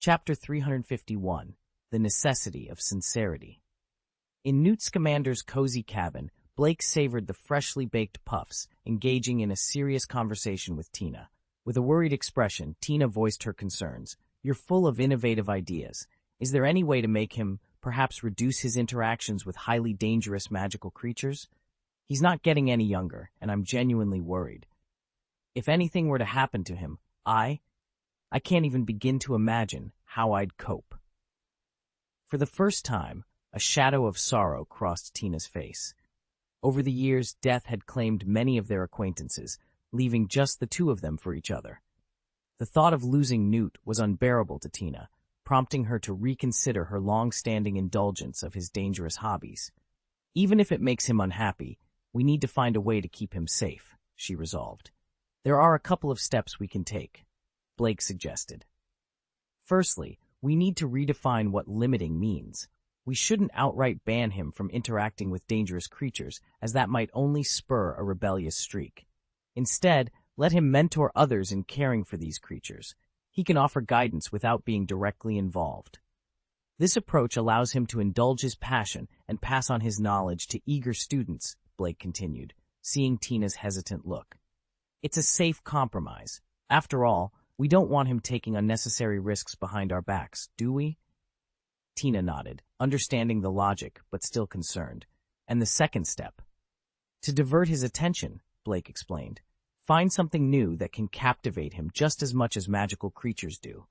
Chapter 351, The Necessity of Sincerity. In Newt Scamander's cozy cabin, Blake savored the freshly baked puffs, engaging in a serious conversation with Tina. With a worried expression, Tina voiced her concerns. "You're full of innovative ideas. Is there any way to make him, perhaps reduce his interactions with highly dangerous magical creatures? He's not getting any younger, and I'm genuinely worried. If anything were to happen to him, I can't even begin to imagine how I'd cope." For the first time, a shadow of sorrow crossed Tina's face. Over the years, death had claimed many of their acquaintances, leaving just the two of them for each other. The thought of losing Newt was unbearable to Tina, prompting her to reconsider her long-standing indulgence of his dangerous hobbies. "Even if it makes him unhappy, we need to find a way to keep him safe," she resolved. "There are a couple of steps we can take," Blake suggested. "Firstly, we need to redefine what limiting means. We shouldn't outright ban him from interacting with dangerous creatures, as that might only spur a rebellious streak. Instead, let him mentor others in caring for these creatures. He can offer guidance without being directly involved. This approach allows him to indulge his passion and pass on his knowledge to eager students," Blake continued, seeing Tina's hesitant look. "It's a safe compromise. After all, we don't want him taking unnecessary risks behind our backs, do we?" Tina nodded, understanding the logic, but still concerned. "And the second step?" "To divert his attention," Blake explained. "Find something new that can captivate him just as much as magical creatures do.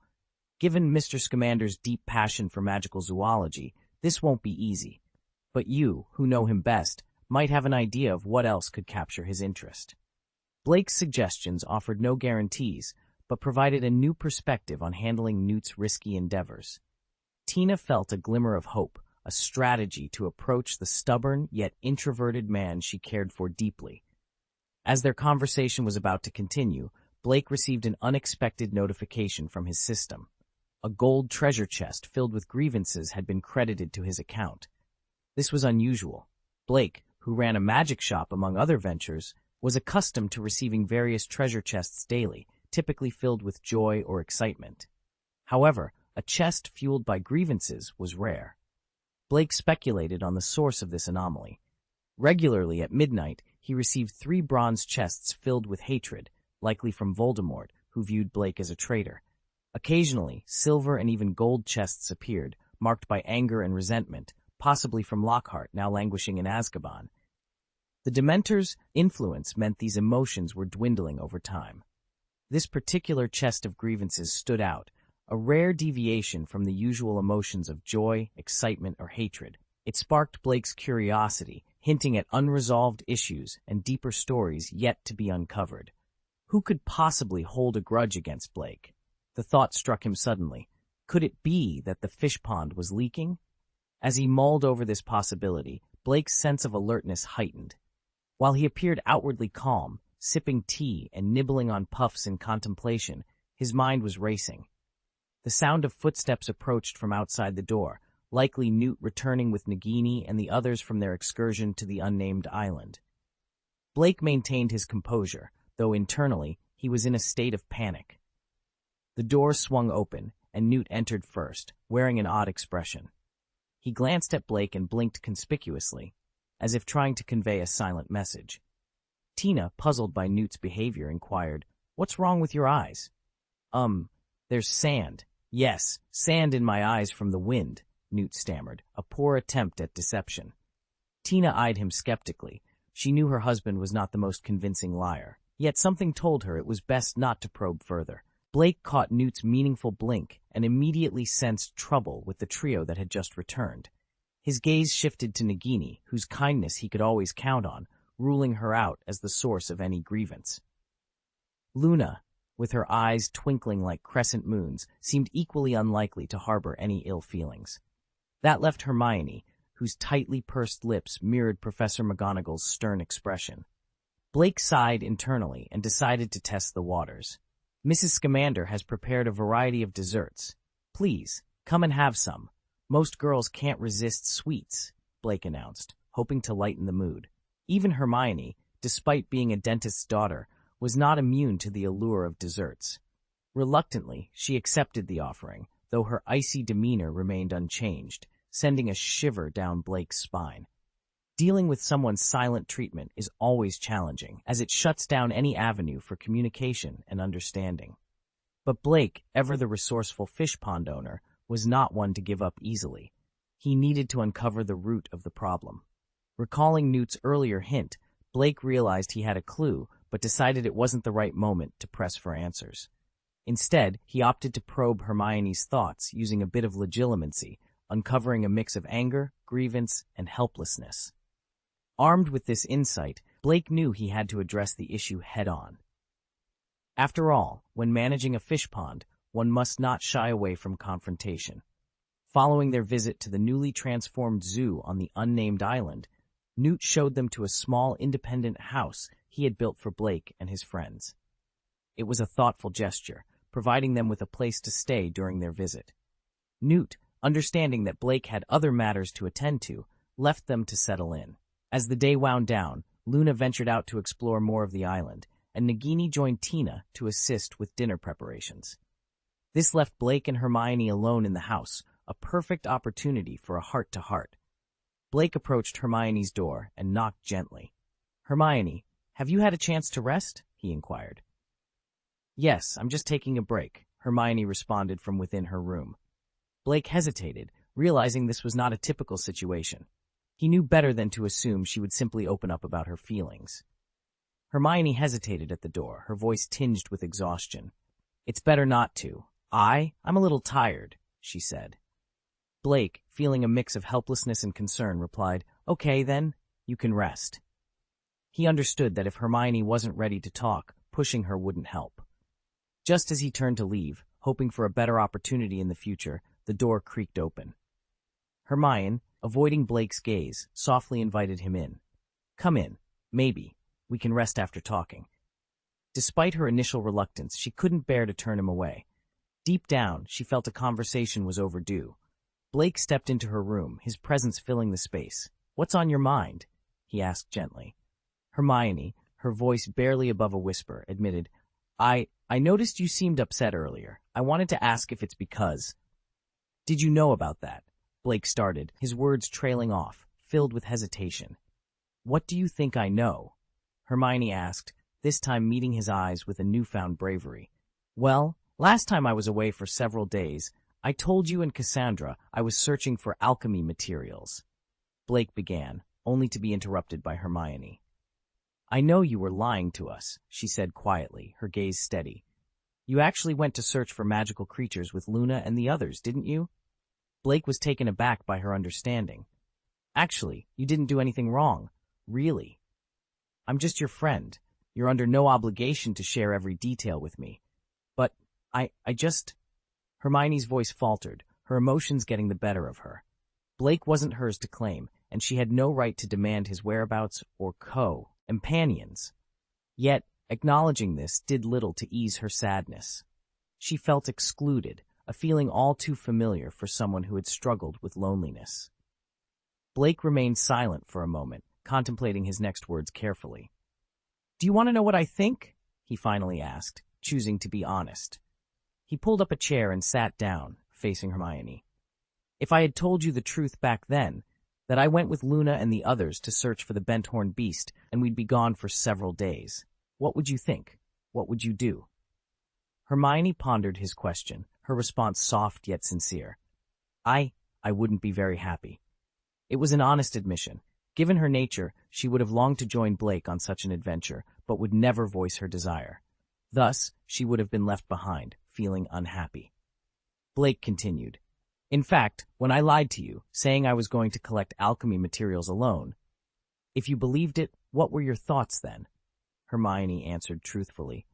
Given Mr. Scamander's deep passion for magical zoology, this won't be easy. But you, who know him best, might have an idea of what else could capture his interest." Blake's suggestions offered no guarantees, but provided a new perspective on handling Newt's risky endeavors. Tina felt a glimmer of hope, a strategy to approach the stubborn yet introverted man she cared for deeply. As their conversation was about to continue, Blake received an unexpected notification from his system. A gold treasure chest filled with grievances had been credited to his account. This was unusual. Blake, who ran a magic shop among other ventures, was accustomed to receiving various treasure chests daily, typically filled with joy or excitement. However, a chest fueled by grievances was rare. Blake speculated on the source of this anomaly. Regularly at midnight, he received 3 bronze chests filled with hatred, likely from Voldemort, who viewed Blake as a traitor. Occasionally, silver and even gold chests appeared, marked by anger and resentment, possibly from Lockhart, now languishing in Azkaban. The Dementor's influence meant these emotions were dwindling over time. This particular chest of grievances stood out, a rare deviation from the usual emotions of joy, excitement, or hatred. It sparked Blake's curiosity, hinting at unresolved issues and deeper stories yet to be uncovered. Who could possibly hold a grudge against Blake? The thought struck him suddenly. Could it be that the fish pond was leaking? As he mulled over this possibility, Blake's sense of alertness heightened. While he appeared outwardly calm, sipping tea and nibbling on puffs in contemplation, his mind was racing. The sound of footsteps approached from outside the door, likely Newt returning with Nagini and the others from their excursion to the unnamed island. Blake maintained his composure, though internally he was in a state of panic. The door swung open, and Newt entered first, wearing an odd expression. He glanced at Blake and blinked conspicuously, as if trying to convey a silent message. Tina, puzzled by Newt's behavior, inquired, "What's wrong with your eyes?" There's sand. Yes, sand in my eyes from the wind," Newt stammered, a poor attempt at deception. Tina eyed him skeptically. She knew her husband was not the most convincing liar, yet something told her it was best not to probe further. Blake caught Newt's meaningful blink and immediately sensed trouble with the trio that had just returned. His gaze shifted to Nagini, whose kindness he could always count on, ruling her out as the source of any grievance. Luna, with her eyes twinkling like crescent moons, seemed equally unlikely to harbor any ill feelings. That left Hermione, whose tightly pursed lips mirrored Professor McGonagall's stern expression. Blake sighed internally and decided to test the waters. "Mrs. Scamander has prepared a variety of desserts. Please, come and have some. Most girls can't resist sweets," Blake announced, hoping to lighten the mood. Even Hermione, despite being a dentist's daughter, was not immune to the allure of desserts. Reluctantly, she accepted the offering, though her icy demeanor remained unchanged, sending a shiver down Blake's spine. Dealing with someone's silent treatment is always challenging, as it shuts down any avenue for communication and understanding. But Blake, ever the resourceful fish pond owner, was not one to give up easily. He needed to uncover the root of the problem. Recalling Newt's earlier hint, Blake realized he had a clue, but decided it wasn't the right moment to press for answers. Instead, he opted to probe Hermione's thoughts using a bit of legilimency, uncovering a mix of anger, grievance, and helplessness. Armed with this insight, Blake knew he had to address the issue head-on. After all, when managing a fish pond, one must not shy away from confrontation. Following their visit to the newly transformed zoo on the unnamed island, Newt showed them to a small independent house he had built for Blake and his friends. It was a thoughtful gesture, providing them with a place to stay during their visit. Newt, understanding that Blake had other matters to attend to, left them to settle in. As the day wound down, Luna ventured out to explore more of the island, and Nagini joined Tina to assist with dinner preparations. This left Blake and Hermione alone in the house, a perfect opportunity for a heart-to-heart. Blake approached Hermione's door and knocked gently. "Hermione, have you had a chance to rest?" he inquired. "Yes, I'm just taking a break," Hermione responded from within her room. Blake hesitated, realizing this was not a typical situation. He knew better than to assume she would simply open up about her feelings. Hermione hesitated at the door, her voice tinged with exhaustion. "It's better not to. I'm a little tired," she said. Blake, feeling a mix of helplessness and concern, replied, "Okay, then, you can rest." He understood that if Hermione wasn't ready to talk, pushing her wouldn't help. Just as he turned to leave, hoping for a better opportunity in the future, the door creaked open. Hermione, avoiding Blake's gaze, softly invited him in. "Come in. Maybe. We can rest after talking." Despite her initial reluctance, she couldn't bear to turn him away. Deep down, she felt a conversation was overdue. Blake stepped into her room, his presence filling the space. "What's on your mind?" he asked gently. Hermione, her voice barely above a whisper, admitted, I noticed you seemed upset earlier. I wanted to ask if it's because—" "Did you know about that?" Blake started, his words trailing off, filled with hesitation. "What do you think I know?" Hermione asked, this time meeting his eyes with a newfound bravery. "Well, last time I was away for several days, I told you and Cassandra I was searching for alchemy materials." Blake began, only to be interrupted by Hermione. "I know you were lying to us," she said quietly, her gaze steady. "You actually went to search for magical creatures with Luna and the others, didn't you?" Blake was taken aback by her understanding. "Actually, you didn't do anything wrong. Really. I'm just your friend. You're under no obligation to share every detail with me. But I just—" Hermione's voice faltered, her emotions getting the better of her. Blake wasn't hers to claim, and she had no right to demand his whereabouts or companions. Yet, acknowledging this did little to ease her sadness. She felt excluded, a feeling all too familiar for someone who had struggled with loneliness. Blake remained silent for a moment, contemplating his next words carefully. "Do you want to know what I think?" he finally asked, choosing to be honest. He pulled up a chair and sat down, facing Hermione. "If I had told you the truth back then, that I went with Luna and the others to search for the bent-horn beast, and we'd be gone for several days, what would you think? What would you do?" Hermione pondered his question, her response soft yet sincere. I wouldn't be very happy." It was an honest admission. Given her nature, she would have longed to join Blake on such an adventure, but would never voice her desire. Thus, she would have been left behind, feeling unhappy. Blake continued, "In fact, when I lied to you, saying I was going to collect alchemy materials alone, if you believed it, what were your thoughts then?" Hermione answered truthfully,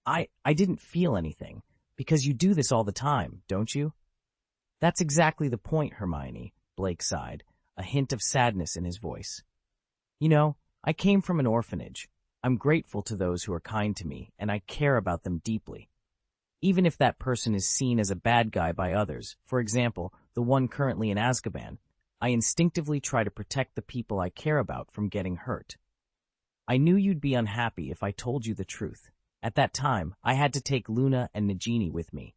I didn't feel anything, because you do this all the time, don't you?" "That's exactly the point, Hermione," Blake sighed, a hint of sadness in his voice. "You know, I came from an orphanage. I'm grateful to those who are kind to me, and I care about them deeply. Even if that person is seen as a bad guy by others, for example, the one currently in Azkaban, I instinctively try to protect the people I care about from getting hurt. I knew you'd be unhappy if I told you the truth. At that time, I had to take Luna and Nagini with me.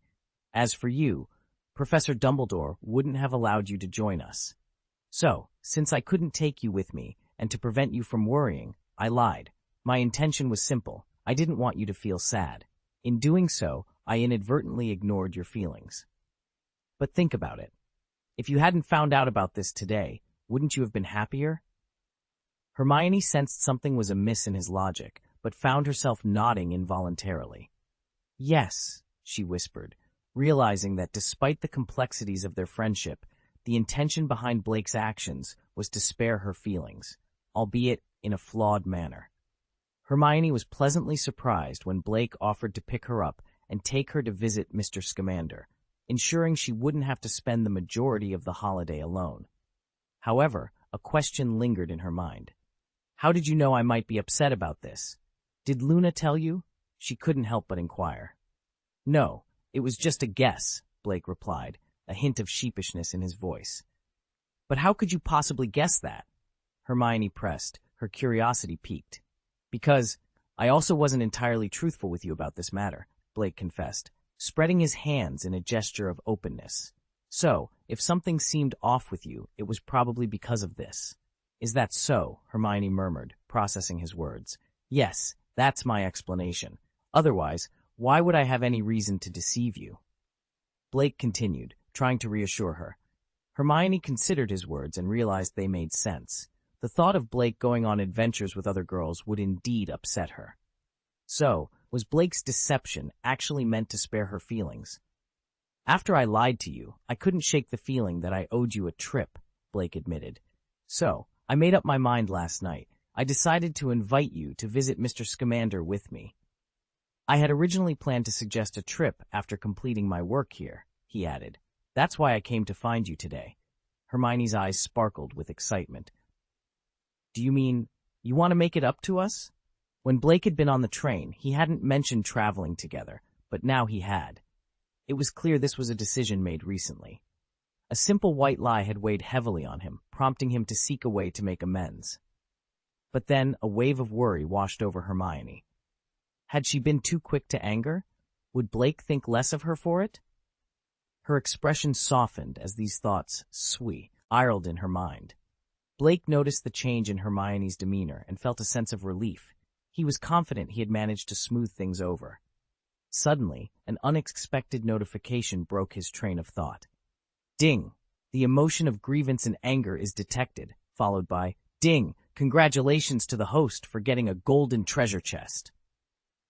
As for you, Professor Dumbledore wouldn't have allowed you to join us. So, since I couldn't take you with me, and to prevent you from worrying, I lied. My intention was simple. I didn't want you to feel sad. In doing so, I inadvertently ignored your feelings. But think about it. If you hadn't found out about this today, wouldn't you have been happier? Hermione sensed something was amiss in his logic, but found herself nodding involuntarily. Yes, she whispered, realizing that despite the complexities of their friendship, the intention behind Blake's actions was to spare her feelings, albeit in a flawed manner. Hermione was pleasantly surprised when Blake offered to pick her up and take her to visit Mr. Scamander, ensuring she wouldn't have to spend the majority of the holiday alone. However, a question lingered in her mind. How did you know I might be upset about this? Did Luna tell you? She couldn't help but inquire. No, it was just a guess, Blake replied, a hint of sheepishness in his voice. But how could you possibly guess that? Hermione pressed, her curiosity piqued. Because I also wasn't entirely truthful with you about this matter, Blake confessed, spreading his hands in a gesture of openness. So, if something seemed off with you, it was probably because of this. Is that so? Hermione murmured, processing his words. Yes, that's my explanation. Otherwise, why would I have any reason to deceive you? Blake continued, trying to reassure her. Hermione considered his words and realized they made sense. The thought of Blake going on adventures with other girls would indeed upset her. So, was Blake's deception actually meant to spare her feelings? After I lied to you, I couldn't shake the feeling that I owed you a trip, Blake admitted. So, I made up my mind last night. I decided to invite you to visit Mr. Scamander with me. I had originally planned to suggest a trip after completing my work here, he added. That's why I came to find you today. Hermione's eyes sparkled with excitement. Do you mean, you want to make it up to us? When Blake had been on the train, he hadn't mentioned traveling together, but now he had. It was clear this was a decision made recently. A simple white lie had weighed heavily on him, prompting him to seek a way to make amends. But then a wave of worry washed over Hermione. Had she been too quick to anger? Would Blake think less of her for it? Her expression softened as these thoughts swirled in her mind. Blake noticed the change in Hermione's demeanor and felt a sense of relief. He was confident he had managed to smooth things over. Suddenly, an unexpected notification broke his train of thought. Ding! The emotion of grievance and anger is detected, followed by, Ding! Congratulations to the host for getting a golden treasure chest.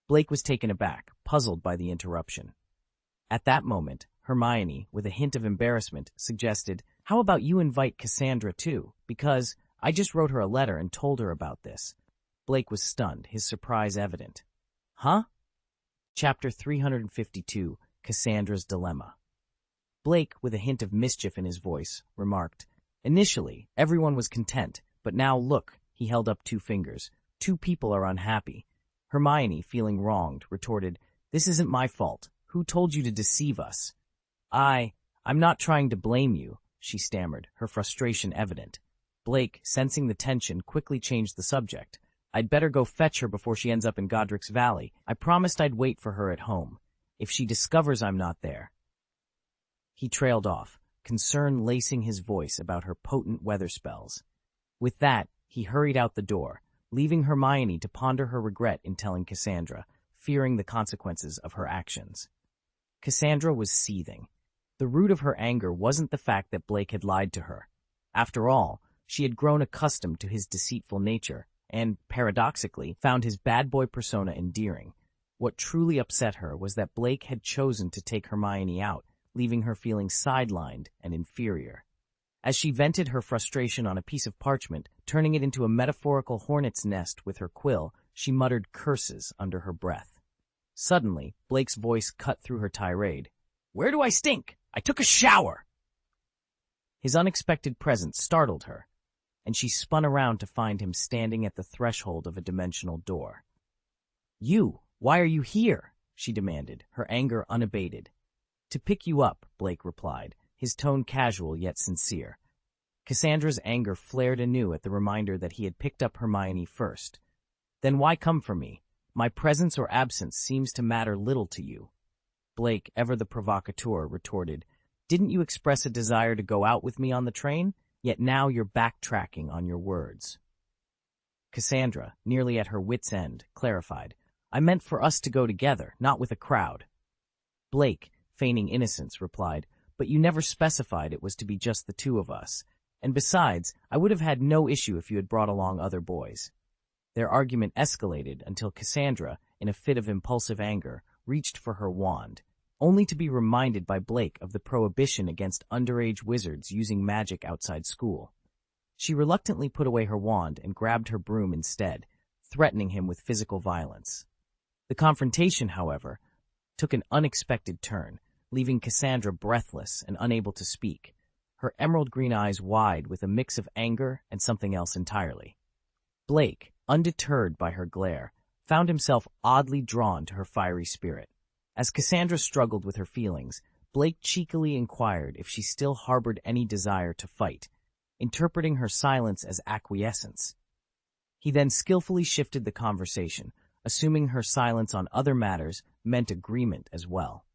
Blake was taken aback, puzzled by the interruption. At that moment, Hermione, with a hint of embarrassment, suggested, How about you invite Cassandra too? Because I just wrote her a letter and told her about this. Blake was stunned, his surprise evident. Huh? Chapter 352, Cassandra's Dilemma. Blake, with a hint of mischief in his voice, remarked, Initially, everyone was content, but now look, he held up 2 fingers. 2 people are unhappy. Hermione, feeling wronged, retorted, This isn't my fault. Who told you to deceive us? I'm not trying to blame you, she stammered, her frustration evident. Blake, sensing the tension, quickly changed the subject. I'd better go fetch her before she ends up in Godric's Valley. I promised I'd wait for her at home. If she discovers I'm not there. He trailed off, concern lacing his voice about her potent weather spells. With that, he hurried out the door, leaving Hermione to ponder her regret in telling Cassandra, fearing the consequences of her actions. Cassandra was seething. The root of her anger wasn't the fact that Blake had lied to her. After all, she had grown accustomed to his deceitful nature and, paradoxically, found his bad boy persona endearing. What truly upset her was that Blake had chosen to take Hermione out, leaving her feeling sidelined and inferior. As she vented her frustration on a piece of parchment, turning it into a metaphorical hornet's nest with her quill, she muttered curses under her breath. Suddenly, Blake's voice cut through her tirade. Where do I stink? I took a shower! His unexpected presence startled her, and she spun around to find him standing at the threshold of a dimensional door. You, why are you here? She demanded, her anger unabated. To pick you up, Blake replied, his tone casual yet sincere. Cassandra's anger flared anew at the reminder that he had picked up Hermione first. Then why come for me? My presence or absence seems to matter little to you. Blake, ever the provocateur, retorted, Didn't you express a desire to go out with me on the train? Yet now you're backtracking on your words. Cassandra, nearly at her wit's end, clarified, I meant for us to go together, not with a crowd. Blake, feigning innocence, replied, but you never specified it was to be just the two of us. And besides, I would have had no issue if you had brought along other boys. Their argument escalated until Cassandra, in a fit of impulsive anger, reached for her wand, only to be reminded by Blake of the prohibition against underage wizards using magic outside school. She reluctantly put away her wand and grabbed her broom instead, threatening him with physical violence. The confrontation, however, took an unexpected turn, leaving Cassandra breathless and unable to speak, her emerald green eyes wide with a mix of anger and something else entirely. Blake, undeterred by her glare, found himself oddly drawn to her fiery spirit. As Cassandra struggled with her feelings, Blake cheekily inquired if she still harbored any desire to fight, interpreting her silence as acquiescence. He then skillfully shifted the conversation, assuming her silence on other matters meant agreement as well.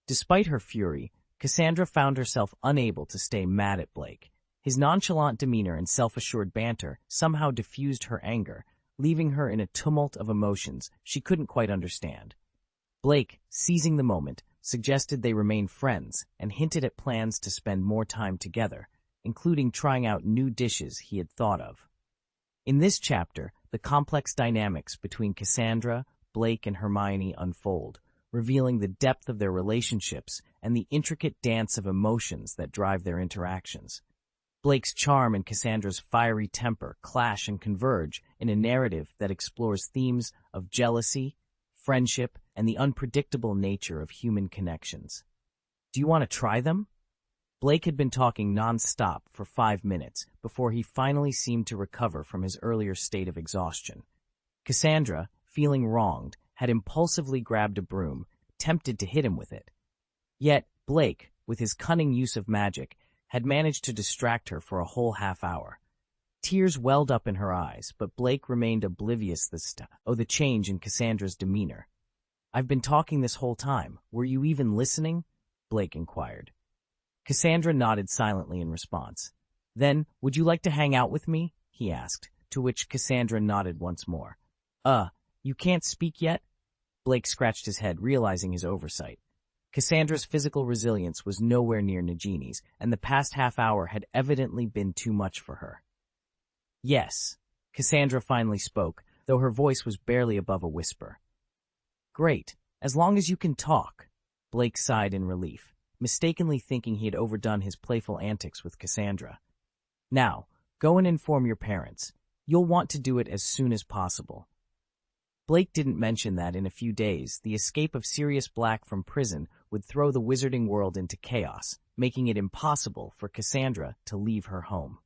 Despite her fury, Cassandra found herself unable to stay mad at Blake. His nonchalant demeanor and self-assured banter somehow diffused her anger, leaving her in a tumult of emotions she couldn't quite understand. Blake, seizing the moment, suggested they remain friends and hinted at plans to spend more time together, including trying out new dishes he had thought of. In this chapter, the complex dynamics between Cassandra, Blake, and Hermione unfold, revealing the depth of their relationships and the intricate dance of emotions that drive their interactions. Blake's charm and Cassandra's fiery temper clash and converge in a narrative that explores themes of jealousy, friendship, and the unpredictable nature of human connections. Do you want to try them? Blake had been talking non-stop for 5 minutes before he finally seemed to recover from his earlier state of exhaustion. Cassandra, feeling wronged, had impulsively grabbed a broom, tempted to hit him with it. Yet Blake, with his cunning use of magic, had managed to distract her for a whole half hour. Tears welled up in her eyes, but Blake remained oblivious the change in Cassandra's demeanor. I've been talking this whole time. Were you even listening? Blake inquired. Cassandra nodded silently in response. Then, would you like to hang out with me? He asked, to which Cassandra nodded once more. You can't speak yet? Blake scratched his head, realizing his oversight. Cassandra's physical resilience was nowhere near Nagini's, and the past half hour had evidently been too much for her. Yes, Cassandra finally spoke, though her voice was barely above a whisper. Great, as long as you can talk. Blake sighed in relief, mistakenly thinking he had overdone his playful antics with Cassandra. Now, go and inform your parents. You'll want to do it as soon as possible. Blake didn't mention that in a few days, the escape of Sirius Black from prison would throw the wizarding world into chaos, making it impossible for Cassandra to leave her home.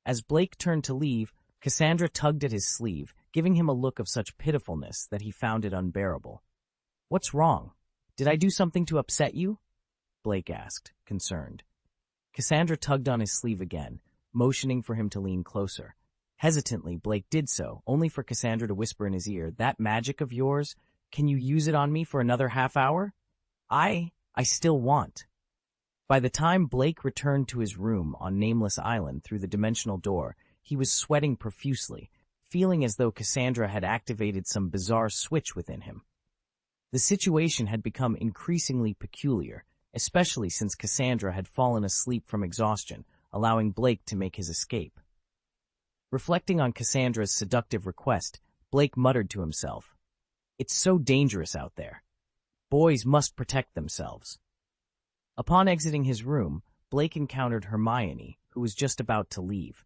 As Blake turned to leave, Cassandra tugged at his sleeve, giving him a look of such pitifulness that he found it unbearable. What's wrong? Did I do something to upset you? Blake asked, concerned. Cassandra tugged on his sleeve again, motioning for him to lean closer. Hesitantly, Blake did so, only for Cassandra to whisper in his ear, that magic of yours, can you use it on me for another half hour? I still want. By the time Blake returned to his room on Nameless Island through the dimensional door, he was sweating profusely, feeling as though Cassandra had activated some bizarre switch within him. The situation had become increasingly peculiar, especially since Cassandra had fallen asleep from exhaustion, allowing Blake to make his escape. Reflecting on Cassandra's seductive request, Blake muttered to himself, "It's so dangerous out there. Boys must protect themselves." Upon exiting his room, Blake encountered Hermione, who was just about to leave.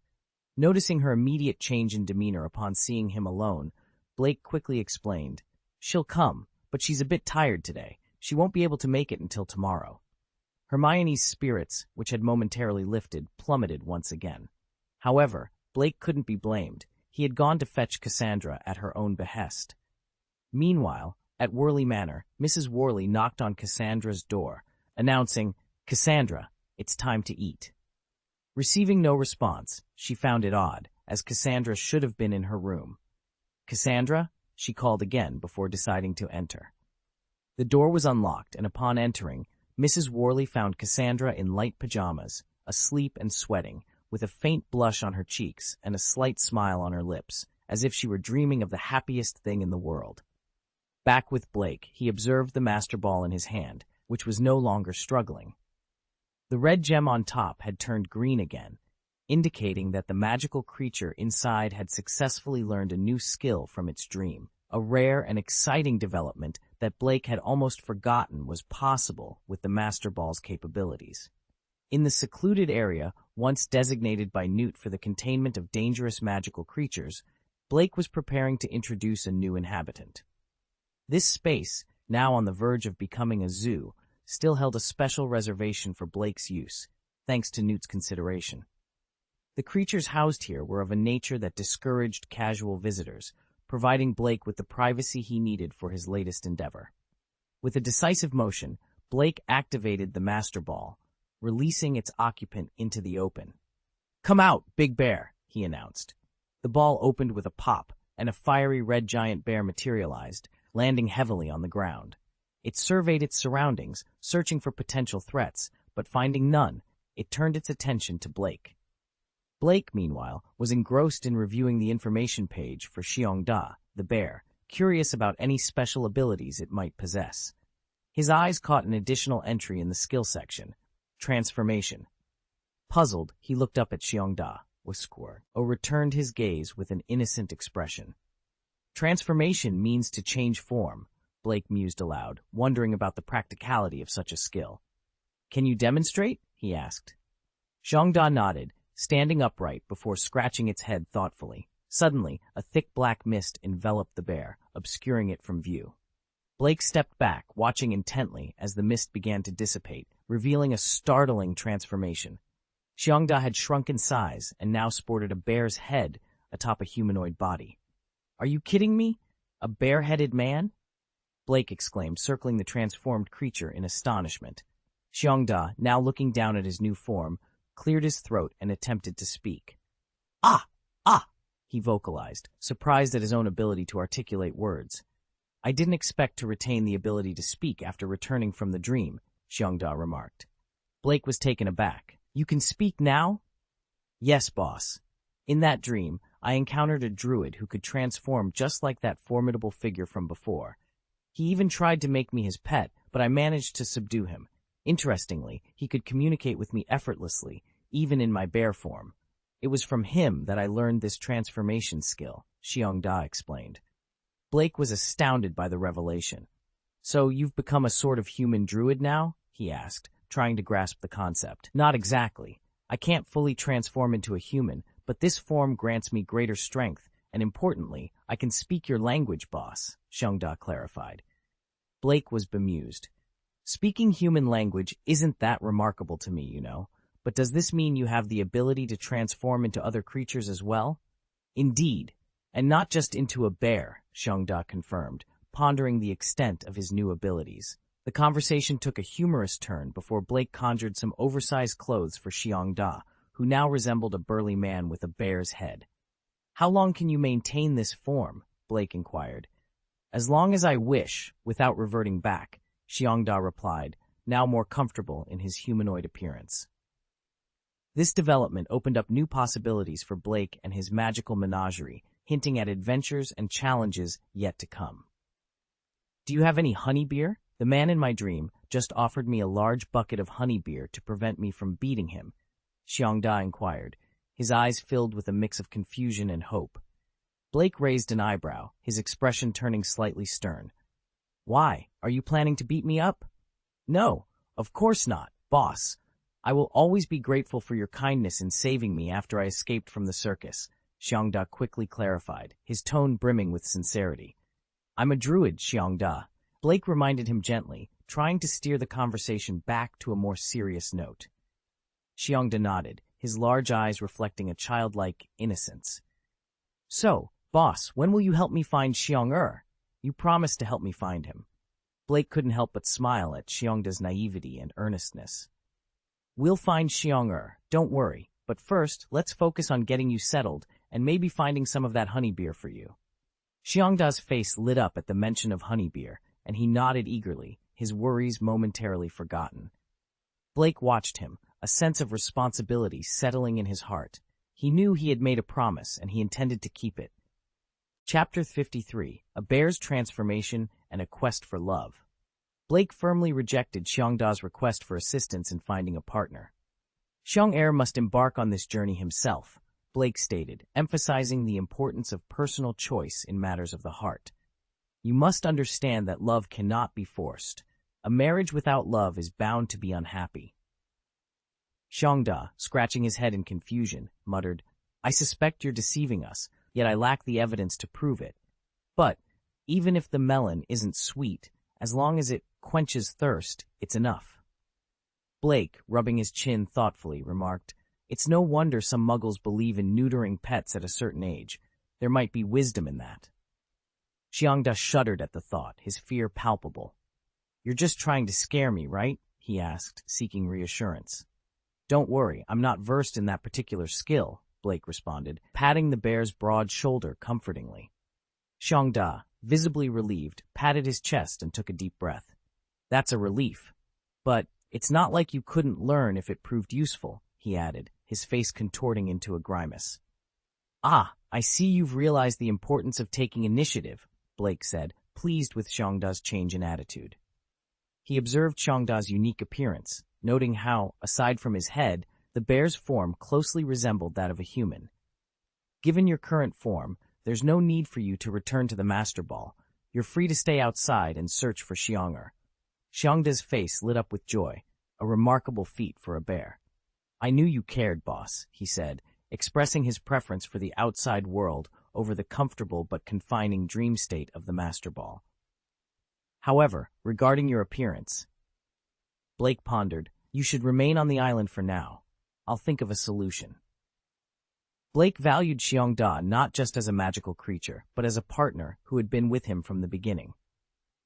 Noticing her immediate change in demeanor upon seeing him alone, Blake quickly explained, "She'll come, but she's a bit tired today. She won't be able to make it until tomorrow." Hermione's spirits, which had momentarily lifted, plummeted once again. However, Blake couldn't be blamed. He had gone to fetch Cassandra at her own behest. Meanwhile, at Worley Manor, Mrs. Worley knocked on Cassandra's door, announcing, "Cassandra, it's time to eat." Receiving no response, she found it odd, as Cassandra should have been in her room. "Cassandra?" she called again before deciding to enter. The door was unlocked, and upon entering, Mrs. Worley found Cassandra in light pajamas, asleep and sweating, with a faint blush on her cheeks and a slight smile on her lips, as if she were dreaming of the happiest thing in the world. Back with Blake, he observed the master ball in his hand, which was no longer struggling. The red gem on top had turned green again, indicating that the magical creature inside had successfully learned a new skill from its dream, a rare and exciting development that Blake had almost forgotten was possible with the master ball's capabilities. In the secluded area, once designated by Newt for the containment of dangerous magical creatures, Blake was preparing to introduce a new inhabitant. This space, now on the verge of becoming a zoo, still held a special reservation for Blake's use, thanks to Newt's consideration. The creatures housed here were of a nature that discouraged casual visitors, providing Blake with the privacy he needed for his latest endeavor. With a decisive motion, Blake activated the master ball, releasing its occupant into the open. "Come out, Big Bear," he announced. The ball opened with a pop, and a fiery red giant bear materialized, landing heavily on the ground. It surveyed its surroundings, searching for potential threats, but finding none, it turned its attention to Blake. Blake, meanwhile, was engrossed in reviewing the information page for Xiongda, the bear, curious about any special abilities it might possess. His eyes caught an additional entry in the skill section, transformation. Puzzled, he looked up at Xiongda, who returned his gaze with an innocent expression. Transformation means to change form, Blake mused aloud, wondering about the practicality of such a skill. "Can you demonstrate?" he asked. Xiongda nodded, standing upright before scratching its head thoughtfully. Suddenly, a thick black mist enveloped the bear, obscuring it from view. Blake stepped back, watching intently as the mist began to dissipate, revealing a startling transformation. Xiongda had shrunk in size and now sported a bear's head atop a humanoid body. "Are you kidding me? A bare-headed man?" Blake exclaimed, circling the transformed creature in astonishment. Xiongda, now looking down at his new form, cleared his throat and attempted to speak. "Ah! Ah!" he vocalized, surprised at his own ability to articulate words. "I didn't expect to retain the ability to speak after returning from the dream," Xiongda remarked. Blake was taken aback. "You can speak now?" "Yes, boss. In that dream, I encountered a druid who could transform just like that formidable figure from before. He even tried to make me his pet, but I managed to subdue him. Interestingly, he could communicate with me effortlessly, even in my bear form. It was from him that I learned this transformation skill," Xiongda explained. Blake was astounded by the revelation. "So you've become a sort of human druid now?" he asked, trying to grasp the concept. "Not exactly. I can't fully transform into a human, but this form grants me greater strength, and importantly, I can speak your language, boss," Xiongda clarified. Blake was bemused. "Speaking human language isn't that remarkable to me, you know. But does this mean you have the ability to transform into other creatures as well?" "Indeed, and not just into a bear," Xiongda confirmed, pondering the extent of his new abilities. The conversation took a humorous turn before Blake conjured some oversized clothes for Xiongda, who now resembled a burly man with a bear's head. "How long can you maintain this form?" Blake inquired. "As long as I wish, without reverting back," Xiongda replied, now more comfortable in his humanoid appearance. This development opened up new possibilities for Blake and his magical menagerie, hinting at adventures and challenges yet to come. "Do you have any honey beer? The man in my dream just offered me a large bucket of honey beer to prevent me from beating him," Xiongda inquired, his eyes filled with a mix of confusion and hope. Blake raised an eyebrow, his expression turning slightly stern. "Why? Are you planning to beat me up?" "No, of course not, boss. I will always be grateful for your kindness in saving me after I escaped from the circus," Xiongda quickly clarified, his tone brimming with sincerity. "I'm a druid, Xiongda," Blake reminded him gently, trying to steer the conversation back to a more serious note. Xiongda nodded, his large eyes reflecting a childlike innocence. "So, boss, when will you help me find Xiong-er? You promised to help me find him." Blake couldn't help but smile at Xiongda's naivety and earnestness. "We'll find Xiong-er, don't worry, but first, let's focus on getting you settled and maybe finding some of that honey beer for you." Xiongda's face lit up at the mention of honey beer, and he nodded eagerly, his worries momentarily forgotten. Blake watched him, a sense of responsibility settling in his heart. He knew he had made a promise, and he intended to keep it. Chapter 53, A Bear's Transformation and a Quest for Love. Blake firmly rejected Xiongda's request for assistance in finding a partner. Xiong must embark on this journey himself, Blake stated, emphasizing the importance of personal choice in matters of the heart. You must understand that love cannot be forced. A marriage without love is bound to be unhappy. Xiongda, scratching his head in confusion, muttered, I suspect you're deceiving us, yet I lack the evidence to prove it. But, even if the melon isn't sweet, as long as it quenches thirst, it's enough. Blake, rubbing his chin thoughtfully, remarked, It's no wonder some muggles believe in neutering pets at a certain age. There might be wisdom in that. Xiongda shuddered at the thought, his fear palpable. You're just trying to scare me, right? He asked, seeking reassurance. Don't worry, I'm not versed in that particular skill, Blake responded, patting the bear's broad shoulder comfortingly. Xiongda, visibly relieved, patted his chest and took a deep breath. That's a relief. But it's not like you couldn't learn if it proved useful, he added, his face contorting into a grimace. Ah, I see you've realized the importance of taking initiative, Blake said, pleased with Xiongda's change in attitude. He observed Xiongda's unique appearance, noting how, aside from his head, the bear's form closely resembled that of a human. Given your current form, there's no need for you to return to the Master Ball. You're free to stay outside and search for Xiong'er. Xiongda's face lit up with joy, a remarkable feat for a bear. I knew you cared, boss, he said, expressing his preference for the outside world over the comfortable but confining dream state of the Master Ball. However, regarding your appearance, Blake pondered, you should remain on the island for now. I'll think of a solution. Blake valued Xiongda not just as a magical creature, but as a partner who had been with him from the beginning.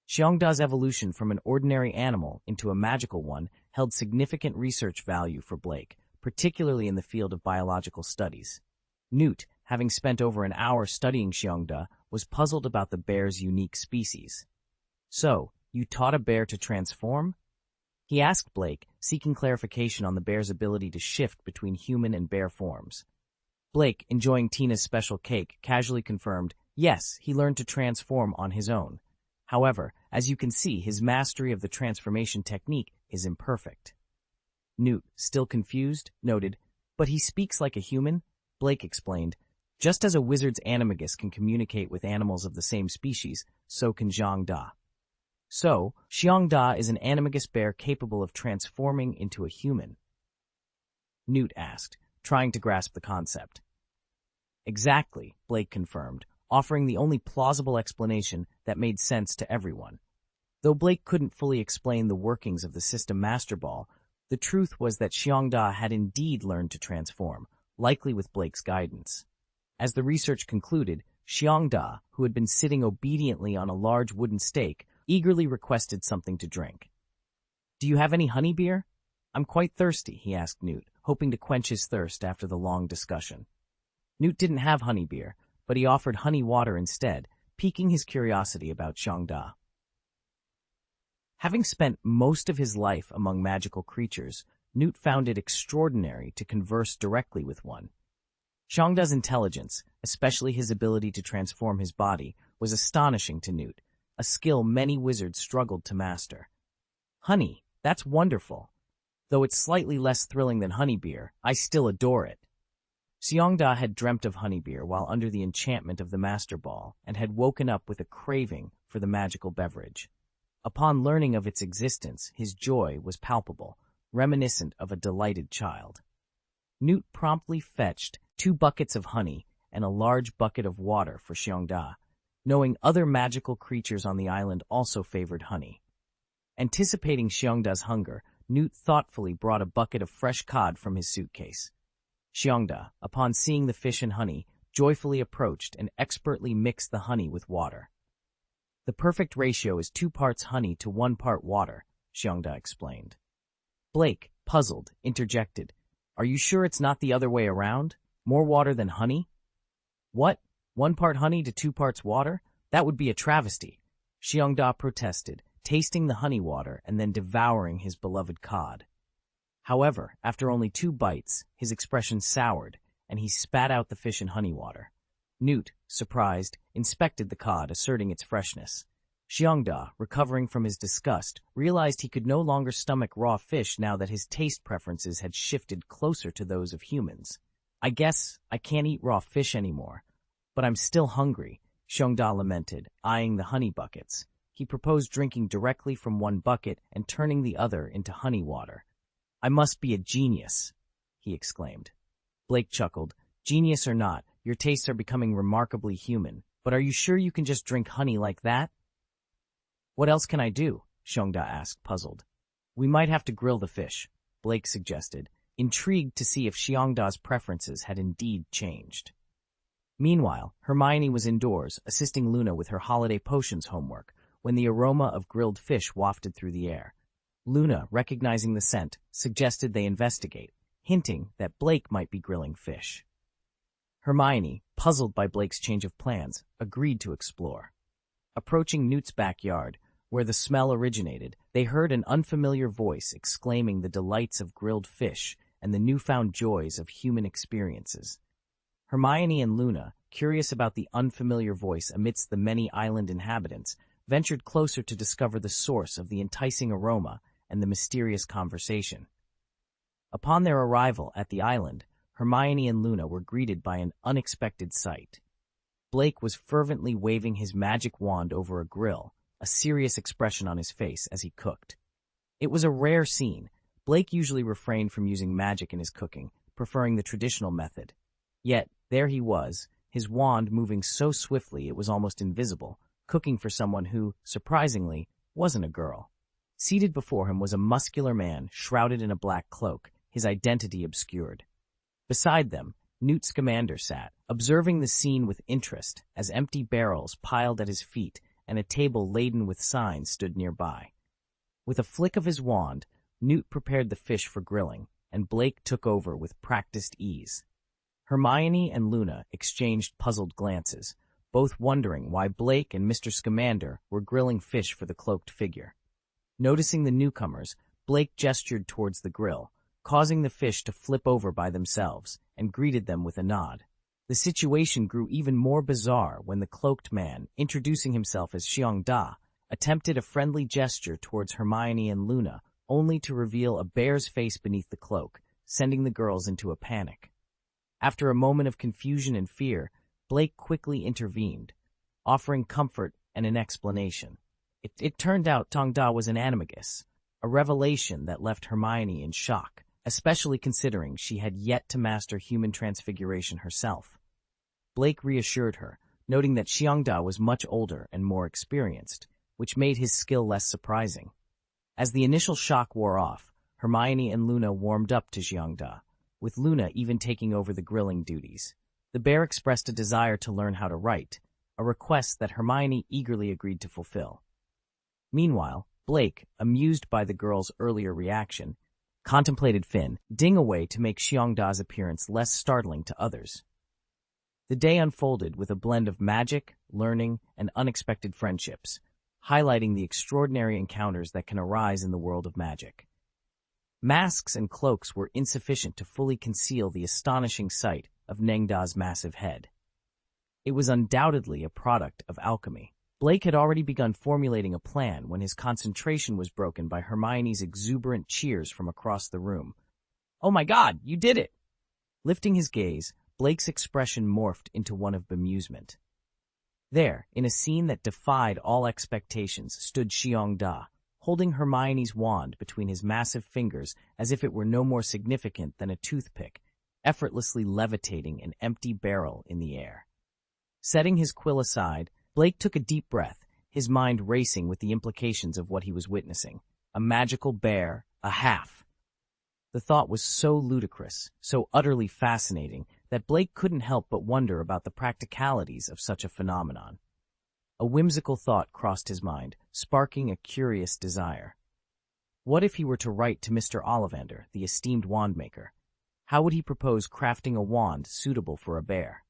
Xiongda's evolution from an ordinary animal into a magical one held significant research value for Blake, particularly in the field of biological studies. Newt, having spent over an hour studying Xiongda, was puzzled about the bear's unique species. So, you taught a bear to transform? He asked Blake, seeking clarification on the bear's ability to shift between human and bear forms. Blake, enjoying Tina's special cake, casually confirmed, yes, he learned to transform on his own. However, as you can see, his mastery of the transformation technique is imperfect. Newt, still confused, noted, but he speaks like a human? Blake explained, just as a wizard's animagus can communicate with animals of the same species, so can Xiongda. So, Xiongda is an animagus bear capable of transforming into a human? Newt asked, trying to grasp the concept. Exactly, Blake confirmed, offering the only plausible explanation that made sense to everyone. Though Blake couldn't fully explain the workings of the system Master Ball, the truth was that Xiongda had indeed learned to transform, likely with Blake's guidance. As the research concluded, Xiongda, who had been sitting obediently on a large wooden stake, eagerly requested something to drink. Do you have any honey beer? I'm quite thirsty, he asked Newt, hoping to quench his thirst after the long discussion. Newt didn't have honey beer, but he offered honey water instead, piquing his curiosity about Xiongda. Having spent most of his life among magical creatures, Newt found it extraordinary to converse directly with one. Xiongda's intelligence, especially his ability to transform his body, was astonishing to Newt, a skill many wizards struggled to master. Honey, that's wonderful. Though it's slightly less thrilling than honey beer, I still adore it. Xiongda had dreamt of honey beer while under the enchantment of the Master Ball and had woken up with a craving for the magical beverage. Upon learning of its existence, his joy was palpable, reminiscent of a delighted child. Newt promptly fetched 2 buckets of honey and a large bucket of water for Xiongda, knowing other magical creatures on the island also favored honey. Anticipating Xiongda's hunger, Newt thoughtfully brought a bucket of fresh cod from his suitcase. Xiongda, upon seeing the fish and honey, joyfully approached and expertly mixed the honey with water. The perfect ratio is 2 parts honey to 1 part water, Xiongda explained. Blake, puzzled, interjected, Are you sure it's not the other way around? More water than honey? What? 1 part honey to 2 parts water? That would be a travesty, Xiongda protested, tasting the honey water and then devouring his beloved cod. However, after only 2 bites, his expression soured, and he spat out the fish and honey water. Newt, surprised, inspected the cod, asserting its freshness. Xiongda, recovering from his disgust, realized he could no longer stomach raw fish now that his taste preferences had shifted closer to those of humans. "I guess I can't eat raw fish anymore, but I'm still hungry," Xiongda lamented, eyeing the honey buckets. He proposed drinking directly from one bucket and turning the other into honey water. "I must be a genius," he exclaimed. Blake chuckled. "Genius or not, your tastes are becoming remarkably human, but are you sure you can just drink honey like that?" "What else can I do?" Xiongda asked, puzzled. "We might have to grill the fish," Blake suggested, intrigued to see if Xiongda's preferences had indeed changed. Meanwhile, Hermione was indoors, assisting Luna with her holiday potions homework, when the aroma of grilled fish wafted through the air. Luna, recognizing the scent, suggested they investigate, hinting that Blake might be grilling fish. Hermione, puzzled by Blake's change of plans, agreed to explore. Approaching Newt's backyard, where the smell originated, they heard an unfamiliar voice exclaiming the delights of grilled fish and the newfound joys of human experiences. Hermione and Luna, curious about the unfamiliar voice amidst the many island inhabitants, ventured closer to discover the source of the enticing aroma and the mysterious conversation. Upon their arrival at the island, Hermione and Luna were greeted by an unexpected sight. Blake was fervently waving his magic wand over a grill, a serious expression on his face as he cooked. It was a rare scene. Blake usually refrained from using magic in his cooking, preferring the traditional method. Yet, there he was, his wand moving so swiftly it was almost invisible, cooking for someone who, surprisingly, wasn't a girl. Seated before him was a muscular man shrouded in a black cloak, his identity obscured. Beside them, Newt Scamander sat, observing the scene with interest as empty barrels piled at his feet and a table laden with signs stood nearby. With a flick of his wand, Newt prepared the fish for grilling, and Blake took over with practiced ease. Hermione and Luna exchanged puzzled glances, both wondering why Blake and Mr. Scamander were grilling fish for the cloaked figure. Noticing the newcomers, Blake gestured towards the grill, causing the fish to flip over by themselves, and greeted them with a nod. The situation grew even more bizarre when the cloaked man, introducing himself as Xiongda, attempted a friendly gesture towards Hermione and Luna, only to reveal a bear's face beneath the cloak, sending the girls into a panic. After a moment of confusion and fear, Blake quickly intervened, offering comfort and an explanation. It turned out Tongda was an animagus, a revelation that left Hermione in shock, especially considering she had yet to master human transfiguration herself. Blake reassured her, noting that Xiongda was much older and more experienced, which made his skill less surprising. As the initial shock wore off, Hermione and Luna warmed up to Xiongda, with Luna even taking over the grilling duties. The bear expressed a desire to learn how to write, a request that Hermione eagerly agreed to fulfill. Meanwhile, Blake, amused by the girl's earlier reaction, contemplated Finn ding away to make Xiongda's appearance less startling to others. The day unfolded with a blend of magic, learning, and unexpected friendships, highlighting the extraordinary encounters that can arise in the world of magic. Masks and cloaks were insufficient to fully conceal the astonishing sight of Nengda's massive head. It was undoubtedly a product of alchemy. Blake had already begun formulating a plan when his concentration was broken by Hermione's exuberant cheers from across the room. "Oh my God, you did it!" Lifting his gaze, Blake's expression morphed into one of bemusement. There, in a scene that defied all expectations, stood Xiongda, holding Hermione's wand between his massive fingers as if it were no more significant than a toothpick, effortlessly levitating an empty barrel in the air. Setting his quill aside, Blake took a deep breath, his mind racing with the implications of what he was witnessing. A magical bear, a half. The thought was so ludicrous, so utterly fascinating, that Blake couldn't help but wonder about the practicalities of such a phenomenon. A whimsical thought crossed his mind, sparking a curious desire. What if he were to write to Mr. Ollivander, the esteemed wandmaker? How would he propose crafting a wand suitable for a bear?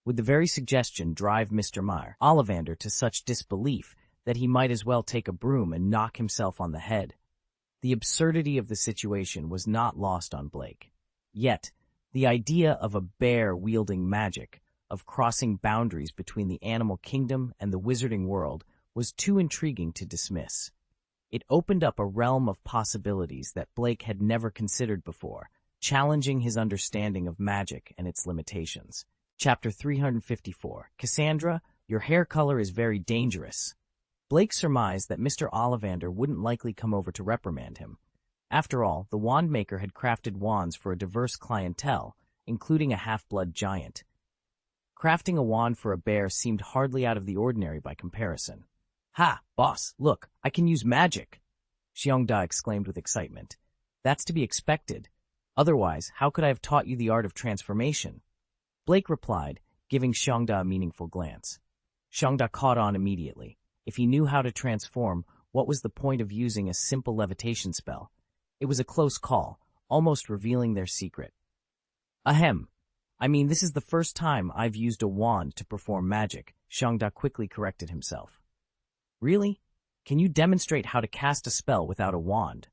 Would the very suggestion drive Mr. Ollivander to such disbelief that he might as well take a broom and knock himself on the head. The absurdity of the situation was not lost on Blake. Yet, the idea of a bear wielding magic, of crossing boundaries between the animal kingdom and the wizarding world, was too intriguing to dismiss. It opened up a realm of possibilities that Blake had never considered before, challenging his understanding of magic and its limitations. Chapter 354. Cassandra, your hair color is very dangerous. Blake surmised that Mr. Ollivander wouldn't likely come over to reprimand him. After all, the wand maker had crafted wands for a diverse clientele, including a half-blood giant. Crafting a wand for a bear seemed hardly out of the ordinary by comparison. "Ha, boss, look, I can use magic!" Xiongda exclaimed with excitement. "That's to be expected. Otherwise, how could I have taught you the art of transformation?" Blake replied, giving Xiongda a meaningful glance. Xiongda caught on immediately. If he knew how to transform, what was the point of using a simple levitation spell? It was a close call, almost revealing their secret. "Ahem. I mean, this is the first time I've used a wand to perform magic," Xiongda quickly corrected himself. "Really? Can you demonstrate how to cast a spell without a wand?"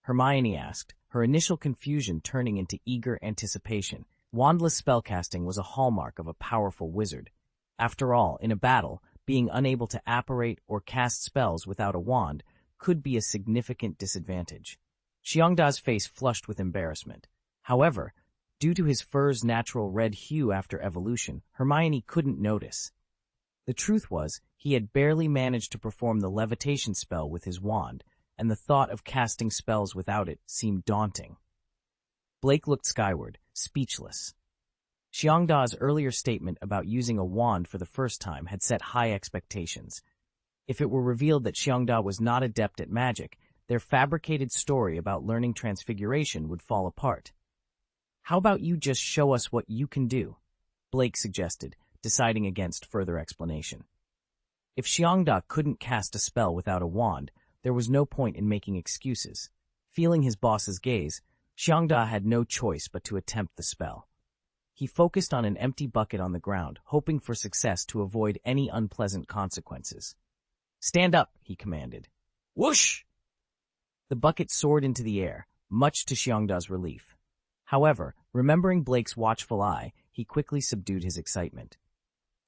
Hermione asked, her initial confusion turning into eager anticipation. Wandless spellcasting was a hallmark of a powerful wizard. After all, in a battle, being unable to apparate or cast spells without a wand could be a significant disadvantage. Xiongda's face flushed with embarrassment. However, due to his fur's natural red hue after evolution, Hermione couldn't notice. The truth was, he had barely managed to perform the levitation spell with his wand, and the thought of casting spells without it seemed daunting. Blake looked skyward, speechless. Xiongda's earlier statement about using a wand for the first time had set high expectations. If it were revealed that Xiongda was not adept at magic, their fabricated story about learning transfiguration would fall apart. "How about you just show us what you can do?" Blake suggested, deciding against further explanation. If Xiongda couldn't cast a spell without a wand, there was no point in making excuses. Feeling his boss's gaze, Xiongda had no choice but to attempt the spell. He focused on an empty bucket on the ground, hoping for success to avoid any unpleasant consequences. "Stand up," he commanded. Whoosh! The bucket soared into the air, much to Xiongda's relief. However, remembering Blake's watchful eye, he quickly subdued his excitement.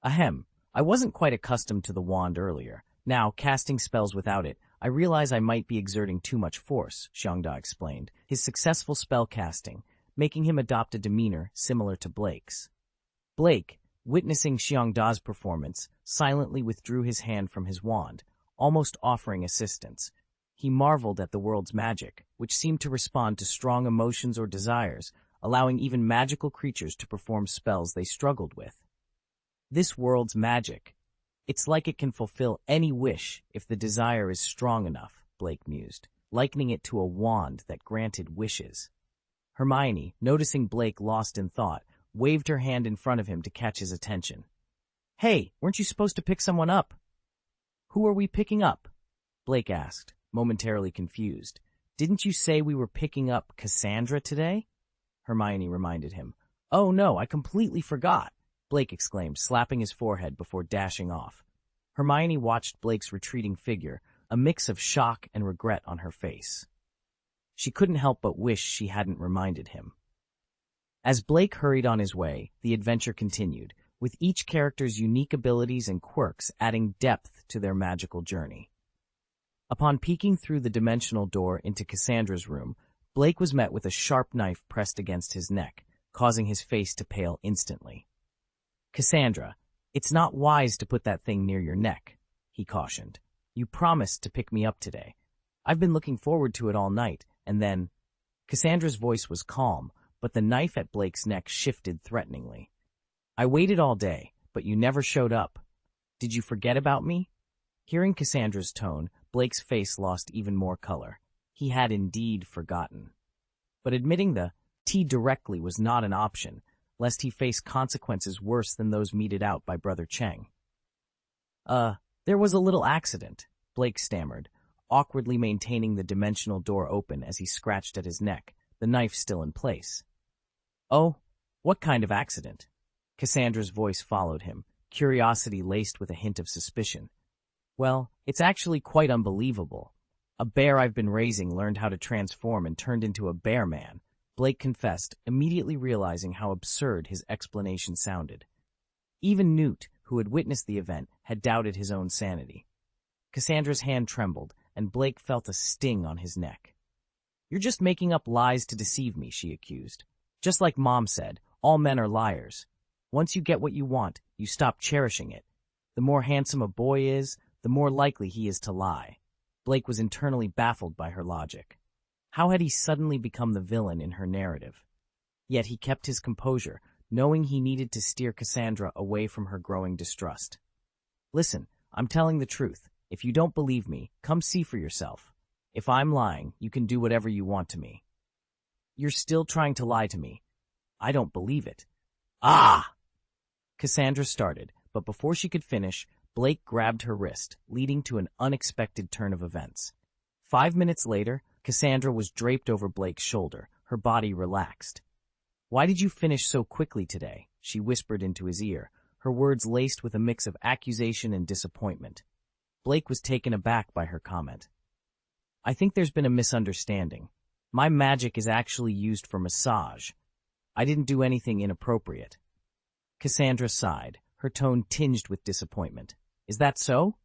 "Ahem, I wasn't quite accustomed to the wand earlier. Now, casting spells without it, I realize I might be exerting too much force," Xiongda explained, his successful spell casting, making him adopt a demeanor similar to Blake's. Blake, witnessing Xiongda's performance, silently withdrew his hand from his wand, almost offering assistance. He marveled at the world's magic, which seemed to respond to strong emotions or desires, allowing even magical creatures to perform spells they struggled with. This world's magic. It's like it can fulfill any wish if the desire is strong enough, Blake mused, likening it to a wand that granted wishes. Hermione, noticing Blake lost in thought, waved her hand in front of him to catch his attention. "Hey, weren't you supposed to pick someone up?" "Who are we picking up?" Blake asked, momentarily confused. "Didn't you say we were picking up Cassandra today?" Hermione reminded him. "Oh no, I completely forgot," Blake exclaimed, slapping his forehead before dashing off. Hermione watched Blake's retreating figure, a mix of shock and regret on her face. She couldn't help but wish she hadn't reminded him. As Blake hurried on his way, the adventure continued, with each character's unique abilities and quirks adding depth to their magical journey. Upon peeking through the dimensional door into Cassandra's room, Blake was met with a sharp knife pressed against his neck, causing his face to pale instantly. "Cassandra, it's not wise to put that thing near your neck," he cautioned. "You promised to pick me up today. I've been looking forward to it all night, and then—" Cassandra's voice was calm, but the knife at Blake's neck shifted threateningly. "I waited all day, but you never showed up. Did you forget about me?" Hearing Cassandra's tone, Blake's face lost even more color. He had indeed forgotten. But admitting the "T directly" was not an option, lest he face consequences worse than those meted out by Brother Cheng. There was a little accident," Blake stammered, awkwardly maintaining the dimensional door open as he scratched at his neck, the knife still in place. "Oh, what kind of accident?" Cassandra's voice followed him, curiosity laced with a hint of suspicion. "Well, It's actually quite unbelievable. A bear I've been raising learned how to transform and turned into a bear man, Blake confessed, immediately realizing how absurd his explanation sounded. Even Newt, who had witnessed the event, had doubted his own sanity. Cassandra's hand trembled, and Blake felt a sting on his neck. "You're just making up lies to deceive me," she accused. "Just like Mom said, all men are liars. Once you get what you want, you stop cherishing it. The more handsome a boy is, the more likely he is to lie." Blake was internally baffled by her logic. How had he suddenly become the villain in her narrative? Yet he kept his composure, knowing he needed to steer Cassandra away from her growing distrust. "Listen, I'm telling the truth. If you don't believe me, come see for yourself. If I'm lying, you can do whatever you want to me." "You're still trying to lie to me. I don't believe it." "Ah!" Cassandra started, but before she could finish, Blake grabbed her wrist, leading to an unexpected turn of events. 5 minutes later, Cassandra was draped over Blake's shoulder, her body relaxed. "Why did you finish so quickly today?" she whispered into his ear, her words laced with a mix of accusation and disappointment. Blake was taken aback by her comment. "I think there's been a misunderstanding. My magic is actually used for massage. I didn't do anything inappropriate." Cassandra sighed, her tone tinged with disappointment. "Is that so?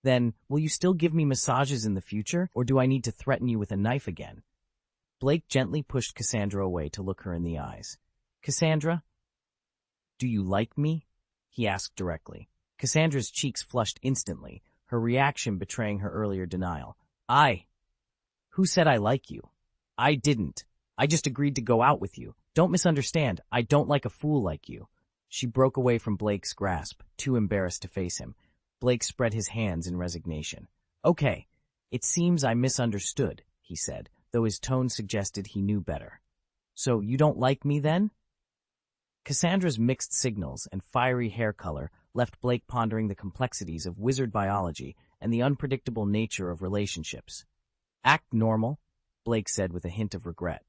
Then, will you still give me massages in the future, or do I need to threaten you with a knife again?" Blake gently pushed Cassandra away to look her in the eyes. "Cassandra, do you like me?" he asked directly. Cassandra's cheeks flushed instantly, her reaction betraying her earlier denial. Who said I like you? I didn't. I just agreed to go out with you. Don't misunderstand. I don't like a fool like you." She broke away from Blake's grasp, too embarrassed to face him. Blake spread his hands in resignation. "Okay, it seems I misunderstood," he said, though his tone suggested he knew better. "So you don't like me then?" Cassandra's mixed signals and fiery hair color left Blake pondering the complexities of wizard biology and the unpredictable nature of relationships. "Act normal," Blake said with a hint of regret.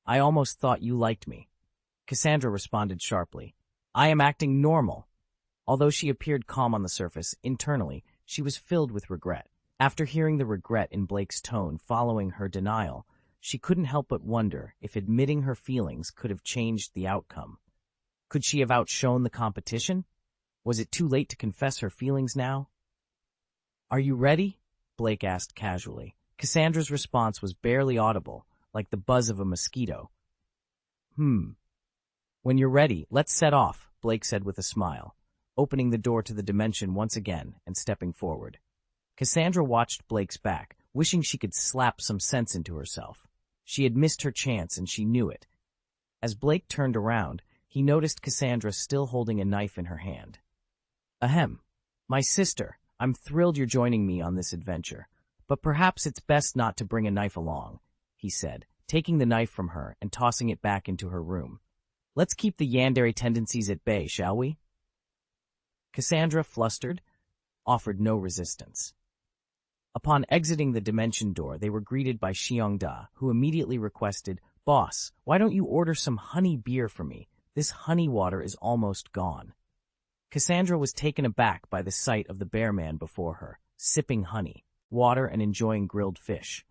"I almost thought you liked me." Cassandra responded sharply. "I am acting normal." Although she appeared calm on the surface, internally, she was filled with regret. After hearing the regret in Blake's tone following her denial, she couldn't help but wonder if admitting her feelings could have changed the outcome. Could she have outshone the competition? Was it too late to confess her feelings now? "Are you ready?" Blake asked casually. Cassandra's response was barely audible, like the buzz of a mosquito. "When you're ready, let's set off," Blake said with a smile, opening the door to the dimension once again and stepping forward. Cassandra watched Blake's back, wishing she could slap some sense into herself. She had missed her chance and she knew it. As Blake turned around, he noticed Cassandra still holding a knife in her hand. "Ahem. My sister, I'm thrilled you're joining me on this adventure, but perhaps it's best not to bring a knife along," he said, taking the knife from her and tossing it back into her room. "Let's keep the yandere tendencies at bay, shall we?" Cassandra, flustered, offered no resistance. Upon exiting the dimension door, they were greeted by Xiongda, who immediately requested, "Boss, why don't you order some honey beer for me? This honey water is almost gone." Cassandra was taken aback by the sight of the bear man before her, sipping honey, water, and enjoying grilled fish.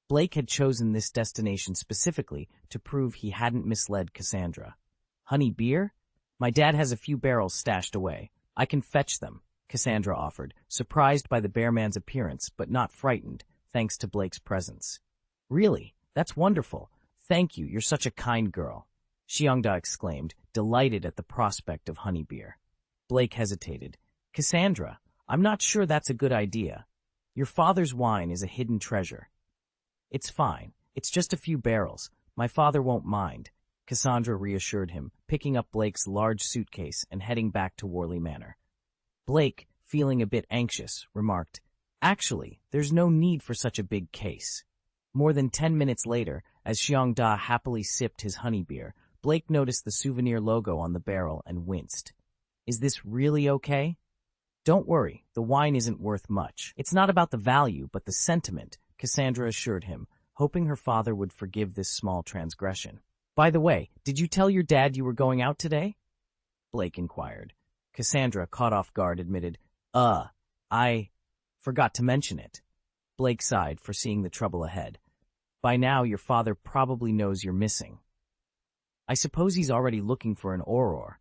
Blake had chosen this destination specifically to prove he hadn't misled Cassandra. "Honey beer? My dad has a few barrels stashed away. I can fetch them," Cassandra offered, surprised by the bear man's appearance but not frightened, thanks to Blake's presence. "Really? That's wonderful. Thank you, you're such a kind girl," Xiongda exclaimed, delighted at the prospect of honey beer. Blake hesitated. "Cassandra, I'm not sure that's a good idea. Your father's wine is a hidden treasure." "It's fine. It's just a few barrels. My father won't mind," Cassandra reassured him, picking up Blake's large suitcase and heading back to Worley Manor. Blake, feeling a bit anxious, remarked, "Actually, there's no need for such a big case." More than 10 minutes later, as Xiongda happily sipped his honey beer, Blake noticed the souvenir logo on the barrel and winced. "Is this really okay?" "Don't worry, the wine isn't worth much. It's not about the value, but the sentiment," Cassandra assured him, hoping her father would forgive this small transgression. "By the way, did you tell your dad you were going out today?" Blake inquired. Cassandra, caught off guard, admitted, I Forgot to mention it. Blake sighed, foreseeing the trouble ahead. By now, your father probably knows you're missing. I suppose he's already looking for an auror,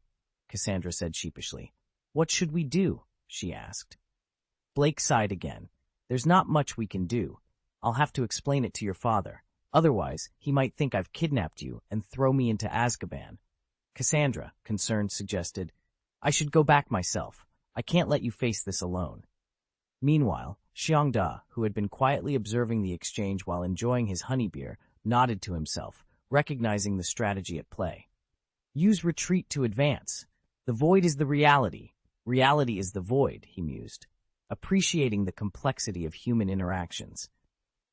Cassandra said sheepishly. What should we do? She asked. Blake sighed again. There's not much we can do. I'll have to explain it to your father. Otherwise, he might think I've kidnapped you and throw me into Azkaban. Cassandra, concerned, suggested, I should go back myself. I can't let you face this alone. Meanwhile, Xiongda, who had been quietly observing the exchange while enjoying his honey beer, nodded to himself, recognizing the strategy at play. Use retreat to advance. The void is the reality. Reality is the void, he mused, appreciating the complexity of human interactions.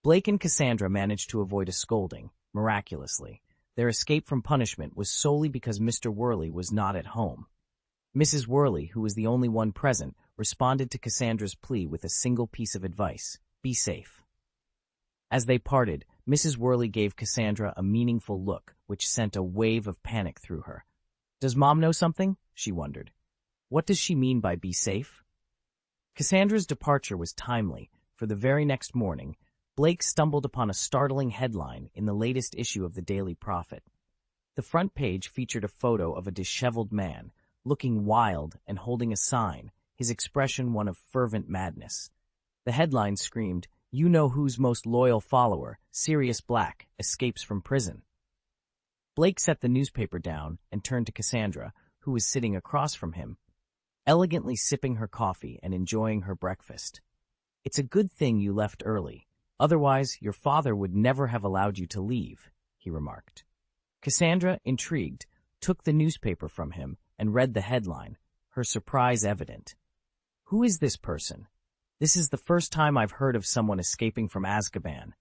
Blake and Cassandra managed to avoid a scolding, miraculously. Their escape from punishment was solely because Mr. Worley was not at home. Mrs. Worley, who was the only one present, responded to Cassandra's plea with a single piece of advice: be safe. As they parted, Mrs. Worley gave Cassandra a meaningful look, which sent a wave of panic through her. Does Mom know something? She wondered. What does she mean by be safe? Cassandra's departure was timely, for the very next morning, Blake stumbled upon a startling headline in the latest issue of the Daily Prophet. The front page featured a photo of a disheveled man, looking wild and holding a sign, his expression one of fervent madness. The headline screamed, "You know whose most loyal follower, Sirius Black, escapes from prison." Blake set the newspaper down and turned to Cassandra, who was sitting across from him, elegantly sipping her coffee and enjoying her breakfast. It's a good thing you left early. Otherwise, your father would never have allowed you to leave, he remarked. Cassandra, intrigued, took the newspaper from him and read the headline, her surprise evident. Who is this person? This is the first time I've heard of someone escaping from Azkaban.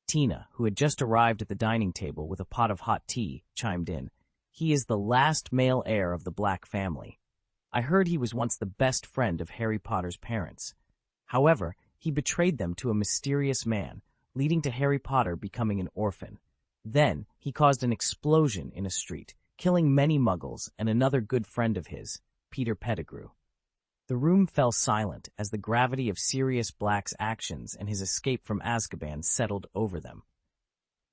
Tina, who had just arrived at the dining table with a pot of hot tea, chimed in. He is the last male heir of the Black family. I heard he was once the best friend of Harry Potter's parents. However, he betrayed them to a mysterious man, leading to Harry Potter becoming an orphan. Then, he caused an explosion in a street, killing many muggles and another good friend of his, Peter Pettigrew. The room fell silent as the gravity of Sirius Black's actions and his escape from Azkaban settled over them.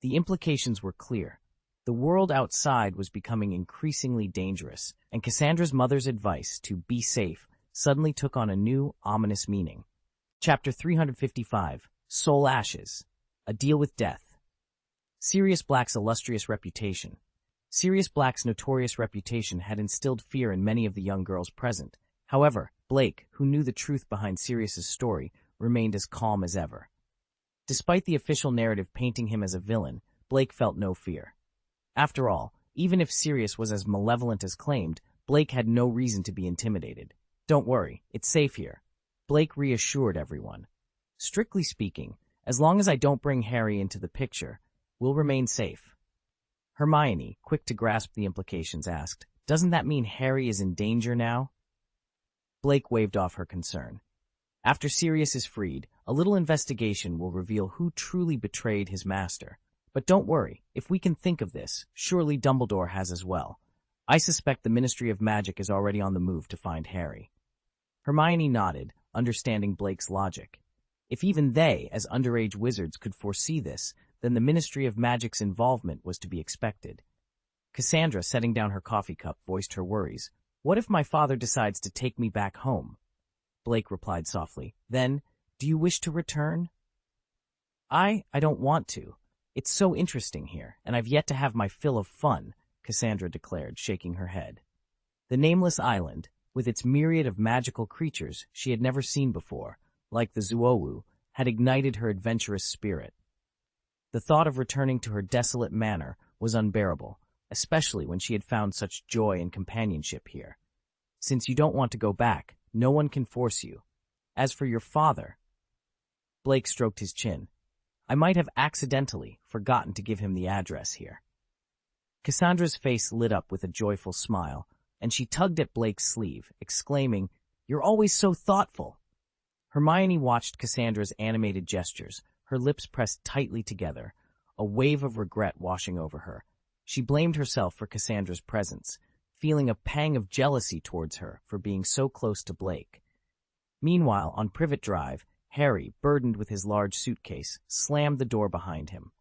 The implications were clear. The world outside was becoming increasingly dangerous, and Cassandra's mother's advice to be safe suddenly took on a new, ominous meaning. Chapter 355, Soul Ashes, A Deal with Death. Sirius Black's illustrious reputation. Sirius Black's notorious reputation had instilled fear in many of the young girls present. However, Blake, who knew the truth behind Sirius's story, remained as calm as ever. Despite the official narrative painting him as a villain, Blake felt no fear. After all, even if Sirius was as malevolent as claimed, Blake had no reason to be intimidated. Don't worry, it's safe here. Blake reassured everyone. Strictly speaking, as long as I don't bring Harry into the picture, we'll remain safe. Hermione, quick to grasp the implications, asked, Doesn't that mean Harry is in danger now? Blake waved off her concern. After Sirius is freed, a little investigation will reveal who truly betrayed his master. But don't worry, if we can think of this, surely Dumbledore has as well. I suspect the Ministry of Magic is already on the move to find Harry. Hermione nodded, understanding Blake's logic. If even they, as underage wizards, could foresee this, then the Ministry of Magic's involvement was to be expected. Cassandra, setting down her coffee cup, voiced her worries. What if my father decides to take me back home? Blake replied softly. Then, do you wish to return? I don't want to. It's so interesting here, and I've yet to have my fill of fun, Cassandra declared, shaking her head. The nameless island, with its myriad of magical creatures she had never seen before, like the Zuowu, had ignited her adventurous spirit. The thought of returning to her desolate manor was unbearable, especially when she had found such joy and companionship here. Since you don't want to go back, no one can force you. As for your father... Blake stroked his chin. I might have accidentally forgotten to give him the address here. Cassandra's face lit up with a joyful smile, and she tugged at Blake's sleeve, exclaiming, You're always so thoughtful. Hermione watched Cassandra's animated gestures, her lips pressed tightly together, a wave of regret washing over her. She blamed herself for Cassandra's presence, feeling a pang of jealousy towards her for being so close to Blake. Meanwhile, on Privet Drive, Harry, burdened with his large suitcase, slammed the door behind him.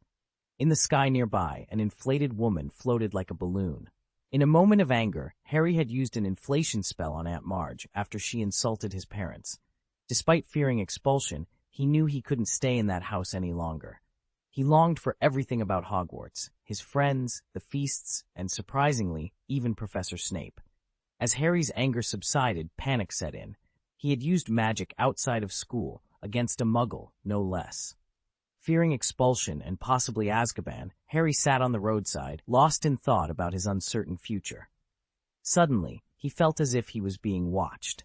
In the sky nearby, an inflated woman floated like a balloon. In a moment of anger, Harry had used an inflation spell on Aunt Marge after she insulted his parents. Despite fearing expulsion, he knew he couldn't stay in that house any longer. He longed for everything about Hogwarts, his friends, the feasts, and surprisingly, even Professor Snape. As Harry's anger subsided, panic set in. He had used magic outside of school, against a muggle, no less. Fearing expulsion and possibly Azkaban, Harry sat on the roadside, lost in thought about his uncertain future. Suddenly, he felt as if he was being watched.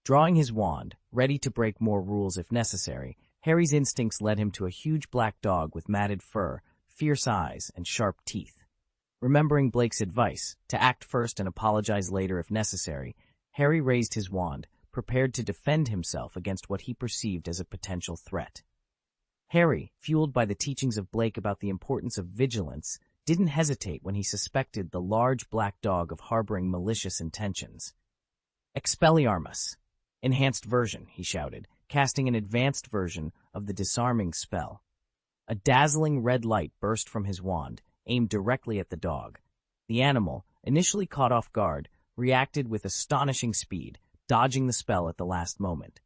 Drawing his wand, ready to break more rules if necessary, Harry's instincts led him to a huge black dog with matted fur, fierce eyes, and sharp teeth. Remembering Blake's advice, to act first and apologize later if necessary, Harry raised his wand, prepared to defend himself against what he perceived as a potential threat. Harry, fueled by the teachings of Blake about the importance of vigilance, didn't hesitate when he suspected the large black dog of harboring malicious intentions. "Expelliarmus! Enhanced version," he shouted, casting an advanced version of the disarming spell. A dazzling red light burst from his wand, aimed directly at the dog. The animal, initially caught off guard, reacted with astonishing speed, dodging the spell at the last moment.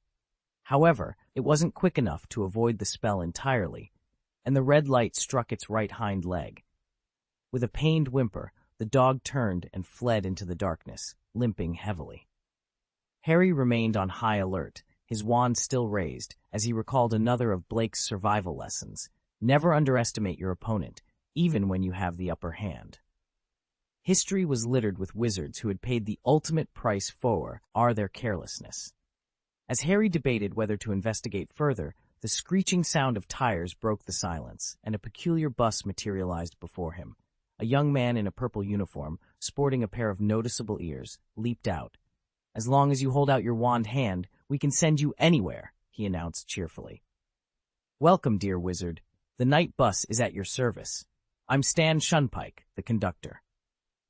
However, it wasn't quick enough to avoid the spell entirely, and the red light struck its right hind leg. With a pained whimper, the dog turned and fled into the darkness, limping heavily. Harry remained on high alert, his wand still raised, as he recalled another of Blake's survival lessons. Never underestimate your opponent, even when you have the upper hand. History was littered with wizards who had paid the ultimate price for their carelessness. As Harry debated whether to investigate further, the screeching sound of tires broke the silence, and a peculiar bus materialized before him. A young man in a purple uniform, sporting a pair of noticeable ears, leaped out. "As long as you hold out your wand hand, we can send you anywhere," he announced cheerfully. "Welcome, dear wizard. The night bus is at your service. I'm Stan Shunpike, the conductor."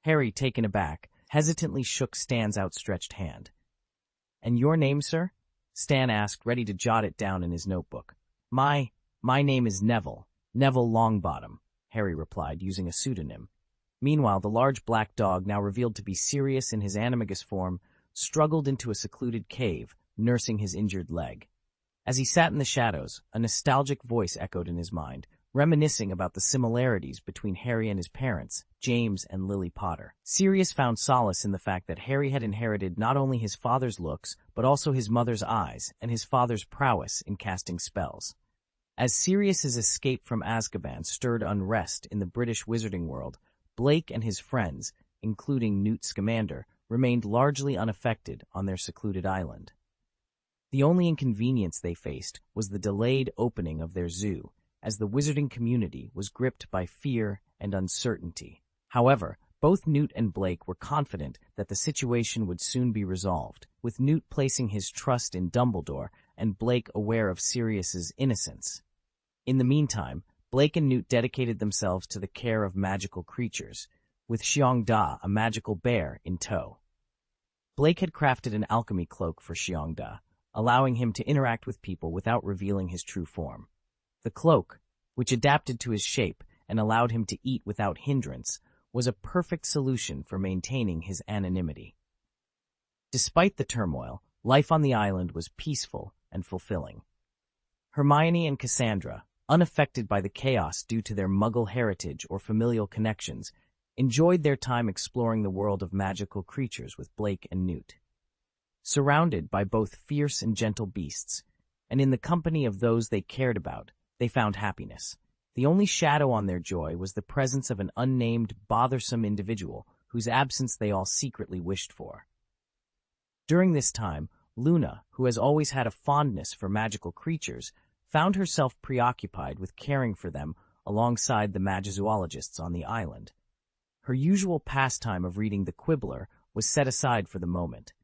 Harry, taken aback, hesitantly shook Stan's outstretched hand. "And your name, sir?" Stan asked, ready to jot it down in his notebook. My name is Neville Longbottom," Harry replied, using a pseudonym. Meanwhile, the large black dog, now revealed to be Sirius in his animagus form, struggled into a secluded cave, nursing his injured leg. As he sat in the shadows, a nostalgic voice echoed in his mind, reminiscing about the similarities between Harry and his parents, James and Lily Potter. Sirius found solace in the fact that Harry had inherited not only his father's looks, but also his mother's eyes and his father's prowess in casting spells. As Sirius's escape from Azkaban stirred unrest in the British wizarding world, Blake and his friends, including Newt Scamander, remained largely unaffected on their secluded island. The only inconvenience they faced was the delayed opening of their zoo, as the wizarding community was gripped by fear and uncertainty. However, both Newt and Blake were confident that the situation would soon be resolved, with Newt placing his trust in Dumbledore and Blake aware of Sirius's innocence. In the meantime, Blake and Newt dedicated themselves to the care of magical creatures, with Xiongda, a magical bear, in tow. Blake had crafted an alchemy cloak for Xiongda, allowing him to interact with people without revealing his true form. The cloak, which adapted to his shape and allowed him to eat without hindrance, was a perfect solution for maintaining his anonymity. Despite the turmoil, life on the island was peaceful and fulfilling. Hermione and Cassandra, unaffected by the chaos due to their Muggle heritage or familial connections, enjoyed their time exploring the world of magical creatures with Blake and Newt. Surrounded by both fierce and gentle beasts, and in the company of those they cared about, they found happiness. The only shadow on their joy was the presence of an unnamed, bothersome individual whose absence they all secretly wished for. During this time, Luna, who has always had a fondness for magical creatures, found herself preoccupied with caring for them alongside the magizoologists on the island. Her usual pastime of reading the Quibbler was set aside for the moment.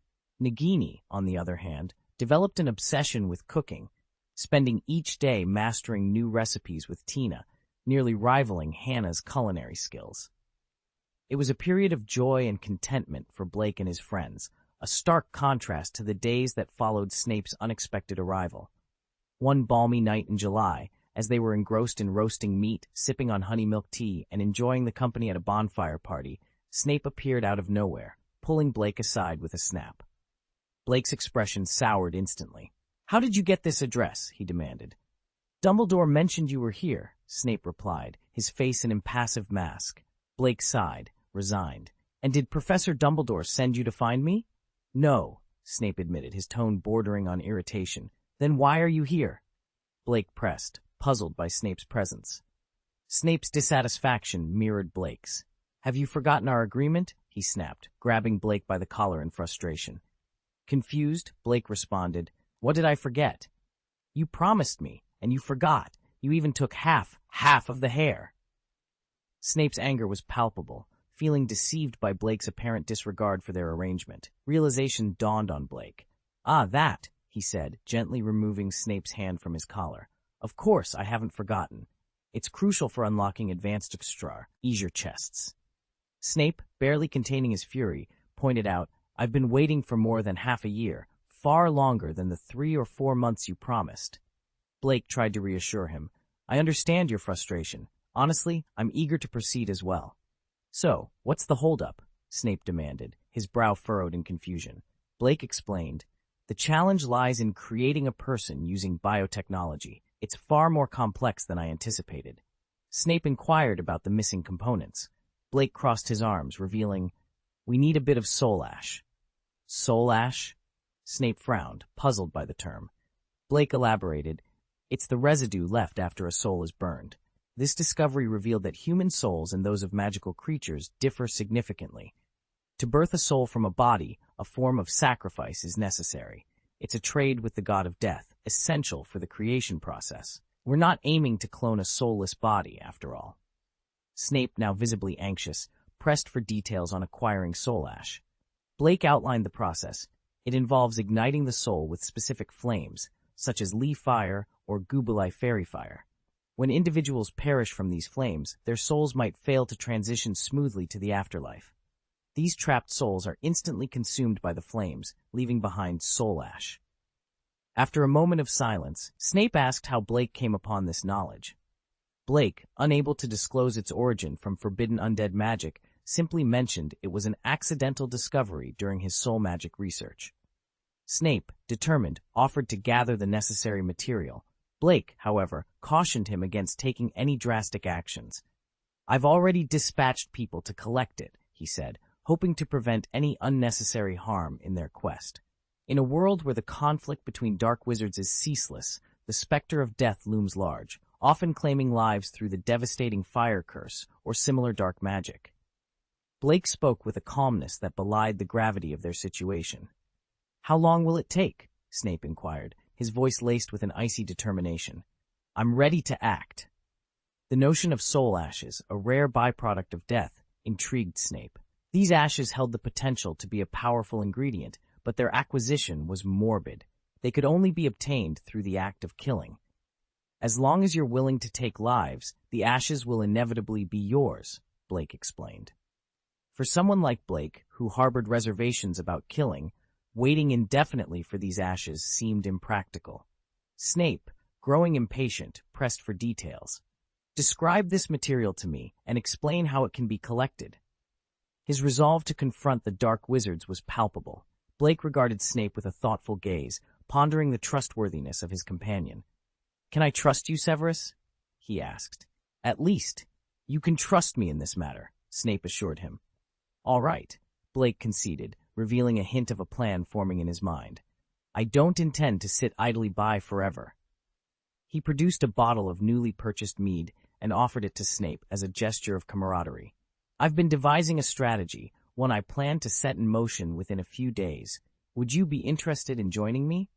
Nagini, on the other hand, developed an obsession with cooking, spending each day mastering new recipes with Tina, nearly rivaling Hannah's culinary skills. It was a period of joy and contentment for Blake and his friends, a stark contrast to the days that followed Snape's unexpected arrival. One balmy night in July, as they were engrossed in roasting meat, sipping on honey milk tea, and enjoying the company at a bonfire party, Snape appeared out of nowhere, pulling Blake aside with a snap. Blake's expression soured instantly. "How did you get this address?" he demanded. "Dumbledore mentioned you were here," Snape replied, his face an impassive mask. Blake sighed, resigned. "And did Professor Dumbledore send you to find me?" "No," Snape admitted, his tone bordering on irritation. "Then why are you here?" Blake pressed, puzzled by Snape's presence. Snape's dissatisfaction mirrored Blake's. "Have you forgotten our agreement?" he snapped, grabbing Blake by the collar in frustration. Confused, Blake responded, "What did I forget?" "You promised me, and you forgot. You even took half of the hair." Snape's anger was palpable. Feeling deceived by Blake's apparent disregard for their arrangement, realization dawned on Blake. "Ah, that," he said, gently removing Snape's hand from his collar. "Of course, I haven't forgotten. It's crucial for unlocking advanced extra, ease your chests." Snape, barely containing his fury, pointed out, "I've been waiting for more than half a year, far longer than the 3 or 4 months you promised." Blake tried to reassure him. "I understand your frustration. Honestly, I'm eager to proceed as well." "So, what's the holdup?" Snape demanded, his brow furrowed in confusion. Blake explained, "The challenge lies in creating a person using biotechnology. It's far more complex than I anticipated." Snape inquired about the missing components. Blake crossed his arms, revealing, "We need a bit of soul ash." "Soul ash?" Snape frowned, puzzled by the term. Blake elaborated, "It's the residue left after a soul is burned." This discovery revealed that human souls and those of magical creatures differ significantly. To birth a soul from a body, a form of sacrifice is necessary. It's a trade with the god of death, essential for the creation process. We're not aiming to clone a soulless body, after all. Snape, now visibly anxious, pressed for details on acquiring soul ash. Blake outlined the process. It involves igniting the soul with specific flames, such as Lee fire or Goobelei fairy fire. When individuals perish from these flames, their souls might fail to transition smoothly to the afterlife. These trapped souls are instantly consumed by the flames, leaving behind soul ash. After a moment of silence, Snape asked how Blake came upon this knowledge. Blake, unable to disclose its origin from forbidden undead magic, simply mentioned it was an accidental discovery during his soul magic research. Snape, determined, offered to gather the necessary material. Blake, however, cautioned him against taking any drastic actions. "I've already dispatched people to collect it," he said, hoping to prevent any unnecessary harm in their quest. In a world where the conflict between dark wizards is ceaseless, the specter of death looms large, often claiming lives through the devastating fire curse or similar dark magic. Blake spoke with a calmness that belied the gravity of their situation. "How long will it take?" Snape inquired, his voice laced with an icy determination. "I'm ready to act." The notion of soul ashes, a rare byproduct of death, intrigued Snape. These ashes held the potential to be a powerful ingredient, but their acquisition was morbid. They could only be obtained through the act of killing. "As long as you're willing to take lives, the ashes will inevitably be yours," Blake explained. For someone like Blake, who harbored reservations about killing, waiting indefinitely for these ashes seemed impractical. Snape, growing impatient, pressed for details. "Describe this material to me and explain how it can be collected." His resolve to confront the dark wizards was palpable. Blake regarded Snape with a thoughtful gaze, pondering the trustworthiness of his companion. "Can I trust you, Severus?" he asked. "At least, you can trust me in this matter," Snape assured him. "All right," Blake conceded, revealing a hint of a plan forming in his mind. "I don't intend to sit idly by forever." He produced a bottle of newly purchased mead and offered it to Snape as a gesture of camaraderie. "I've been devising a strategy, one I plan to set in motion within a few days. Would you be interested in joining me?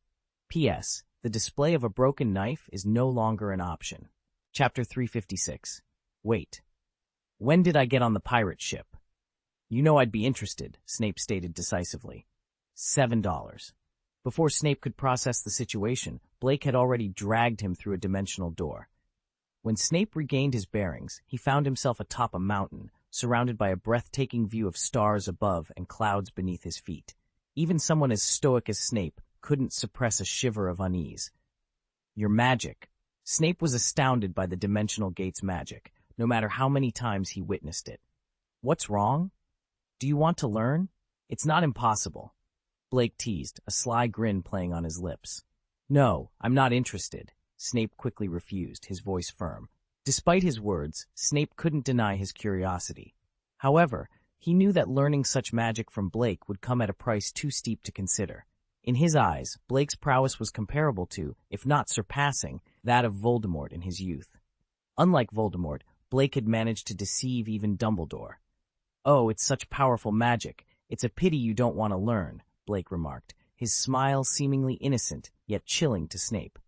P.S. The display of a broken knife is no longer an option." Chapter 356. Wait. "When did I get on the pirate ship?" "You know I'd be interested," Snape stated decisively. $7. Before Snape could process the situation, Blake had already dragged him through a dimensional door. When Snape regained his bearings, he found himself atop a mountain, surrounded by a breathtaking view of stars above and clouds beneath his feet. Even someone as stoic as Snape couldn't suppress a shiver of unease. Your magic. Snape was astounded by the dimensional gate's magic, no matter how many times he witnessed it. What's wrong? Do you want to learn? It's not impossible. Blake teased, a sly grin playing on his lips. No, I'm not interested. Snape quickly refused, his voice firm. Despite his words, Snape couldn't deny his curiosity. However, he knew that learning such magic from Blake would come at a price too steep to consider. In his eyes, Blake's prowess was comparable to, if not surpassing, that of Voldemort in his youth. Unlike Voldemort, Blake had managed to deceive even Dumbledore. Oh, it's such powerful magic. It's a pity you don't want to learn, Blake remarked, his smile seemingly innocent, yet chilling to Snape.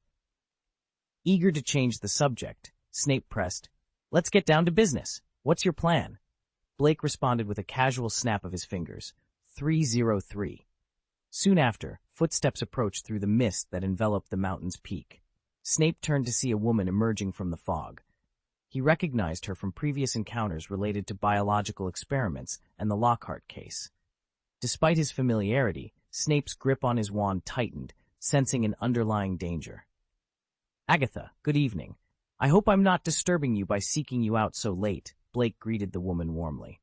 Eager to change the subject, Snape pressed, "Let's get down to business. What's your plan?" Blake responded with a casual snap of his fingers. 303. Soon after, footsteps approached through the mist that enveloped the mountain's peak. Snape turned to see a woman emerging from the fog. He recognized her from previous encounters related to biological experiments and the Lockhart case. Despite his familiarity, Snape's grip on his wand tightened, sensing an underlying danger. "Agatha, good evening. I hope I'm not disturbing you by seeking you out so late," Blake greeted the woman warmly.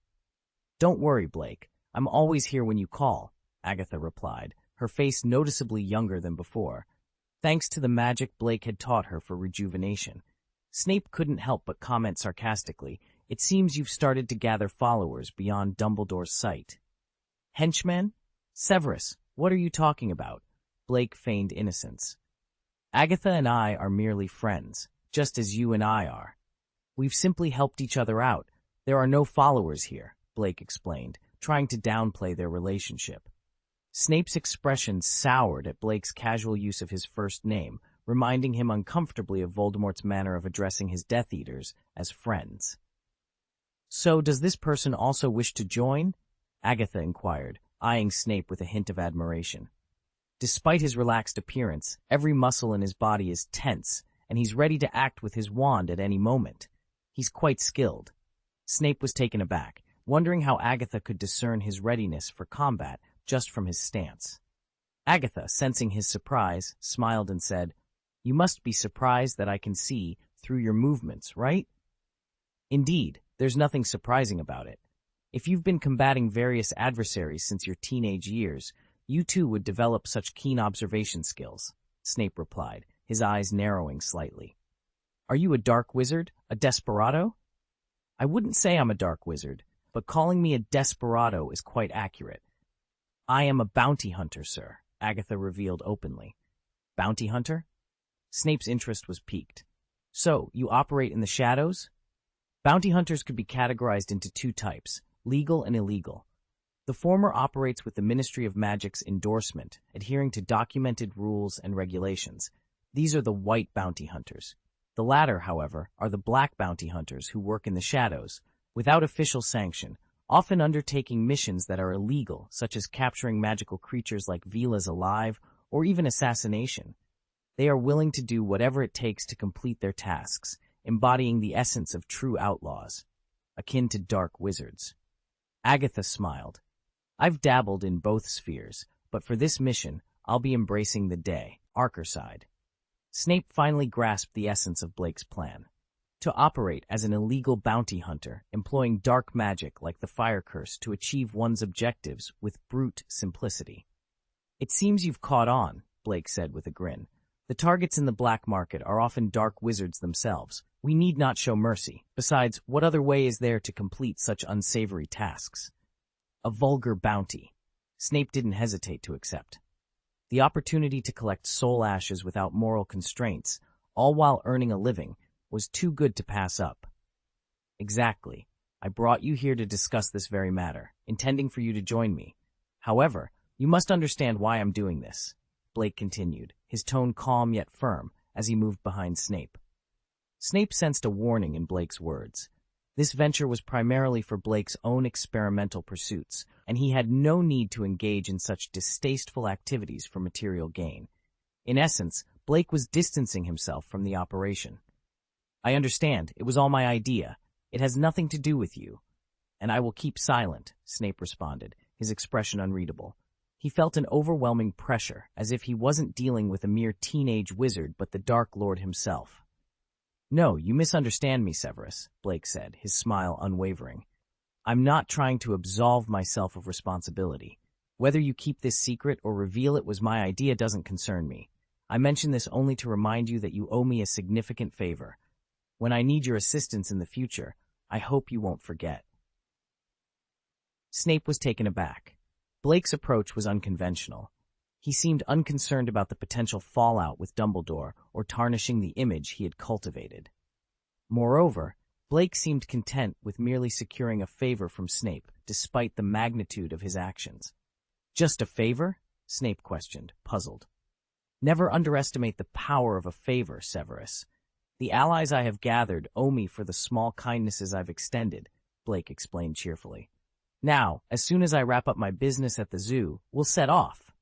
"Don't worry, Blake. I'm always here when you call," Agatha replied, her face noticeably younger than before, thanks to the magic Blake had taught her for rejuvenation. Snape couldn't help but comment sarcastically, "It seems you've started to gather followers beyond Dumbledore's sight." "Henchman? Severus, what are you talking about?" Blake feigned innocence. "Agatha and I are merely friends, just as you and I are. We've simply helped each other out. There are no followers here," Blake explained, trying to downplay their relationship. Snape's expression soured at Blake's casual use of his first name, reminding him uncomfortably of Voldemort's manner of addressing his Death Eaters as friends. "So does this person also wish to join?" Agatha inquired, eyeing Snape with a hint of admiration. Despite his relaxed appearance, every muscle in his body is tense, and he's ready to act with his wand at any moment. He's quite skilled. Snape was taken aback, wondering how Agatha could discern his readiness for combat just from his stance. Agatha, sensing his surprise, smiled and said, "You must be surprised that I can see through your movements, right?" "Indeed, there's nothing surprising about it. If you've been combating various adversaries since your teenage years, you too would develop such keen observation skills," Snape replied, his eyes narrowing slightly. "Are you a dark wizard, a desperado?" "I wouldn't say I'm a dark wizard, but calling me a desperado is quite accurate." "I am a bounty hunter, sir," Agatha revealed openly. "Bounty hunter?" Snape's interest was piqued. "So, you operate in the shadows?" Bounty hunters could be categorized into two types, legal and illegal. The former operates with the Ministry of Magic's endorsement, adhering to documented rules and regulations. These are the white bounty hunters. The latter, however, are the black bounty hunters who work in the shadows, without official sanction, often undertaking missions that are illegal, such as capturing magical creatures like Velas alive, or even assassination. They are willing to do whatever it takes to complete their tasks, embodying the essence of true outlaws, akin to dark wizards. Agatha smiled. "I've dabbled in both spheres, but for this mission, I'll be embracing the day, Archer side." Snape finally grasped the essence of Blake's plan. To operate as an illegal bounty hunter, employing dark magic like the fire curse to achieve one's objectives with brute simplicity. "It seems you've caught on," Blake said with a grin. "The targets in the black market are often dark wizards themselves. We need not show mercy. Besides, what other way is there to complete such unsavory tasks?" A vulgar bounty. Snape didn't hesitate to accept. The opportunity to collect soul ashes without moral constraints, all while earning a living, was too good to pass up. "Exactly. I brought you here to discuss this very matter, intending for you to join me. However, you must understand why I'm doing this," Blake continued, his tone calm yet firm, as he moved behind Snape. Snape sensed a warning in Blake's words. This venture was primarily for Blake's own experimental pursuits, and he had no need to engage in such distasteful activities for material gain. In essence, Blake was distancing himself from the operation. "I understand. It was all my idea. It has nothing to do with you. And I will keep silent," Snape responded, his expression unreadable. He felt an overwhelming pressure, as if he wasn't dealing with a mere teenage wizard but the Dark Lord himself. "No, you misunderstand me, Severus," Blake said, his smile unwavering. "I'm not trying to absolve myself of responsibility. Whether you keep this secret or reveal it was my idea doesn't concern me. I mention this only to remind you that you owe me a significant favor. When I need your assistance in the future, I hope you won't forget." Snape was taken aback. Blake's approach was unconventional. He seemed unconcerned about the potential fallout with Dumbledore or tarnishing the image he had cultivated. Moreover, Blake seemed content with merely securing a favor from Snape, despite the magnitude of his actions. "Just a favor?" Snape questioned, puzzled. "Never underestimate the power of a favor, Severus. The allies I have gathered owe me for the small kindnesses I've extended," Blake explained cheerfully. "Now, as soon as I wrap up my business at the zoo, we'll set off."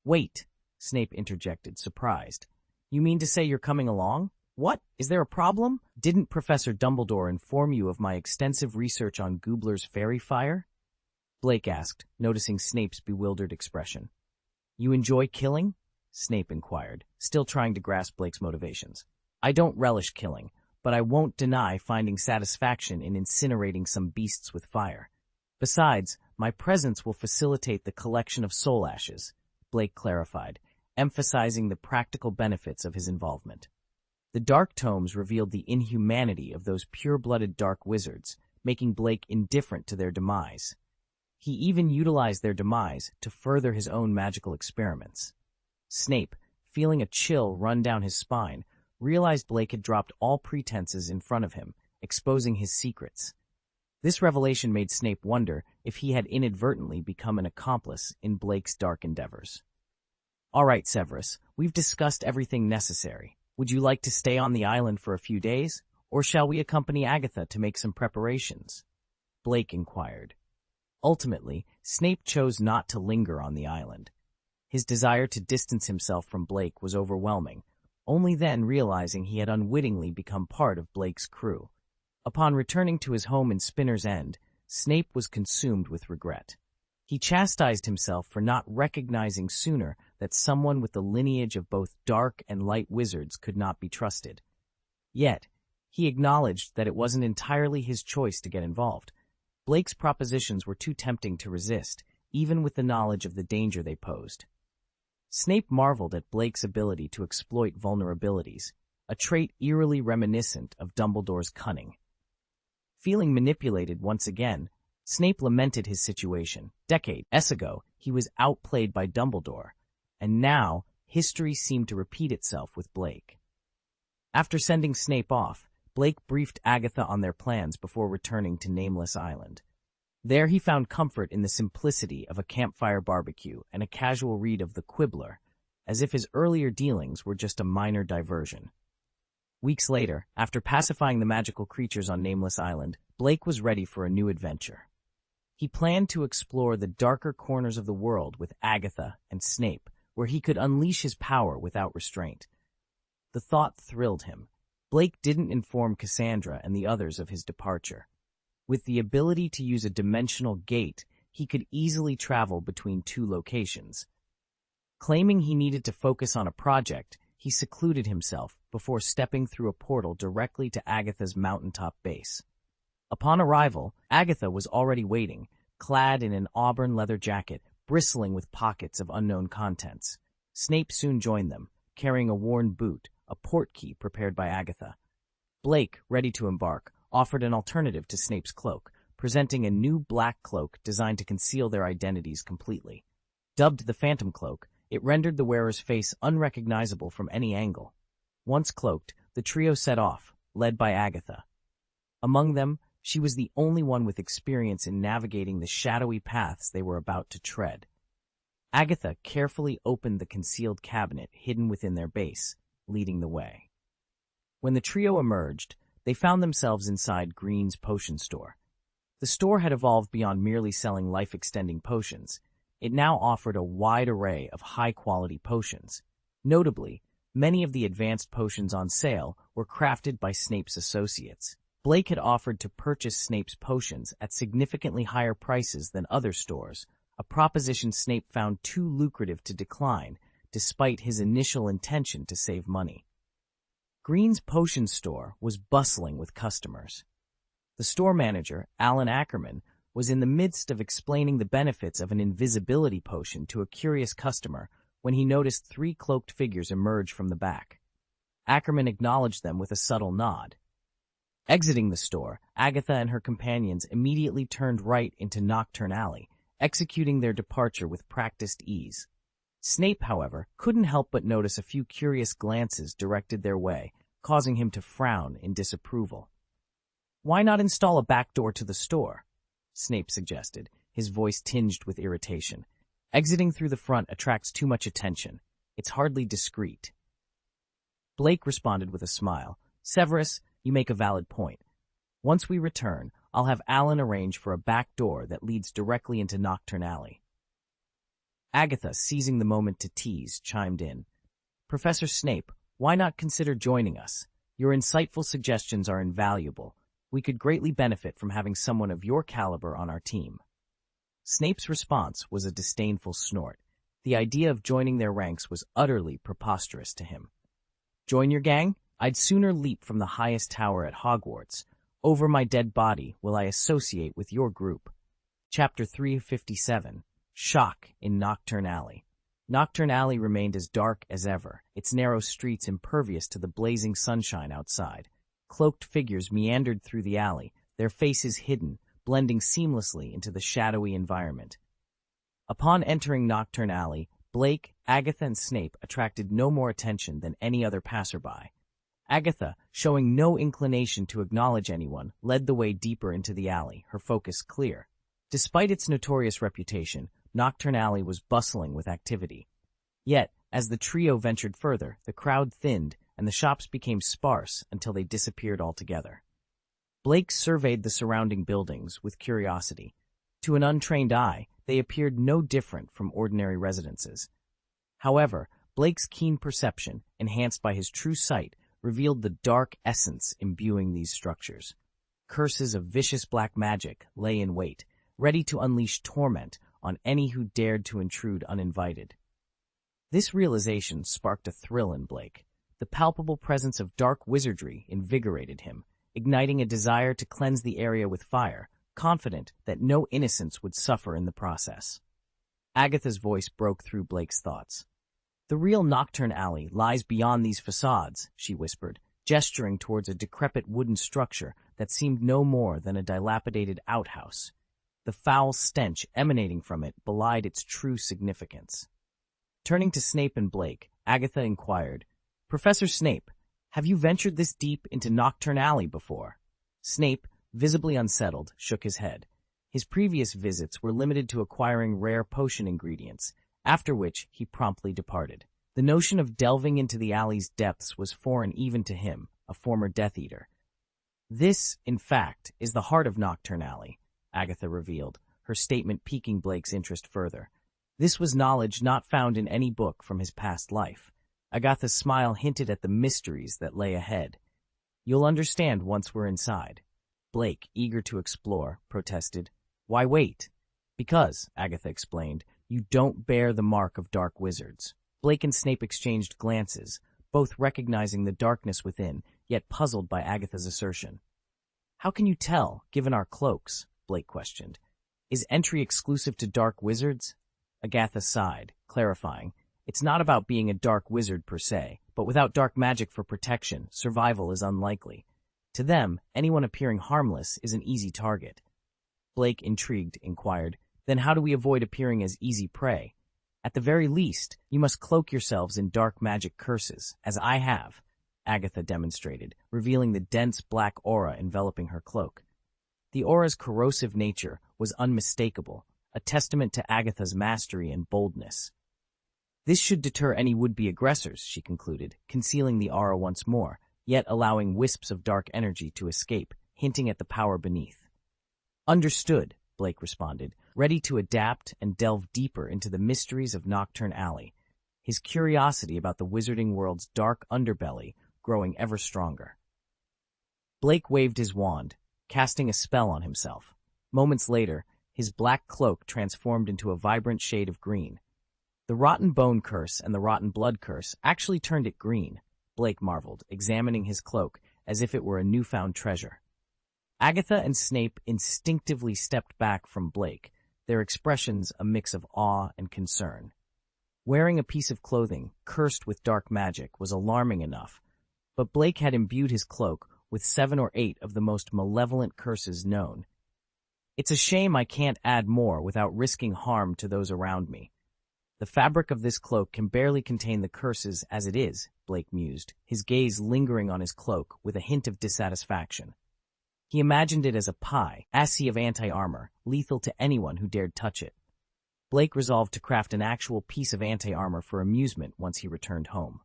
"Wait," Snape interjected, surprised. "You mean to say you're coming along? What? Is there a problem? Didn't Professor Dumbledore inform you of my extensive research on Goobler's fairy fire?" Blake asked, noticing Snape's bewildered expression. "You enjoy killing?" Snape inquired, still trying to grasp Blake's motivations. "I don't relish killing, but I won't deny finding satisfaction in incinerating some beasts with fire. Besides, my presence will facilitate the collection of soul ashes," Blake clarified, emphasizing the practical benefits of his involvement. The dark tomes revealed the inhumanity of those pure-blooded dark wizards, making Blake indifferent to their demise. He even utilized their demise to further his own magical experiments. Snape, feeling a chill run down his spine, realized Blake had dropped all pretenses in front of him, exposing his secrets. This revelation made Snape wonder if he had inadvertently become an accomplice in Blake's dark endeavors. "All right, Severus, we've discussed everything necessary. Would you like to stay on the island for a few days, or shall we accompany Agatha to make some preparations?" Blake inquired. Ultimately, Snape chose not to linger on the island. His desire to distance himself from Blake was overwhelming, only then realizing he had unwittingly become part of Blake's crew. Upon returning to his home in Spinner's End, Snape was consumed with regret. He chastised himself for not recognizing sooner that someone with the lineage of both dark and light wizards could not be trusted. Yet, he acknowledged that it wasn't entirely his choice to get involved. Blake's propositions were too tempting to resist, even with the knowledge of the danger they posed. Snape marveled at Blake's ability to exploit vulnerabilities, a trait eerily reminiscent of Dumbledore's cunning. Feeling manipulated once again, Snape lamented his situation. Decades ago, he was outplayed by Dumbledore, and now history seemed to repeat itself with Blake. After sending Snape off, Blake briefed Agatha on their plans before returning to Nameless Island. There he found comfort in the simplicity of a campfire barbecue and a casual read of The Quibbler, as if his earlier dealings were just a minor diversion. Weeks later, after pacifying the magical creatures on Nameless Island, Blake was ready for a new adventure. He planned to explore the darker corners of the world with Agatha and Snape, where he could unleash his power without restraint. The thought thrilled him. Blake didn't inform Cassandra and the others of his departure. With the ability to use a dimensional gate, he could easily travel between two locations. Claiming he needed to focus on a project, he secluded himself before stepping through a portal directly to Agatha's mountaintop base. Upon arrival, Agatha was already waiting, clad in an auburn leather jacket, bristling with pockets of unknown contents. Snape soon joined them, carrying a worn boot, a portkey prepared by Agatha. Blake, ready to embark, offered an alternative to Snape's cloak, presenting a new black cloak designed to conceal their identities completely. Dubbed the Phantom Cloak, it rendered the wearer's face unrecognizable from any angle. Once cloaked, the trio set off, led by Agatha. Among them, she was the only one with experience in navigating the shadowy paths they were about to tread. Agatha carefully opened the concealed cabinet hidden within their base, leading the way. When the trio emerged, they found themselves inside Green's potion store. The store had evolved beyond merely selling life-extending potions. It now offered a wide array of high-quality potions. Notably, many of the advanced potions on sale were crafted by Snape's associates. Blake had offered to purchase Snape's potions at significantly higher prices than other stores, a proposition Snape found too lucrative to decline, despite his initial intention to save money. Green's potion store was bustling with customers. The store manager, Alan Ackerman, was in the midst of explaining the benefits of an invisibility potion to a curious customer when he noticed 3 cloaked figures emerge from the back. Ackerman acknowledged them with a subtle nod. Exiting the store, Agatha and her companions immediately turned right into Nocturne Alley, executing their departure with practiced ease. Snape, however, couldn't help but notice a few curious glances directed their way, causing him to frown in disapproval. "Why not install a back door to the store?" Snape suggested, his voice tinged with irritation. "Exiting through the front attracts too much attention. It's hardly discreet." Blake responded with a smile. "Severus, you make a valid point. Once we return, I'll have Alan arrange for a back door that leads directly into Nocturne Alley." Agatha, seizing the moment to tease, chimed in. "Professor Snape, why not consider joining us? Your insightful suggestions are invaluable. We could greatly benefit from having someone of your caliber on our team." Snape's response was a disdainful snort. The idea of joining their ranks was utterly preposterous to him. "Join your gang? I'd sooner leap from the highest tower at Hogwarts. Over my dead body will I associate with your group." Chapter 357. Shock in Nocturne Alley. Nocturne Alley remained as dark as ever, its narrow streets impervious to the blazing sunshine outside. Cloaked figures meandered through the alley, their faces hidden, blending seamlessly into the shadowy environment. Upon entering Nocturne Alley, Blake, Agatha, and Snape attracted no more attention than any other passerby. Agatha, showing no inclination to acknowledge anyone, led the way deeper into the alley, her focus clear. Despite its notorious reputation, Nocturne Alley was bustling with activity. Yet, as the trio ventured further, the crowd thinned, and the shops became sparse until they disappeared altogether. Blake surveyed the surrounding buildings with curiosity. To an untrained eye, they appeared no different from ordinary residences. However, Blake's keen perception, enhanced by his true sight, revealed the dark essence imbuing these structures. Curses of vicious black magic lay in wait, ready to unleash torment on any who dared to intrude uninvited. This realization sparked a thrill in Blake. The palpable presence of dark wizardry invigorated him, igniting a desire to cleanse the area with fire, confident that no innocents would suffer in the process. Agatha's voice broke through Blake's thoughts. "The real Nocturne Alley lies beyond these facades," she whispered, gesturing towards a decrepit wooden structure that seemed no more than a dilapidated outhouse. The foul stench emanating from it belied its true significance. Turning to Snape and Blake, Agatha inquired, "Professor Snape, have you ventured this deep into Nocturne Alley before?" Snape, visibly unsettled, shook his head. His previous visits were limited to acquiring rare potion ingredients, after which he promptly departed. The notion of delving into the alley's depths was foreign even to him, a former Death Eater. "This, in fact, is the heart of Nocturne Alley," Agatha revealed, her statement piquing Blake's interest further. This was knowledge not found in any book from his past life. Agatha's smile hinted at the mysteries that lay ahead. "You'll understand once we're inside." Blake, eager to explore, protested. "Why wait?" "Because," Agatha explained, "you don't bear the mark of dark wizards." Blake and Snape exchanged glances, both recognizing the darkness within, yet puzzled by Agatha's assertion. "How can you tell, given our cloaks?" Blake questioned. "Is entry exclusive to dark wizards?" Agatha sighed, clarifying, "It's not about being a dark wizard per se, but without dark magic for protection, survival is unlikely. To them, anyone appearing harmless is an easy target." Blake, intrigued, inquired, "Then how do we avoid appearing as easy prey?" "At the very least, you must cloak yourselves in dark magic curses, as I have," Agatha demonstrated, revealing the dense black aura enveloping her cloak. The aura's corrosive nature was unmistakable, a testament to Agatha's mastery and boldness. "This should deter any would-be aggressors," she concluded, concealing the aura once more, yet allowing wisps of dark energy to escape, hinting at the power beneath. "Understood," Blake responded, ready to adapt and delve deeper into the mysteries of Nocturne Alley, his curiosity about the wizarding world's dark underbelly growing ever stronger. Blake waved his wand, casting a spell on himself. Moments later, his black cloak transformed into a vibrant shade of green. The rotten bone curse and the rotten blood curse actually turned it green, Blake marveled, examining his cloak as if it were a newfound treasure. Agatha and Snape instinctively stepped back from Blake, their expressions a mix of awe and concern. Wearing a piece of clothing cursed with dark magic was alarming enough, but Blake had imbued his cloak with 7 or 8 of the most malevolent curses known. It's a shame I can't add more without risking harm to those around me. The fabric of this cloak can barely contain the curses as it is, Blake mused, his gaze lingering on his cloak with a hint of dissatisfaction. He imagined it as a assay of anti-armor, lethal to anyone who dared touch it. Blake resolved to craft an actual piece of anti-armor for amusement once he returned home.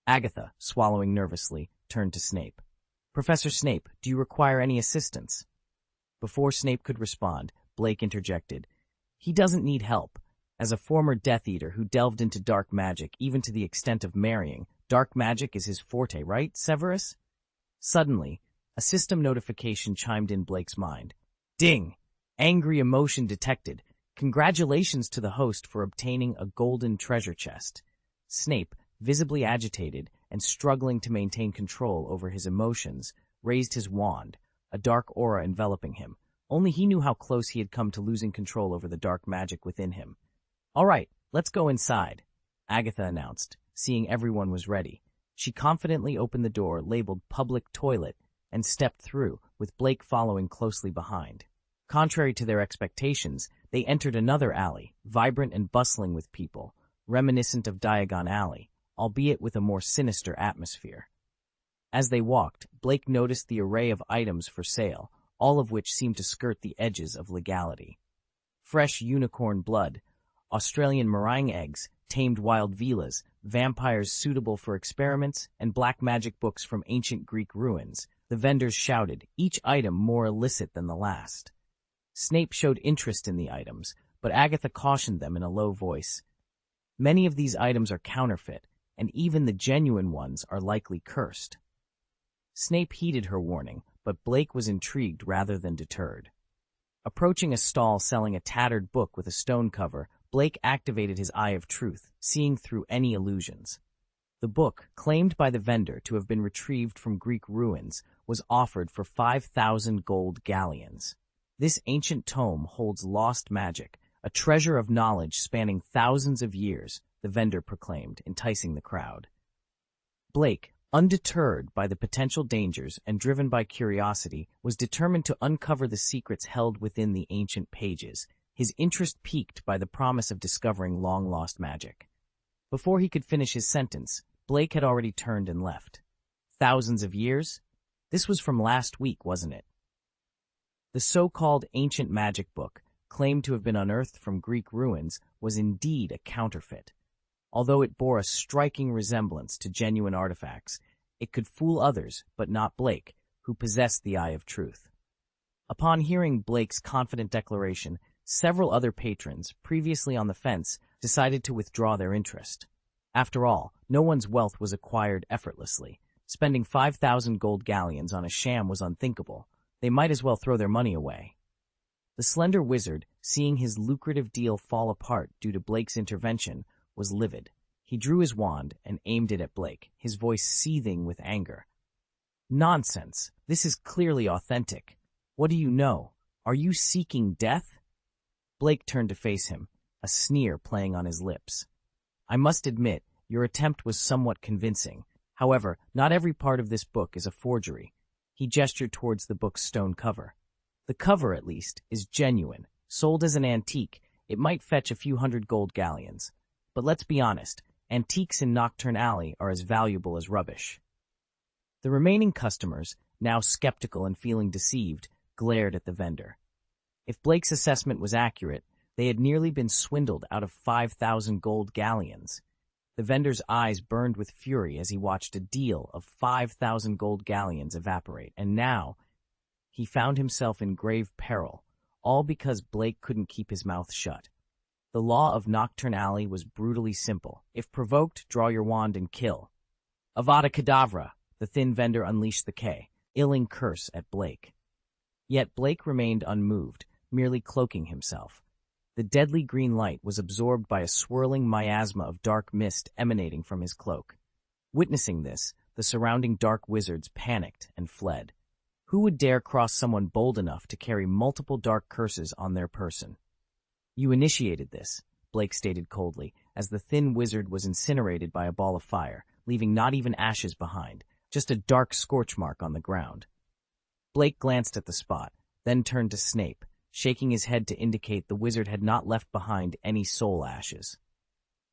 Agatha, swallowing nervously, turned to Snape. "Professor Snape, do you require any assistance?" Before Snape could respond, Blake interjected. "He doesn't need help. As a former Death Eater who delved into dark magic, even to the extent of marrying, dark magic is his forte, right, Severus?" Suddenly, a system notification chimed in Blake's mind. Ding! Angry emotion detected. Congratulations to the host for obtaining a golden treasure chest. Snape, visibly agitated and struggling to maintain control over his emotions, raised his wand, a dark aura enveloping him. Only he knew how close he had come to losing control over the dark magic within him. "All right, let's go inside," Agatha announced, seeing everyone was ready. She confidently opened the door labeled Public Toilet and stepped through, with Blake following closely behind. Contrary to their expectations, they entered another alley, vibrant and bustling with people, reminiscent of Diagon Alley, albeit with a more sinister atmosphere. As they walked, Blake noticed the array of items for sale, all of which seemed to skirt the edges of legality. Fresh unicorn blood, Australian meringue eggs, tamed wild villas, vampires suitable for experiments, and black magic books from ancient Greek ruins, the vendors shouted, each item more illicit than the last. Snape showed interest in the items, but Agatha cautioned them in a low voice. Many of these items are counterfeit, and even the genuine ones are likely cursed. Snape heeded her warning, but Blake was intrigued rather than deterred. Approaching a stall selling a tattered book with a stone cover, Blake activated his Eye of Truth, seeing through any illusions. The book, claimed by the vendor to have been retrieved from Greek ruins, was offered for 5,000 gold galleons. This ancient tome holds lost magic, a treasure of knowledge spanning thousands of years, the vendor proclaimed, enticing the crowd. Blake, undeterred by the potential dangers and driven by curiosity, was determined to uncover the secrets held within the ancient pages, his interest piqued by the promise of discovering long-lost magic. Before he could finish his sentence, Blake had already turned and left. Thousands of years? This was from last week, wasn't it? The so-called ancient magic book, claimed to have been unearthed from Greek ruins, was indeed a counterfeit. Although it bore a striking resemblance to genuine artifacts, it could fool others, but not Blake, who possessed the Eye of Truth. Upon hearing Blake's confident declaration, several other patrons, previously on the fence, decided to withdraw their interest. After all, no one's wealth was acquired effortlessly. Spending 5,000 gold galleons on a sham was unthinkable. They might as well throw their money away. The slender wizard, seeing his lucrative deal fall apart due to Blake's intervention, was livid. He drew his wand and aimed it at Blake, his voice seething with anger. "Nonsense! This is clearly authentic. What do you know? Are you seeking death?" Blake turned to face him, a sneer playing on his lips. "I must admit, your attempt was somewhat convincing. However, not every part of this book is a forgery." He gestured towards the book's stone cover. "The cover, at least, is genuine. Sold as an antique, it might fetch a few hundred gold galleons. But let's be honest, antiques in Nocturne Alley are as valuable as rubbish." The remaining customers, now skeptical and feeling deceived, glared at the vendor. If Blake's assessment was accurate, they had nearly been swindled out of 5,000 gold galleons. The vendor's eyes burned with fury as he watched a deal of 5,000 gold galleons evaporate, and now he found himself in grave peril, all because Blake couldn't keep his mouth shut. The law of Nocturne Alley was brutally simple. If provoked, draw your wand and kill. Avada Kedavra! The thin vendor unleashed the illing curse at Blake. Yet Blake remained unmoved, merely cloaking himself. The deadly green light was absorbed by a swirling miasma of dark mist emanating from his cloak. Witnessing this, the surrounding dark wizards panicked and fled. Who would dare cross someone bold enough to carry multiple dark curses on their person? You initiated this, Blake stated coldly, as the thin wizard was incinerated by a ball of fire, leaving not even ashes behind, just a dark scorch mark on the ground. Blake glanced at the spot, then turned to Snape, shaking his head to indicate the wizard had not left behind any soul ashes.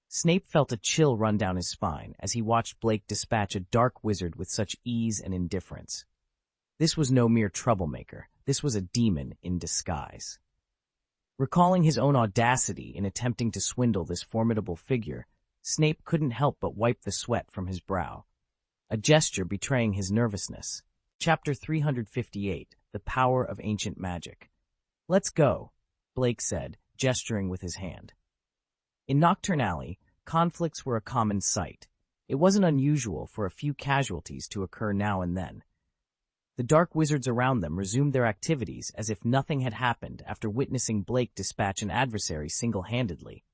Snape felt a chill run down his spine as he watched Blake dispatch a dark wizard with such ease and indifference. This was no mere troublemaker, this was a demon in disguise. Recalling his own audacity in attempting to swindle this formidable figure, Snape couldn't help but wipe the sweat from his brow, a gesture betraying his nervousness. Chapter 358, The Power of Ancient Magic. "Let's go," Blake said, gesturing with his hand. In Nocturne Alley, conflicts were a common sight. It wasn't unusual for a few casualties to occur now and then. The dark wizards around them resumed their activities as if nothing had happened after witnessing Blake dispatch an adversary single-handedly.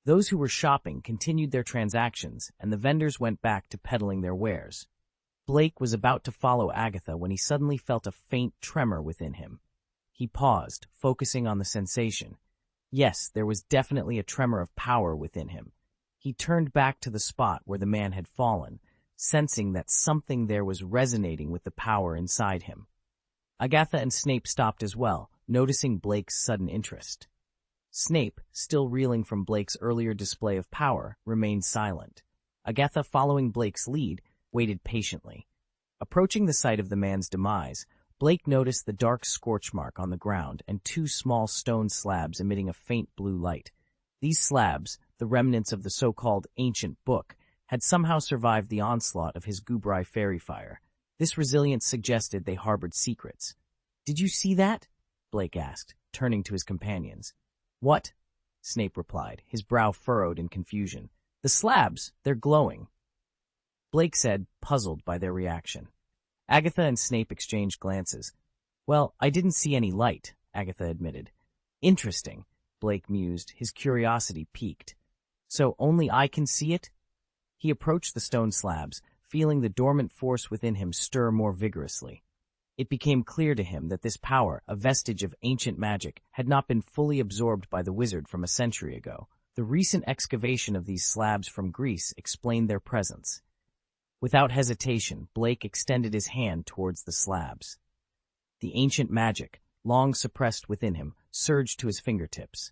Those who were shopping continued their transactions, and the vendors went back to peddling their wares. Blake was about to follow Agatha when he suddenly felt a faint tremor within him. He paused, focusing on the sensation. Yes, there was definitely a tremor of power within him. He turned back to the spot where the man had fallen, sensing that something there was resonating with the power inside him. Agatha and Snape stopped as well, noticing Blake's sudden interest. Snape, still reeling from Blake's earlier display of power, remained silent. Agatha, following Blake's lead, waited patiently. Approaching the site of the man's demise, Blake noticed the dark scorch mark on the ground and two small stone slabs emitting a faint blue light. These slabs, the remnants of the so-called ancient book, had somehow survived the onslaught of his Gubrai fairy fire. This resilience suggested they harbored secrets. "Did you see that?" Blake asked, turning to his companions. "What?" Snape replied, his brow furrowed in confusion. "The slabs, they're glowing," Blake said, puzzled by their reaction. Agatha and Snape exchanged glances. "Well, I didn't see any light," Agatha admitted. "Interesting," Blake mused, his curiosity piqued. "So only I can see it?" He approached the stone slabs, feeling the dormant force within him stir more vigorously. It became clear to him that this power, a vestige of ancient magic, had not been fully absorbed by the wizard from a century ago. The recent excavation of these slabs from Greece explained their presence. Without hesitation, Blake extended his hand towards the slabs. The ancient magic, long suppressed within him, surged to his fingertips.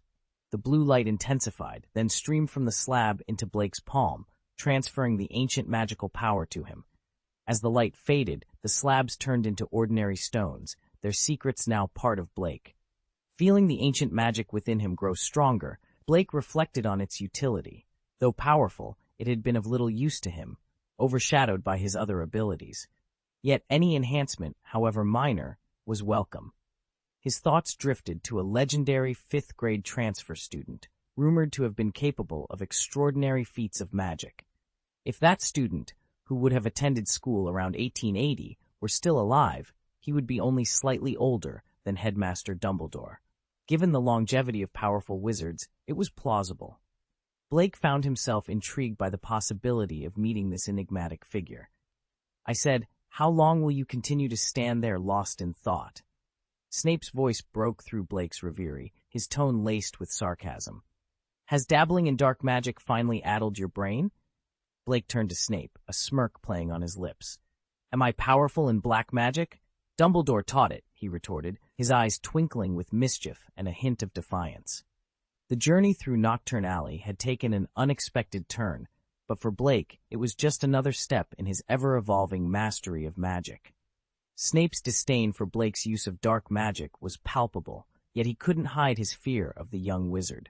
The blue light intensified, then streamed from the slab into Blake's palm, transferring the ancient magical power to him. As the light faded, the slabs turned into ordinary stones, their secrets now part of Blake. Feeling the ancient magic within him grow stronger, Blake reflected on its utility. Though powerful, it had been of little use to him, overshadowed by his other abilities. Yet any enhancement, however minor, was welcome. His thoughts drifted to a legendary fifth-grade transfer student, rumored to have been capable of extraordinary feats of magic. If that student, who would have attended school around 1880, were still alive, he would be only slightly older than Headmaster Dumbledore. Given the longevity of powerful wizards, it was plausible. Blake found himself intrigued by the possibility of meeting this enigmatic figure. I said, "How long will you continue to stand there lost in thought?" Snape's voice broke through Blake's reverie, his tone laced with sarcasm. "Has dabbling in dark magic finally addled your brain?" Blake turned to Snape, a smirk playing on his lips. "Am I powerful in black magic?" "Dumbledore taught it," he retorted, his eyes twinkling with mischief and a hint of defiance. The journey through Nocturne Alley had taken an unexpected turn, but for Blake, it was just another step in his ever-evolving mastery of magic. Snape's disdain for Blake's use of dark magic was palpable, yet he couldn't hide his fear of the young wizard.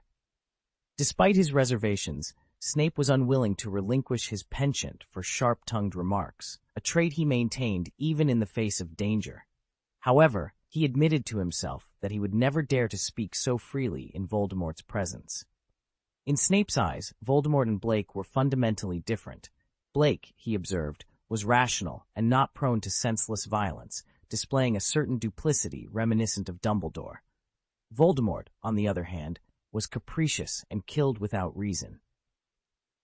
Despite his reservations, Snape was unwilling to relinquish his penchant for sharp-tongued remarks, a trait he maintained even in the face of danger. However, he admitted to himself that he would never dare to speak so freely in Voldemort's presence. In Snape's eyes, Voldemort and Blake were fundamentally different. Blake, he observed, was rational and not prone to senseless violence, displaying a certain duplicity reminiscent of Dumbledore. Voldemort, on the other hand, was capricious and killed without reason.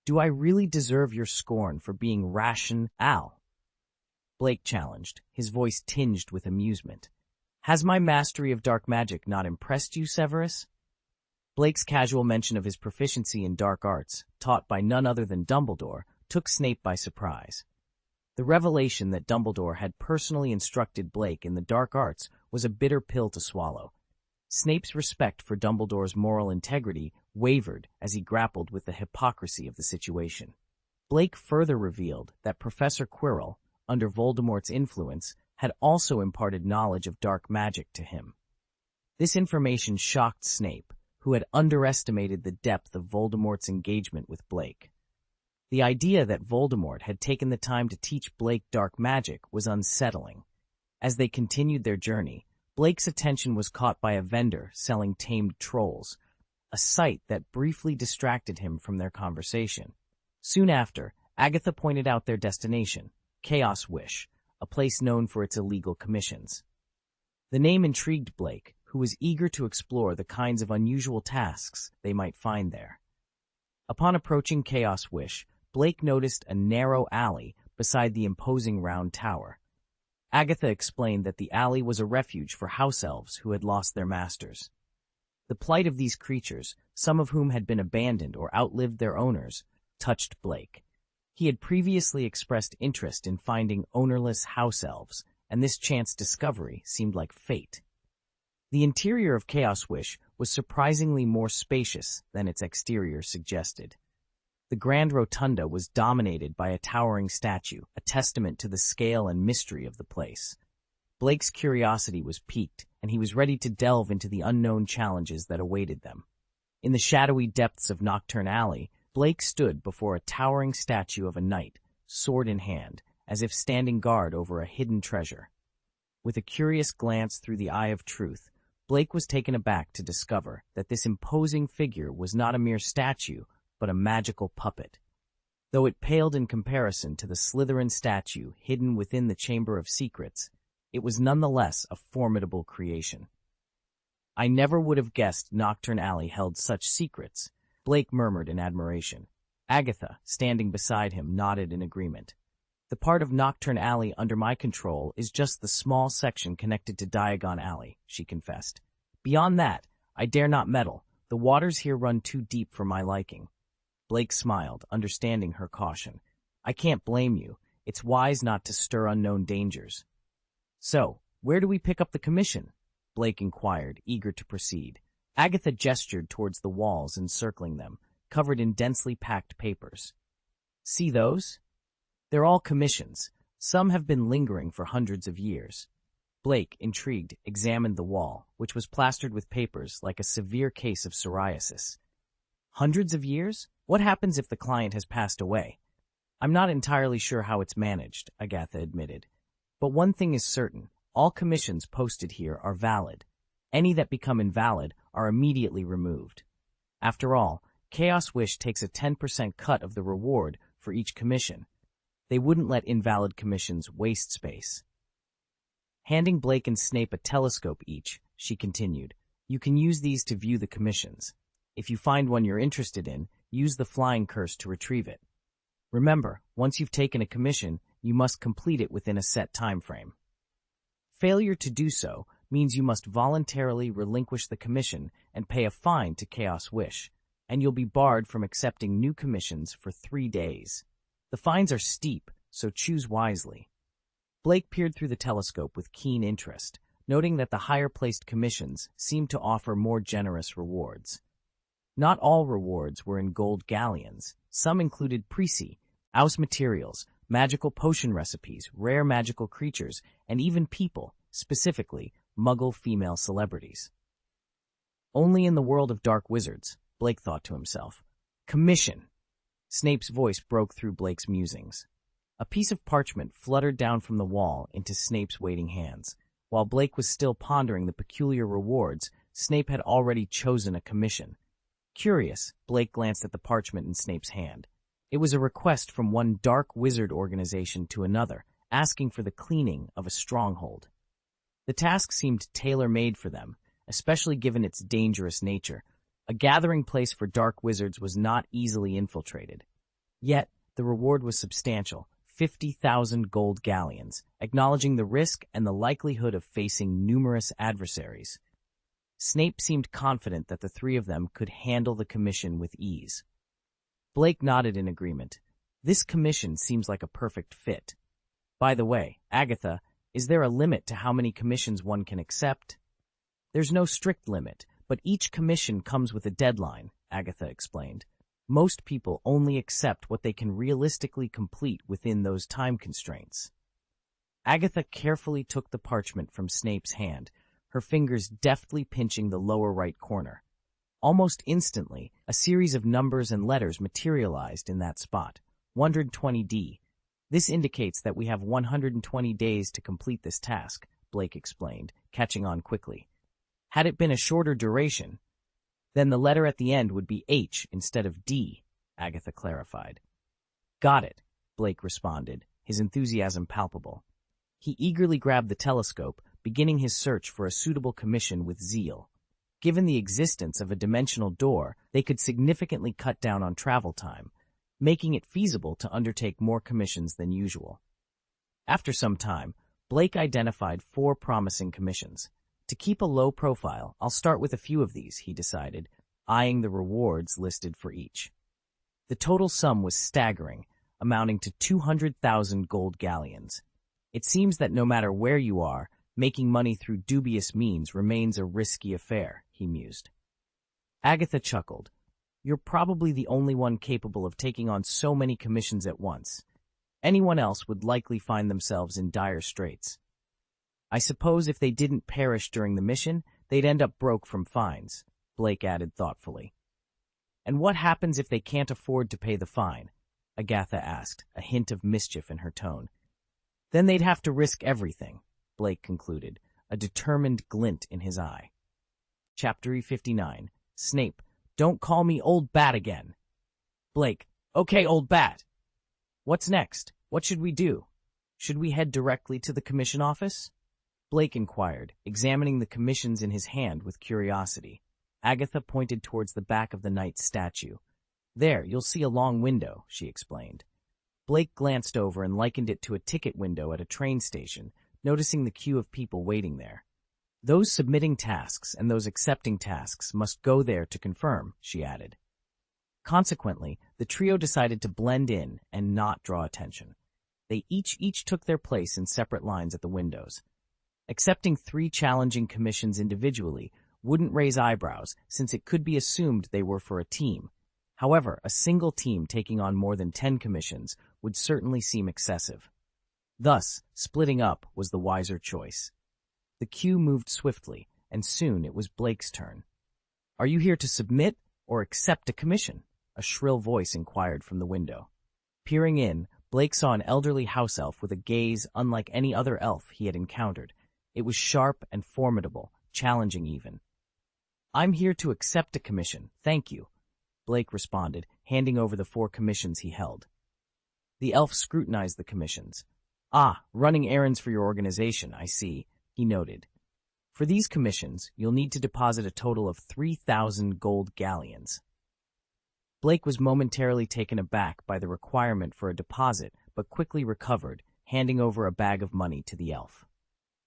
"Do I really deserve your scorn for being rational?" Blake challenged, his voice tinged with amusement. "Has my mastery of dark magic not impressed you, Severus?" Blake's casual mention of his proficiency in dark arts, taught by none other than Dumbledore, took Snape by surprise. The revelation that Dumbledore had personally instructed Blake in the dark arts was a bitter pill to swallow. Snape's respect for Dumbledore's moral integrity wavered as he grappled with the hypocrisy of the situation. Blake further revealed that Professor Quirrell, under Voldemort's influence, had also imparted knowledge of dark magic to him. This information shocked Snape, who had underestimated the depth of Voldemort's engagement with Blake. The idea that Voldemort had taken the time to teach Blake dark magic was unsettling. As they continued their journey, Blake's attention was caught by a vendor selling tamed trolls, a sight that briefly distracted him from their conversation. Soon after, Agatha pointed out their destination, Chaos Wish, a place known for its illegal commissions. The name intrigued Blake, who was eager to explore the kinds of unusual tasks they might find there. Upon approaching Chaos Wish, Blake noticed a narrow alley beside the imposing round tower. Agatha explained that the alley was a refuge for house elves who had lost their masters. The plight of these creatures, some of whom had been abandoned or outlived their owners, touched Blake. He had previously expressed interest in finding ownerless house elves, and this chance discovery seemed like fate. The interior of Chaos Wish was surprisingly more spacious than its exterior suggested. The grand rotunda was dominated by a towering statue, a testament to the scale and mystery of the place. Blake's curiosity was piqued, and he was ready to delve into the unknown challenges that awaited them. In the shadowy depths of Knockturn Alley, Blake stood before a towering statue of a knight, sword in hand, as if standing guard over a hidden treasure. With a curious glance through the eye of truth, Blake was taken aback to discover that this imposing figure was not a mere statue, but a magical puppet. Though it paled in comparison to the Slytherin statue hidden within the Chamber of Secrets, it was nonetheless a formidable creation. "I never would have guessed Knockturn Alley held such secrets," Blake murmured in admiration. Agatha, standing beside him, nodded in agreement. "The part of Knockturn Alley under my control is just the small section connected to Diagon Alley," she confessed. "Beyond that, I dare not meddle. The waters here run too deep for my liking." Blake smiled, understanding her caution. "I can't blame you. It's wise not to stir unknown dangers." "So, where do we pick up the commission?" Blake inquired, eager to proceed. Agatha gestured towards the walls encircling them, covered in densely packed papers. "See those? They're all commissions. Some have been lingering for hundreds of years." Blake, intrigued, examined the wall, which was plastered with papers like a severe case of psoriasis. "Hundreds of years? What happens if the client has passed away?" "I'm not entirely sure how it's managed," Agatha admitted. "But one thing is certain, all commissions posted here are valid. Any that become invalid are immediately removed. After all, Chaos Wish takes a 10% cut of the reward for each commission. They wouldn't let invalid commissions waste space." Handing Blake and Snape a telescope each, she continued, "You can use these to view the commissions. If you find one you're interested in, use the flying curse to retrieve it. Remember, once you've taken a commission, you must complete it within a set time frame. Failure to do so means you must voluntarily relinquish the commission and pay a fine to Chaos Wish, and you'll be barred from accepting new commissions for 3 days. The fines are steep, so choose wisely." Blake peered through the telescope with keen interest, noting that the higher-placed commissions seemed to offer more generous rewards. Not all rewards were in gold galleons. Some included précis, house materials, magical potion recipes, rare magical creatures, and even people, specifically Muggle female celebrities. Only in the world of dark wizards, Blake thought to himself. "Commission!" Snape's voice broke through Blake's musings. A piece of parchment fluttered down from the wall into Snape's waiting hands. While Blake was still pondering the peculiar rewards, Snape had already chosen a commission. Curious, Blake glanced at the parchment in Snape's hand. It was a request from one dark wizard organization to another, asking for the cleaning of a stronghold. The task seemed tailor-made for them, especially given its dangerous nature. A gathering place for dark wizards was not easily infiltrated. Yet, the reward was substantial, 50,000 gold galleons, acknowledging the risk and the likelihood of facing numerous adversaries. Snape seemed confident that the three of them could handle the commission with ease. Blake nodded in agreement. This commission seems like a perfect fit. By the way, Agatha, is there a limit to how many commissions one can accept? There's no strict limit, but each commission comes with a deadline, Agatha explained. Most people only accept what they can realistically complete within those time constraints. Agatha carefully took the parchment from Snape's hand, her fingers deftly pinching the lower right corner. Almost instantly, a series of numbers and letters materialized in that spot. 120D. This indicates that we have 120 days to complete this task, Blake explained, catching on quickly. Had it been a shorter duration, then the letter at the end would be H instead of D, Agatha clarified. Got it, Blake responded, his enthusiasm palpable. He eagerly grabbed the telescope, beginning his search for a suitable commission with zeal. Given the existence of a dimensional door, they could significantly cut down on travel time, making it feasible to undertake more commissions than usual. After some time, Blake identified 4 promising commissions. To keep a low profile, I'll start with a few of these, he decided, eyeing the rewards listed for each. The total sum was staggering, amounting to 200,000 gold galleons. It seems that no matter where you are, making money through dubious means remains a risky affair, he mused. Agatha chuckled. You're probably the only one capable of taking on so many commissions at once. Anyone else would likely find themselves in dire straits. I suppose if they didn't perish during the mission, they'd end up broke from fines, Blake added thoughtfully. And what happens if they can't afford to pay the fine? Agatha asked, a hint of mischief in her tone. Then they'd have to risk everything, Blake concluded, a determined glint in his eye. Chapter 59. Snape, don't call me Old Bat again. Blake, okay, Old Bat. What's next? What should we do? Should we head directly to the commission office? Blake inquired, examining the commissions in his hand with curiosity. Agatha pointed towards the back of the knight's statue. There, you'll see a long window, she explained. Blake glanced over and likened it to a ticket window at a train station, noticing the queue of people waiting there. Those submitting tasks and those accepting tasks must go there to confirm, she added. Consequently, the trio decided to blend in and not draw attention. They each took their place in separate lines at the windows. Accepting 3 challenging commissions individually wouldn't raise eyebrows, since it could be assumed they were for a team. However, a single team taking on more than 10 commissions would certainly seem excessive. Thus, splitting up was the wiser choice. The queue moved swiftly, and soon it was Blake's turn. Are you here to submit or accept a commission? A shrill voice inquired from the window. Peering in, Blake saw an elderly house elf with a gaze unlike any other elf he had encountered. It was sharp and formidable, challenging even. I'm here to accept a commission, thank you, Blake responded, handing over the 4 commissions he held. The elf scrutinized the commissions. Ah, running errands for your organization, I see, he noted. For these commissions, you'll need to deposit a total of 3,000 gold galleons. Blake was momentarily taken aback by the requirement for a deposit, but quickly recovered, handing over a bag of money to the elf.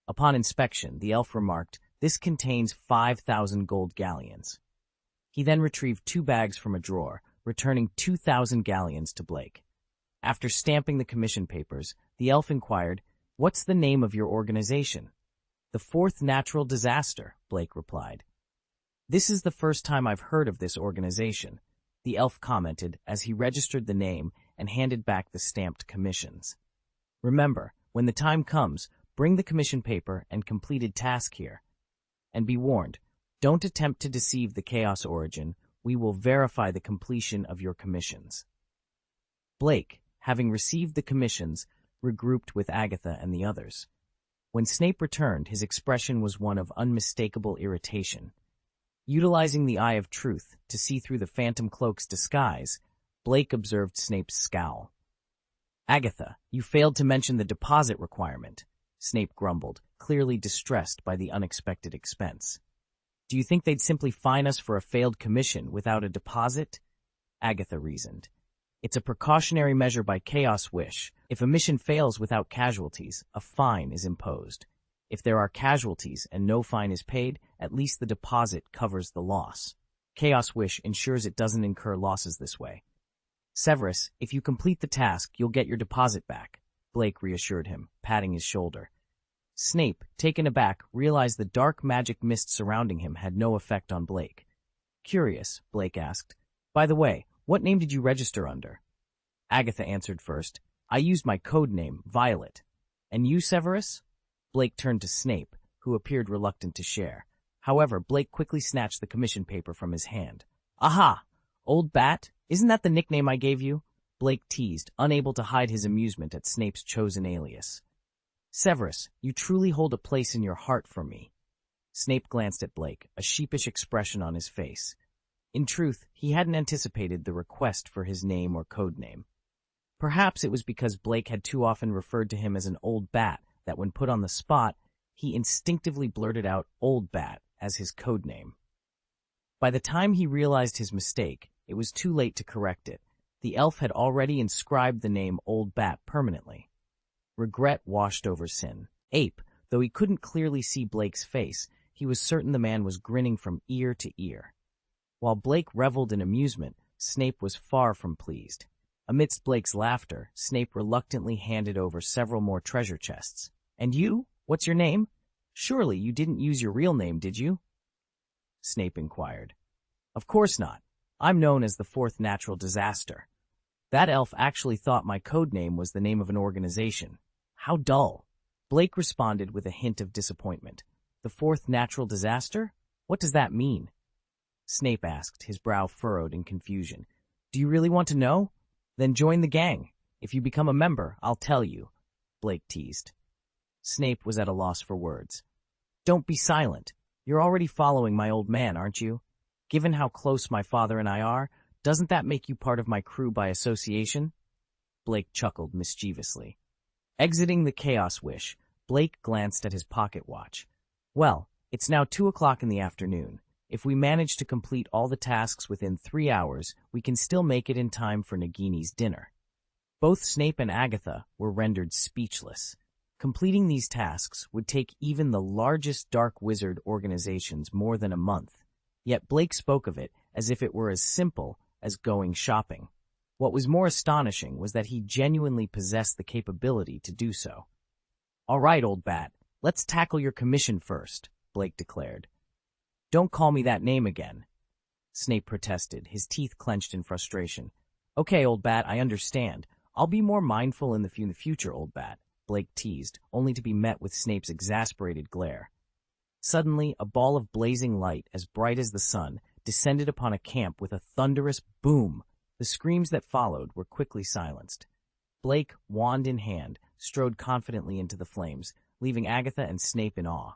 Upon inspection, the elf remarked, "This contains 5,000 gold galleons." He then retrieved 2 bags from a drawer, returning 2,000 galleons to Blake. After stamping the commission papers, the elf inquired, "What's the name of your organization?" "The Fourth Natural Disaster," Blake replied. "This is the first time I've heard of this organization," the elf commented as he registered the name and handed back the stamped commissions. "Remember, when the time comes, bring the commission paper and completed task here. And be warned, don't attempt to deceive the Chaos Origin. We will verify the completion of your commissions." Blake, having received the commissions, regrouped with Agatha and the others. When Snape returned, his expression was one of unmistakable irritation. Utilizing the eye of truth to see through the Phantom Cloak's disguise, Blake observed Snape's scowl. "Agatha, you failed to mention the deposit requirement," Snape grumbled, clearly distressed by the unexpected expense. Do you think they'd simply fine us for a failed commission without a deposit? Agatha reasoned. It's a precautionary measure by Chaos Wish. If a mission fails without casualties, a fine is imposed. If there are casualties and no fine is paid, at least the deposit covers the loss. Chaos Wish ensures it doesn't incur losses this way. Severus, if you complete the task, you'll get your deposit back, Blake reassured him, patting his shoulder. Snape, taken aback, realized the dark magic mist surrounding him had no effect on Blake. Curious, Blake asked. By the way, what name did you register under? Agatha answered first. I used my code name, Violet. And you, Severus? Blake turned to Snape, who appeared reluctant to share. However, Blake quickly snatched the commission paper from his hand. Aha! Old Bat? Isn't that the nickname I gave you? Blake teased, unable to hide his amusement at Snape's chosen alias. Severus, you truly hold a place in your heart for me. Snape glanced at Blake, a sheepish expression on his face. In truth, he hadn't anticipated the request for his name or code name. Perhaps it was because Blake had too often referred to him as an old bat that when put on the spot, he instinctively blurted out Old Bat as his code name. By the time he realized his mistake, it was too late to correct it. The elf had already inscribed the name Old Bat permanently. Regret washed over sin. Ape, though he couldn't clearly see Blake's face, he was certain the man was grinning from ear to ear. While Blake reveled in amusement, Snape was far from pleased. Amidst Blake's laughter, Snape reluctantly handed over several more treasure chests. And you? What's your name? Surely you didn't use your real name, did you? Snape inquired. Of course not. I'm known as the Fourth Natural Disaster. That elf actually thought my code name was the name of an organization. How dull. Blake responded with a hint of disappointment. The Fourth Natural Disaster? What does that mean? Snape asked, his brow furrowed in confusion. Do you really want to know? Then join the gang. If you become a member, I'll tell you, Blake teased. Snape was at a loss for words. Don't be silent. You're already following my old man, aren't you? Given how close my father and I are, doesn't that make you part of my crew by association? Blake chuckled mischievously. Exiting the Chaos Wish, Blake glanced at his pocket watch. Well, it's now 2 o'clock in the afternoon. If we manage to complete all the tasks within 3 hours, we can still make it in time for Nagini's dinner. Both Snape and Agatha were rendered speechless. Completing these tasks would take even the largest dark wizard organizations more than a month. Yet Blake spoke of it as if it were as simple as going shopping. What was more astonishing was that he genuinely possessed the capability to do so. All right, old bat, let's tackle your commission first, Blake declared. Don't call me that name again, Snape protested, his teeth clenched in frustration. Okay, old bat, I understand. I'll be more mindful in the future, old bat, Blake teased, only to be met with Snape's exasperated glare. Suddenly, a ball of blazing light, as bright as the sun, descended upon a camp with a thunderous boom. The screams that followed were quickly silenced. Blake, wand in hand, strode confidently into the flames, leaving Agatha and Snape in awe.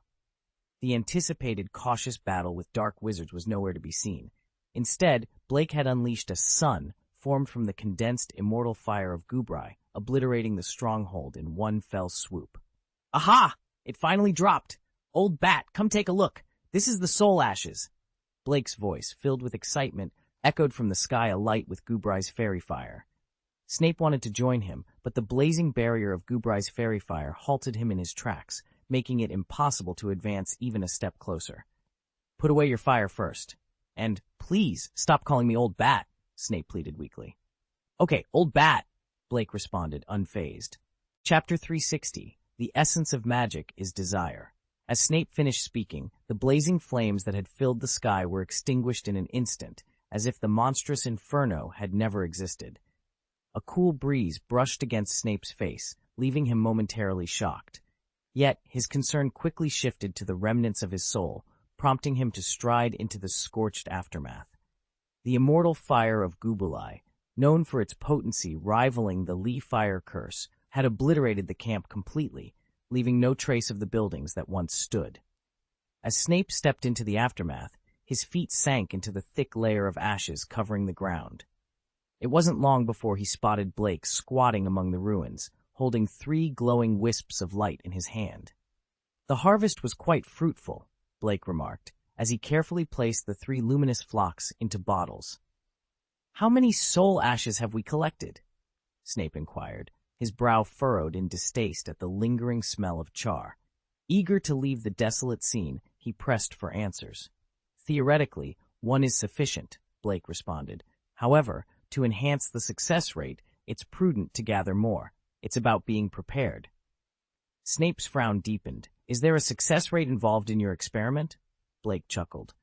The anticipated cautious battle with dark wizards was nowhere to be seen. Instead, Blake had unleashed a sun formed from the condensed immortal fire of Gubrai, obliterating the stronghold in one fell swoop. Aha! It finally dropped! Old bat, come take a look! This is the soul ashes! Blake's voice, filled with excitement, echoed from the sky alight with Gubrai's fairy fire. Snape wanted to join him, but the blazing barrier of Gubrai's fairy fire halted him in his tracks, making it impossible to advance even a step closer. Put away your fire first. And, please, stop calling me Old Bat, Snape pleaded weakly. Okay, Old Bat, Blake responded, unfazed. Chapter 360, The Essence of Magic is Desire. As Snape finished speaking, the blazing flames that had filled the sky were extinguished in an instant, as if the monstrous inferno had never existed. A cool breeze brushed against Snape's face, leaving him momentarily shocked. Yet, his concern quickly shifted to the remnants of his soul, prompting him to stride into the scorched aftermath. The immortal fire of Gubulai, known for its potency rivaling the Lee fire curse, had obliterated the camp completely, leaving no trace of the buildings that once stood. As Snape stepped into the aftermath, his feet sank into the thick layer of ashes covering the ground. It wasn't long before he spotted Blake squatting among the ruins, holding 3 glowing wisps of light in his hand. The harvest was quite fruitful, Blake remarked, as he carefully placed the 3 luminous flocks into bottles. "How many soul ashes have we collected?" Snape inquired, his brow furrowed in distaste at the lingering smell of char. Eager to leave the desolate scene, he pressed for answers. "Theoretically, 1 is sufficient," Blake responded. "However, to enhance the success rate, it's prudent to gather more. It's about being prepared." Snape's frown deepened. "Is there a success rate involved in your experiment?" Blake chuckled.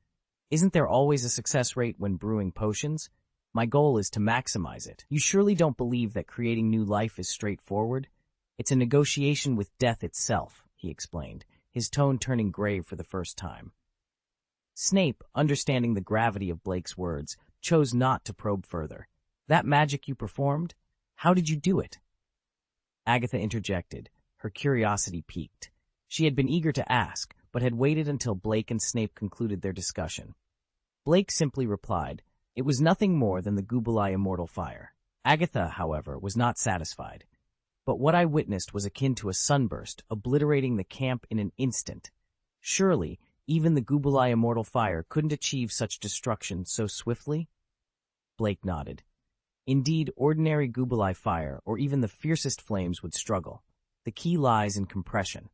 "Isn't there always a success rate when brewing potions? My goal is to maximize it. You surely don't believe that creating new life is straightforward? It's a negotiation with death itself," he explained, his tone turning grave for the first time. Snape, understanding the gravity of Blake's words, chose not to probe further. "That magic you performed? How did you do it?" Agatha interjected, her curiosity piqued. She had been eager to ask, but had waited until Blake and Snape concluded their discussion. Blake simply replied, "It was nothing more than the Gubelai immortal fire." Agatha, however, was not satisfied. "But what I witnessed was akin to a sunburst, obliterating the camp in an instant. Surely, even the Gubelai immortal fire couldn't achieve such destruction so swiftly?" Blake nodded. "Indeed, ordinary Gubelai fire, or even the fiercest flames, would struggle. The key lies in compression.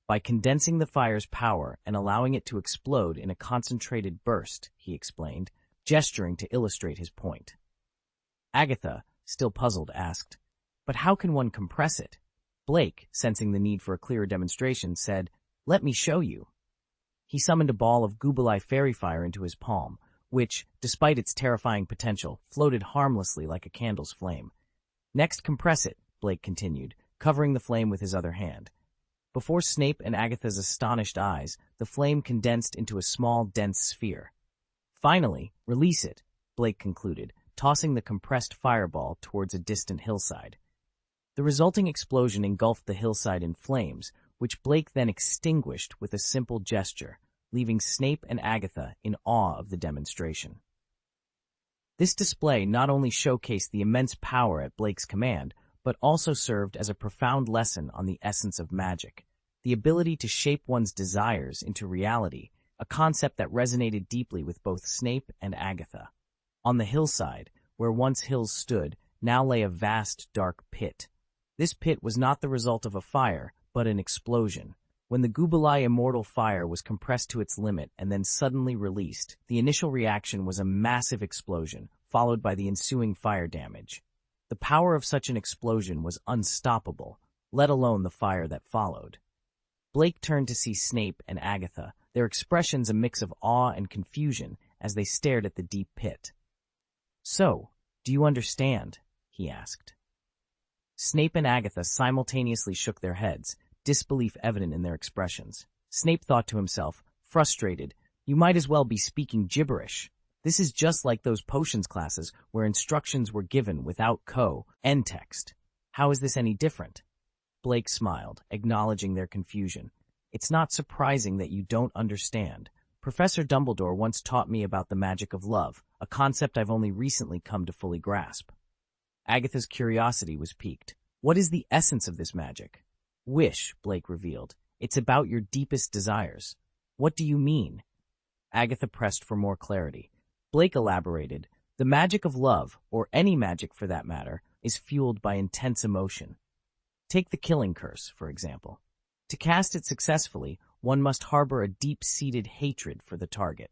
By condensing the fire's power and allowing it to explode in a concentrated burst," he explained, gesturing to illustrate his point. Agatha, still puzzled, asked, "But how can one compress it?" Blake, sensing the need for a clearer demonstration, said, "Let me show you." He summoned a ball of Gubelai fairy fire into his palm, which, despite its terrifying potential, floated harmlessly like a candle's flame. "Next, compress it," Blake continued, covering the flame with his other hand. Before Snape and Agatha's astonished eyes, the flame condensed into a small, dense sphere. "Finally, release it," Blake concluded, tossing the compressed fireball towards a distant hillside. The resulting explosion engulfed the hillside in flames, which Blake then extinguished with a simple gesture, leaving Snape and Agatha in awe of the demonstration. This display not only showcased the immense power at Blake's command, but also served as a profound lesson on the essence of magic, the ability to shape one's desires into reality, a concept that resonated deeply with both Snape and Agatha. On the hillside, where once hills stood, now lay a vast, dark pit. This pit was not the result of a fire, but an explosion. When the Gubelai immortal fire was compressed to its limit and then suddenly released, the initial reaction was a massive explosion, followed by the ensuing fire damage. The power of such an explosion was unstoppable, let alone the fire that followed. Blake turned to see Snape and Agatha, their expressions a mix of awe and confusion as they stared at the deep pit. "So, do you understand?" he asked. Snape and Agatha simultaneously shook their heads, disbelief evident in their expressions. Snape thought to himself, frustrated, "You might as well be speaking gibberish. This is just like those potions classes where instructions were given without end text. How is this any different?" Blake smiled, acknowledging their confusion. "It's not surprising that you don't understand. Professor Dumbledore once taught me about the magic of love, a concept I've only recently come to fully grasp." Agatha's curiosity was piqued. "What is the essence of this magic?" "Wish," Blake revealed. "It's about your deepest desires." "What do you mean?" Agatha pressed for more clarity. Blake elaborated, "The magic of love, or any magic for that matter, is fueled by intense emotion. Take the killing curse, for example. To cast it successfully, one must harbor a deep-seated hatred for the target.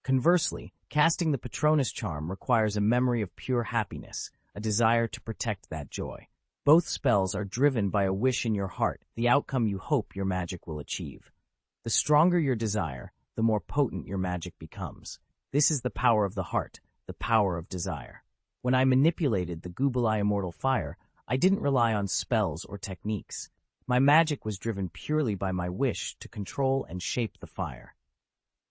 Conversely, casting the Patronus charm requires a memory of pure happiness, a desire to protect that joy. Both spells are driven by a wish in your heart, the outcome you hope your magic will achieve. The stronger your desire, the more potent your magic becomes. This is the power of the heart, the power of desire. When I manipulated the Gubelai immortal fire, I didn't rely on spells or techniques. My magic was driven purely by my wish to control and shape the fire."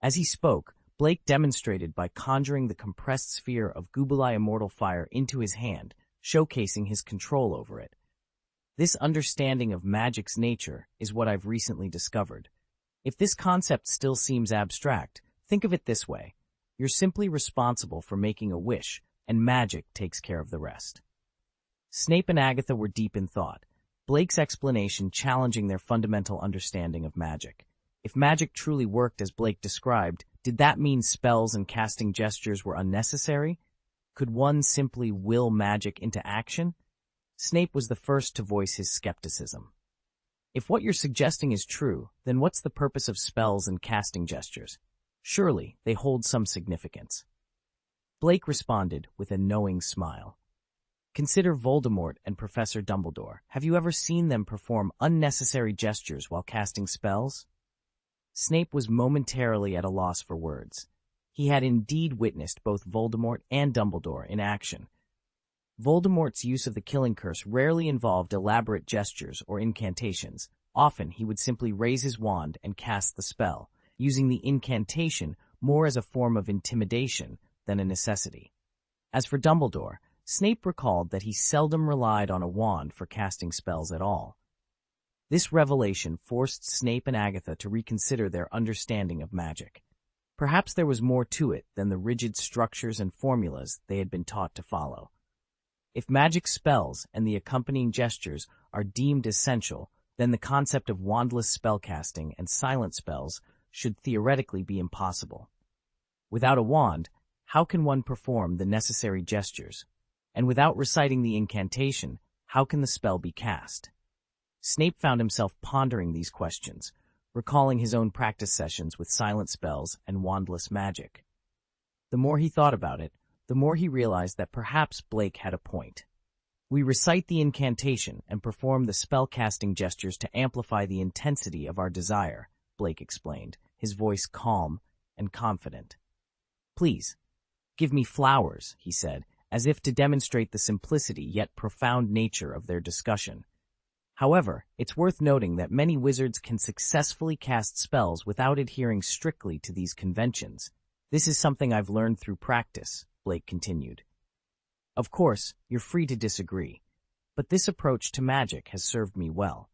As he spoke, Blake demonstrated by conjuring the compressed sphere of Gubelai immortal fire into his hand, showcasing his control over it. "This understanding of magic's nature is what I've recently discovered. If this concept still seems abstract, think of it this way. You're simply responsible for making a wish, and magic takes care of the rest." Snape and Agatha were deep in thought, Blake's explanation challenging their fundamental understanding of magic. If magic truly worked as Blake described, did Did that mean spells and casting gestures were unnecessary? Could one simply will magic into action? Snape was the first to voice his skepticism. If what you're suggesting is true, then what's the purpose of spells and casting gestures? Surely they hold some significance. Blake responded with a knowing smile. Consider Voldemort and Professor Dumbledore. Have you ever seen them perform unnecessary gestures while casting spells? Snape was momentarily at a loss for words. He had indeed witnessed both Voldemort and Dumbledore in action. Voldemort's use of the killing curse rarely involved elaborate gestures or incantations. Often he would simply raise his wand and cast the spell, using the incantation more as a form of intimidation than a necessity. As for Dumbledore, Snape recalled that he seldom relied on a wand for casting spells at all. This revelation forced Snape and Agatha to reconsider their understanding of magic. Perhaps there was more to it than the rigid structures and formulas they had been taught to follow. If magic spells and the accompanying gestures are deemed essential, then the concept of wandless spellcasting and silent spells should theoretically be impossible. Without a wand, how can one perform the necessary gestures? And without reciting the incantation, how can the spell be cast? Snape found himself pondering these questions, recalling his own practice sessions with silent spells and wandless magic. The more he thought about it, the more he realized that perhaps Blake had a point. We recite the incantation and perform the spell-casting gestures to amplify the intensity of our desire, Blake explained, his voice calm and confident. Please, give me flowers, he said, as if to demonstrate the simplicity yet profound nature of their discussion. However, it's worth noting that many wizards can successfully cast spells without adhering strictly to these conventions. This is something I've learned through practice, Blake continued. Of course, you're free to disagree, but this approach to magic has served me well.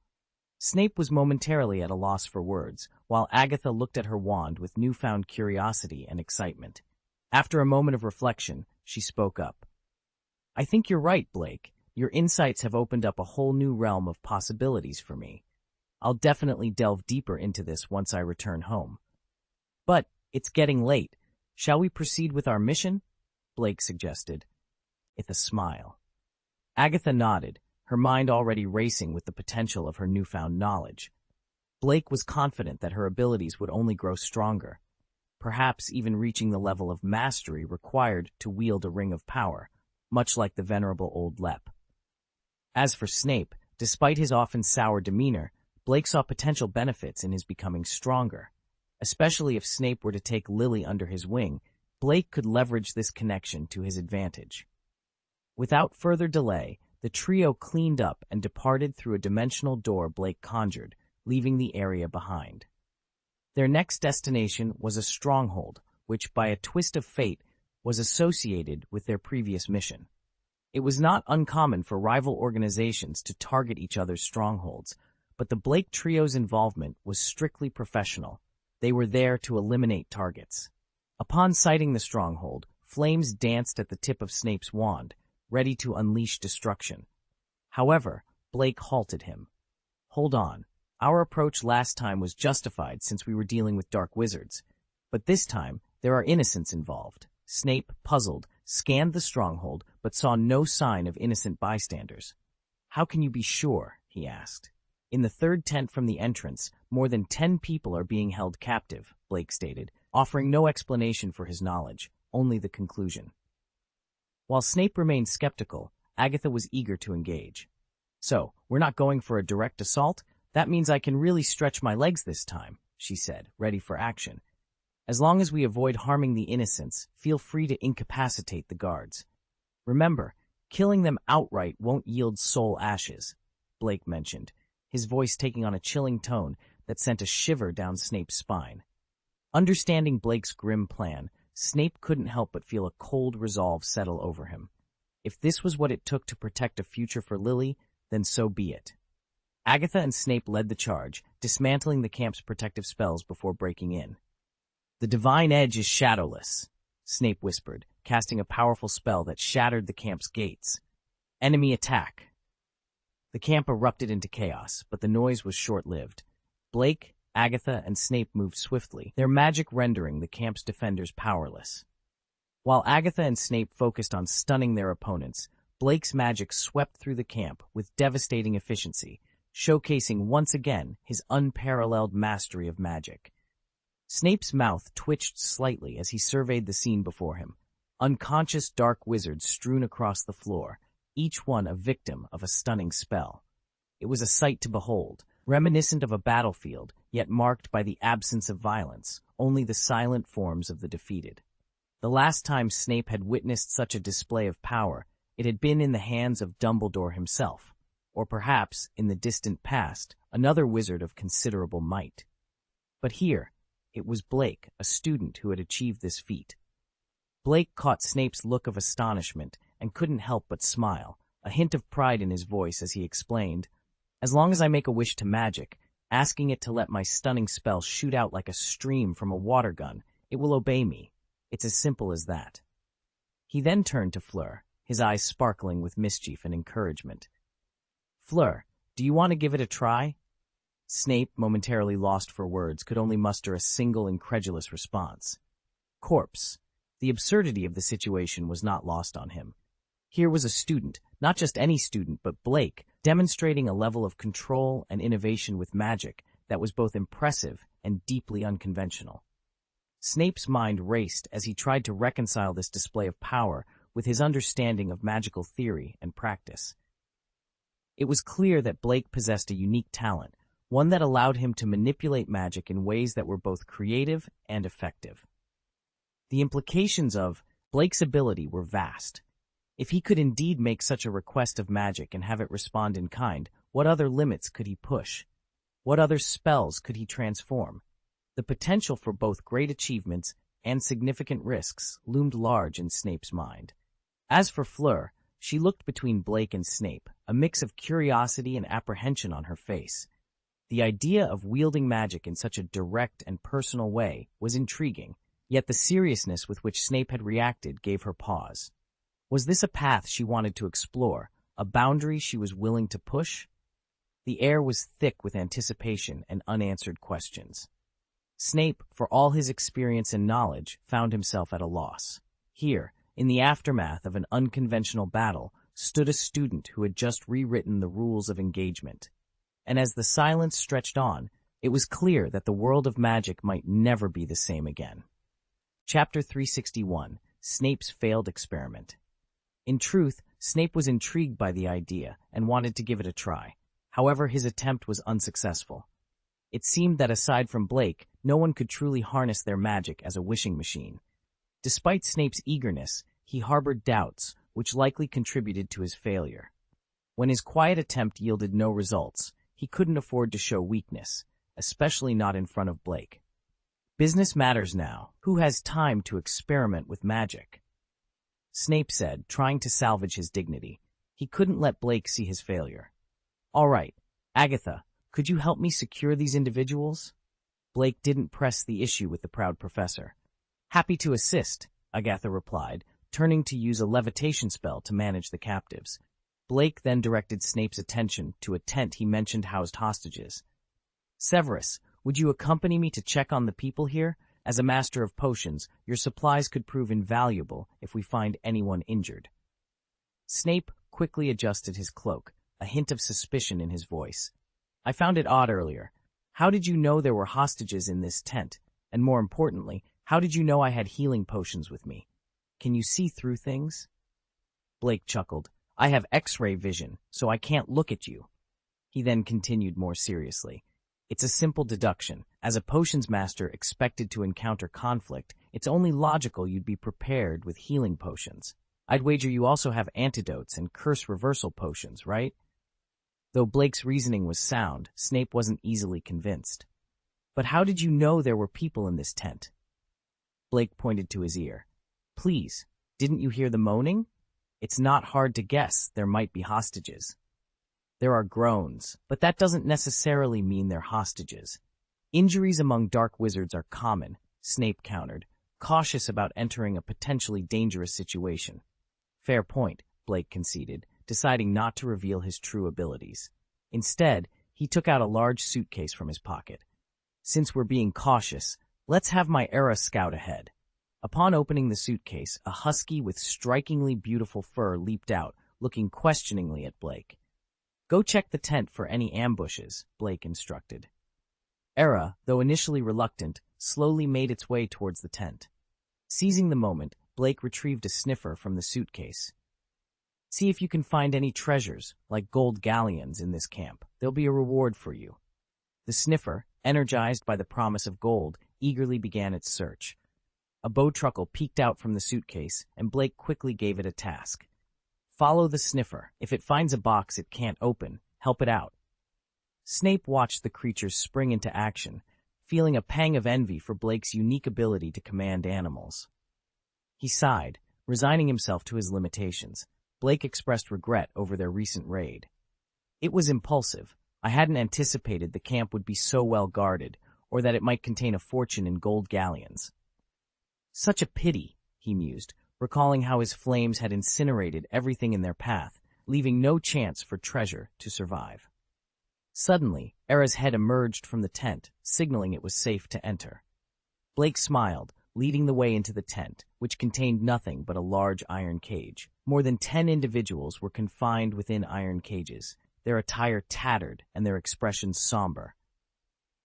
Snape was momentarily at a loss for words, while Agatha looked at her wand with newfound curiosity and excitement. After a moment of reflection, she spoke up. I think you're right, Blake. Your insights have opened up a whole new realm of possibilities for me. I'll definitely delve deeper into this once I return home. But it's getting late. Shall we proceed with our mission? Blake suggested, with a smile. Agatha nodded, her mind already racing with the potential of her newfound knowledge. Blake was confident that her abilities would only grow stronger, perhaps even reaching the level of mastery required to wield a ring of power, much like the venerable old Lep. As for Snape, despite his often sour demeanor, Blake saw potential benefits in his becoming stronger. Especially if Snape were to take Lily under his wing, Blake could leverage this connection to his advantage. Without further delay, the trio cleaned up and departed through a dimensional door Blake conjured, leaving the area behind. Their next destination was a stronghold, which, by a twist of fate, was associated with their previous mission. It was not uncommon for rival organizations to target each other's strongholds, but the Blake trio's involvement was strictly professional. They were there to eliminate targets. Upon sighting the stronghold, flames danced at the tip of Snape's wand, ready to unleash destruction. However, Blake halted him. Hold on. Our approach last time was justified since we were dealing with dark wizards. But this time, there are innocents involved. Snape, puzzled, scanned the stronghold, but saw no sign of innocent bystanders. How can you be sure? He asked. In the third tent from the entrance, more than 10 people are being held captive, Blake stated, offering no explanation for his knowledge, only the conclusion. While Snape remained skeptical, Agatha was eager to engage. So, we're not going for a direct assault? That means I can really stretch my legs this time, she said, ready for action. As long as we avoid harming the innocents, feel free to incapacitate the guards. Remember, killing them outright won't yield soul ashes, Blake mentioned, his voice taking on a chilling tone that sent a shiver down Snape's spine. Understanding Blake's grim plan, Snape couldn't help but feel a cold resolve settle over him. If this was what it took to protect a future for Lily, then so be it. Agatha and Snape led the charge, dismantling the camp's protective spells before breaking in. The divine edge is shadowless, Snape whispered, casting a powerful spell that shattered the camp's gates. Enemy attack. The camp erupted into chaos, but the noise was short-lived. Blake, Agatha and Snape moved swiftly, their magic rendering the camp's defenders powerless. While Agatha and Snape focused on stunning their opponents, Blake's magic swept through the camp with devastating efficiency, showcasing once again his unparalleled mastery of magic. Snape's mouth twitched slightly as he surveyed the scene before him. Unconscious dark wizards strewn across the floor, each one a victim of a stunning spell. It was a sight to behold, reminiscent of a battlefield, yet marked by the absence of violence, only the silent forms of the defeated. The last time Snape had witnessed such a display of power, it had been in the hands of Dumbledore himself, or perhaps, in the distant past, another wizard of considerable might. But here, it was Blake, a student, who had achieved this feat. Blake caught Snape's look of astonishment and couldn't help but smile, a hint of pride in his voice as he explained, "As long as I make a wish to magic, asking it to let my stunning spell shoot out like a stream from a water gun, it will obey me. It's as simple as that." He then turned to Fleur, his eyes sparkling with mischief and encouragement. "Fleur, do you want to give it a try?" Snape, momentarily lost for words, could only muster a single incredulous response. Corpse. The absurdity of the situation was not lost on him. Here was a student, not just any student, but Blake, demonstrating a level of control and innovation with magic that was both impressive and deeply unconventional. Snape's mind raced as he tried to reconcile this display of power with his understanding of magical theory and practice. It was clear that Blake possessed a unique talent, one that allowed him to manipulate magic in ways that were both creative and effective. The implications of Blake's ability were vast. If he could indeed make such a request of magic and have it respond in kind, what other limits could he push? What other spells could he transform? The potential for both great achievements and significant risks loomed large in Snape's mind. As for Fleur, she looked between Blake and Snape, a mix of curiosity and apprehension on her face. The idea of wielding magic in such a direct and personal way was intriguing, yet the seriousness with which Snape had reacted gave her pause. Was this a path she wanted to explore, a boundary she was willing to push? The air was thick with anticipation and unanswered questions. Snape, for all his experience and knowledge, found himself at a loss. Here, in the aftermath of an unconventional battle, stood a student who had just rewritten the rules of engagement. And as the silence stretched on, it was clear that the world of magic might never be the same again. Chapter 361, Snape's Failed Experiment. In truth, Snape was intrigued by the idea and wanted to give it a try. However, his attempt was unsuccessful. It seemed that aside from Blake, no one could truly harness their magic as a wishing machine. Despite Snape's eagerness, he harbored doubts, which likely contributed to his failure. When his quiet attempt yielded no results, he couldn't afford to show weakness, especially not in front of Blake. Business matters now. Who has time to experiment with magic? Snape said, trying to salvage his dignity. He couldn't let Blake see his failure. All right, Agatha, could you help me secure these individuals? Blake didn't press the issue with the proud professor. Happy to assist, Agatha replied, turning to use a levitation spell to manage the captives. Blake then directed Snape's attention to a tent he mentioned housed hostages. Severus, would you accompany me to check on the people here? As a master of potions, your supplies could prove invaluable if we find anyone injured. Snape quickly adjusted his cloak, a hint of suspicion in his voice. I found it odd earlier. How did you know there were hostages in this tent? And more importantly, how did you know I had healing potions with me? Can you see through things? Blake chuckled. I have X-ray vision, so I can't look at you. He then continued more seriously. It's a simple deduction. As a potions master expected to encounter conflict, it's only logical you'd be prepared with healing potions. I'd wager you also have antidotes and curse reversal potions, right? Though Blake's reasoning was sound, Snape wasn't easily convinced. But how did you know there were people in this tent? Blake pointed to his ear. Please, didn't you hear the moaning? It's not hard to guess there might be hostages. There are groans, but that doesn't necessarily mean they're hostages. Injuries among dark wizards are common, Snape countered, cautious about entering a potentially dangerous situation. Fair point, Blake conceded, deciding not to reveal his true abilities. Instead, he took out a large suitcase from his pocket. Since we're being cautious, let's have my era scout ahead. Upon opening the suitcase, a husky with strikingly beautiful fur leaped out, looking questioningly at Blake. Go check the tent for any ambushes, Blake instructed. Era, though initially reluctant, slowly made its way towards the tent. Seizing the moment, Blake retrieved a sniffer from the suitcase. See if you can find any treasures, like gold galleons, in this camp. There'll be a reward for you. The sniffer, energized by the promise of gold, eagerly began its search. A bowtruckle peeked out from the suitcase, and Blake quickly gave it a task. Follow the sniffer. If it finds a box it can't open, help it out. Snape watched the creatures spring into action, feeling a pang of envy for Blake's unique ability to command animals. He sighed, resigning himself to his limitations. Blake expressed regret over their recent raid. It was impulsive. I hadn't anticipated the camp would be so well guarded, or that it might contain a fortune in gold galleons. Such a pity, he mused, recalling how his flames had incinerated everything in their path, leaving no chance for treasure to survive. Suddenly, Era's head emerged from the tent, signaling it was safe to enter. Blake smiled, leading the way into the tent, which contained nothing but a large iron cage. More than 10 individuals were confined within iron cages, their attire tattered and their expressions somber.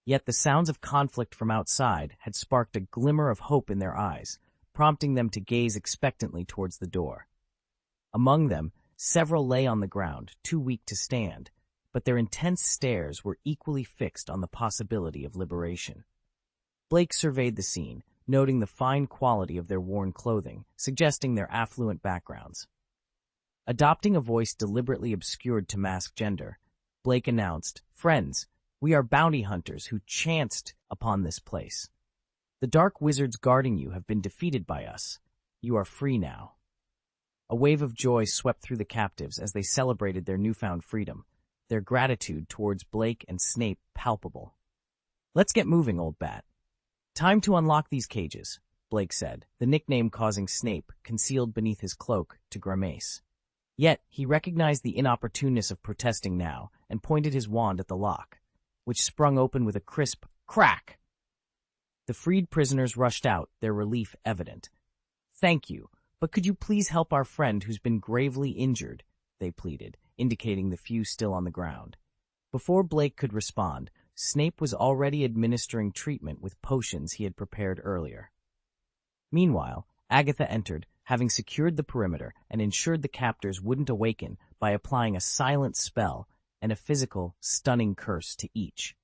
Yet the sounds of conflict from outside had sparked a glimmer of hope in their eyes, prompting them to gaze expectantly towards the door. Among them, several lay on the ground, too weak to stand, but their intense stares were equally fixed on the possibility of liberation. Blake surveyed the scene, noting the fine quality of their worn clothing, suggesting their affluent backgrounds. Adopting a voice deliberately obscured to mask gender, Blake announced, "Friends, we are bounty hunters who chanced upon this place. The dark wizards guarding you have been defeated by us. You are free now." A wave of joy swept through the captives as they celebrated their newfound freedom, their gratitude towards Blake and Snape palpable. "Let's get moving, old bat. Time to unlock these cages," Blake said, the nickname causing Snape, concealed beneath his cloak, to grimace. Yet he recognized the inopportuneness of protesting now and pointed his wand at the lock, which sprung open with a crisp crack. The freed prisoners rushed out, their relief evident. "Thank you, but could you please help our friend who's been gravely injured?" they pleaded, indicating the few still on the ground. Before Blake could respond, Snape was already administering treatment with potions he had prepared earlier. Meanwhile, Agatha entered, having secured the perimeter and ensured the captors wouldn't awaken by applying a silent spell and a physical, stunning curse to each.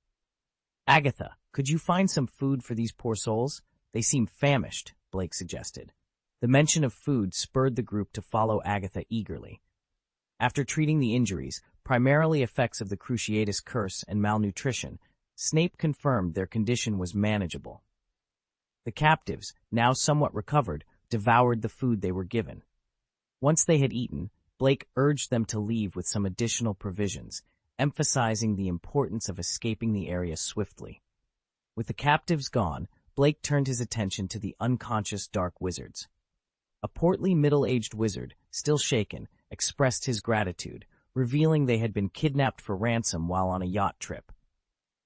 "Agatha, could you find some food for these poor souls? They seem famished," Blake suggested. The mention of food spurred the group to follow Agatha eagerly. After treating the injuries, primarily effects of the Cruciatus curse and malnutrition, Snape confirmed their condition was manageable. The captives, now somewhat recovered, devoured the food they were given. Once they had eaten, Blake urged them to leave with some additional provisions, emphasizing the importance of escaping the area swiftly. With the captives gone, Blake turned his attention to the unconscious dark wizards. A portly middle-aged wizard, still shaken, expressed his gratitude, revealing they had been kidnapped for ransom while on a yacht trip.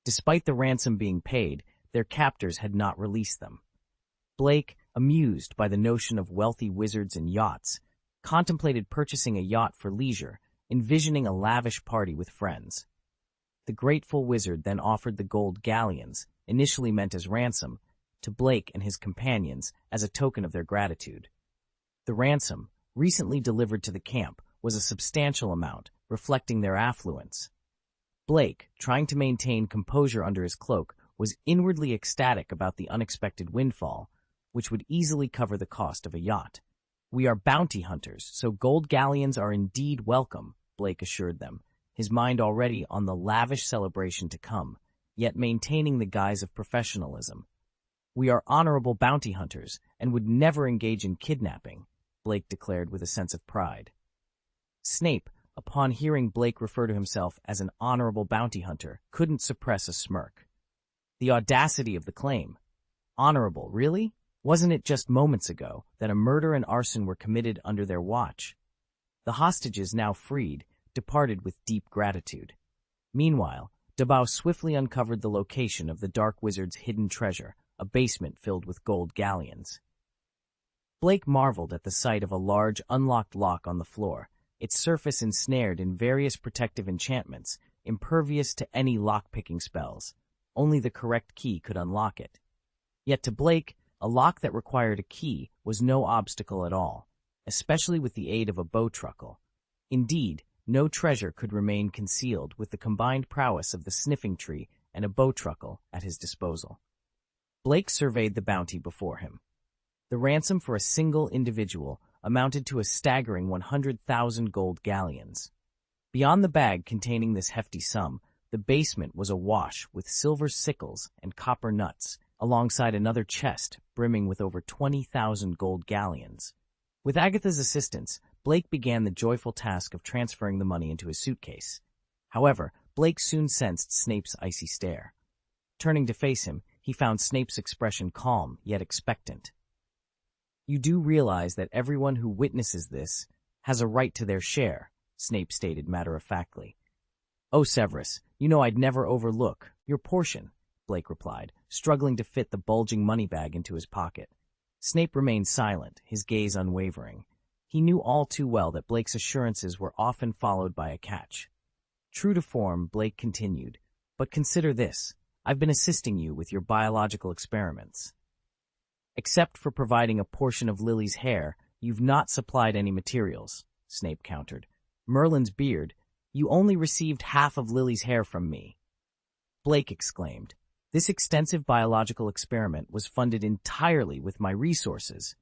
Despite the ransom being paid, their captors had not released them. Blake, amused by the notion of wealthy wizards and yachts, contemplated purchasing a yacht for leisure, envisioning a lavish party with friends. The grateful wizard then offered the gold galleons, initially meant as ransom, to Blake and his companions as a token of their gratitude. The ransom, recently delivered to the camp, was a substantial amount, reflecting their affluence. Blake, trying to maintain composure under his cloak, was inwardly ecstatic about the unexpected windfall, which would easily cover the cost of a yacht. "We are bounty hunters, so gold galleons are indeed welcome," Blake assured them, his mind already on the lavish celebration to come, yet maintaining the guise of professionalism. "We are honorable bounty hunters and would never engage in kidnapping," Blake declared with a sense of pride. Snape, upon hearing Blake refer to himself as an honorable bounty hunter, couldn't suppress a smirk. The audacity of the claim. Honorable, really? Wasn't it just moments ago that a murder and arson were committed under their watch? The hostages, now freed, departed with deep gratitude. Meanwhile, Dumbledore swiftly uncovered the location of the dark wizard's hidden treasure, a basement filled with gold galleons. Blake marveled at the sight of a large, unlocked lock on the floor, its surface ensnared in various protective enchantments, impervious to any lock-picking spells. Only the correct key could unlock it. Yet to Blake, a lock that required a key was no obstacle at all, especially with the aid of a bowtruckle. Indeed, no treasure could remain concealed with the combined prowess of the sniffing tree and a bowtruckle at his disposal. Blake surveyed the bounty before him. The ransom for a single individual amounted to a staggering 100,000 gold galleons. Beyond the bag containing this hefty sum, the basement was awash with silver sickles and copper nuts, alongside another chest brimming with over 20,000 gold galleons. With Agatha's assistance, Blake began the joyful task of transferring the money into his suitcase. However, Blake soon sensed Snape's icy stare. Turning to face him, he found Snape's expression calm yet expectant. "You do realize that everyone who witnesses this has a right to their share," Snape stated matter-of-factly. "Oh, Severus, you know I'd never overlook your portion," Blake replied, struggling to fit the bulging money bag into his pocket. Snape remained silent, his gaze unwavering. He knew all too well that Blake's assurances were often followed by a catch. True to form, Blake continued, "But consider this. I've been assisting you with your biological experiments. Except for providing a portion of Lily's hair, you've not supplied any materials," Snape countered. "Merlin's beard, you only received half of Lily's hair from me." Blake exclaimed, "This extensive biological experiment was funded entirely with my resources.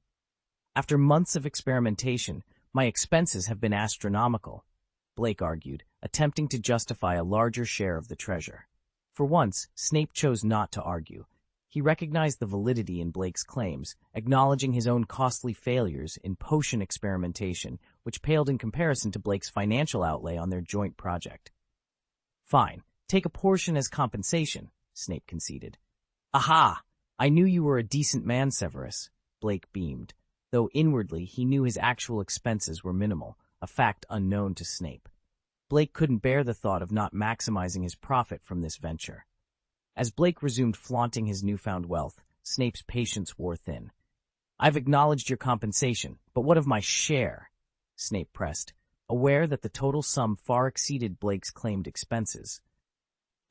After months of experimentation, my expenses have been astronomical," Blake argued, attempting to justify a larger share of the treasure. For once, Snape chose not to argue. He recognized the validity in Blake's claims, acknowledging his own costly failures in potion experimentation, which paled in comparison to Blake's financial outlay on their joint project. "Fine, take a portion as compensation," Snape conceded. "Aha! I knew you were a decent man, Severus," Blake beamed, though inwardly he knew his actual expenses were minimal, a fact unknown to Snape. Blake couldn't bear the thought of not maximizing his profit from this venture. As Blake resumed flaunting his newfound wealth, Snape's patience wore thin. "I've acknowledged your compensation, but what of my share?" Snape pressed, aware that the total sum far exceeded Blake's claimed expenses.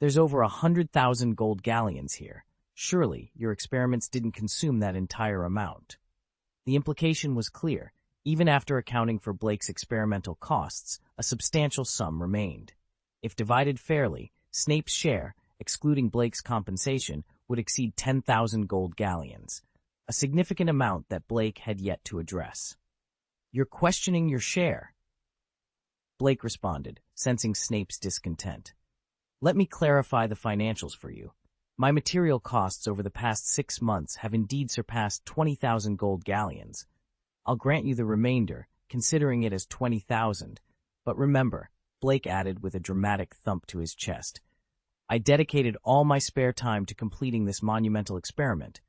"There's over 100,000 gold galleons here. Surely your experiments didn't consume that entire amount." The implication was clear. Even after accounting for Blake's experimental costs, a substantial sum remained. If divided fairly, Snape's share, excluding Blake's compensation, would exceed 10,000 gold galleons, a significant amount that Blake had yet to address. "You're questioning your share," Blake responded, sensing Snape's discontent. "Let me clarify the financials for you. My material costs over the past 6 months have indeed surpassed 20,000 gold galleons. I'll grant you the remainder, considering it as 20,000. But remember," Blake added with a dramatic thump to his chest, "I dedicated all my spare time to completing this monumental experiment.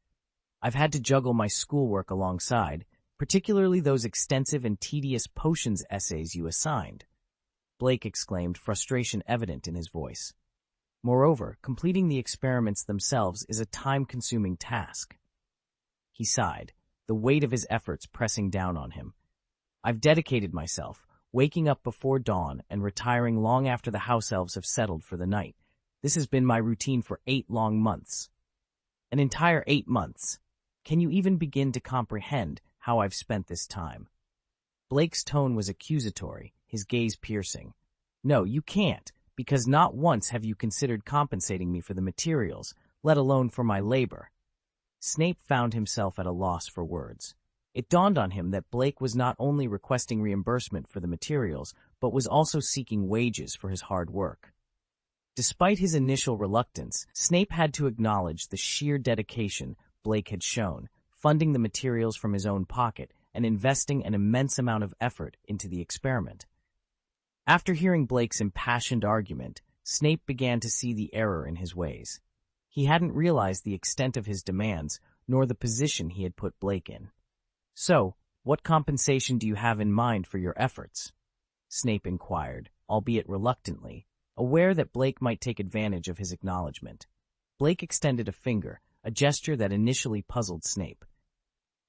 I've had to juggle my schoolwork alongside, particularly those extensive and tedious potions essays you assigned," Blake exclaimed, frustration evident in his voice. "Moreover, completing the experiments themselves is a time-consuming task." He sighed, the weight of his efforts pressing down on him. "I've dedicated myself, waking up before dawn and retiring long after the house elves have settled for the night. This has been my routine for 8 long months. An entire 8 months. Can you even begin to comprehend how I've spent this time?" Blake's tone was accusatory, his gaze piercing. "No, you can't, because not once have you considered compensating me for the materials, let alone for my labor." Snape found himself at a loss for words. It dawned on him that Blake was not only requesting reimbursement for the materials, but was also seeking wages for his hard work. Despite his initial reluctance, Snape had to acknowledge the sheer dedication Blake had shown, funding the materials from his own pocket and investing an immense amount of effort into the experiment. After hearing Blake's impassioned argument, Snape began to see the error in his ways. He hadn't realized the extent of his demands, nor the position he had put Blake in. "So, what compensation do you have in mind for your efforts?" Snape inquired, albeit reluctantly, aware that Blake might take advantage of his acknowledgement. Blake extended a finger, a gesture that initially puzzled Snape.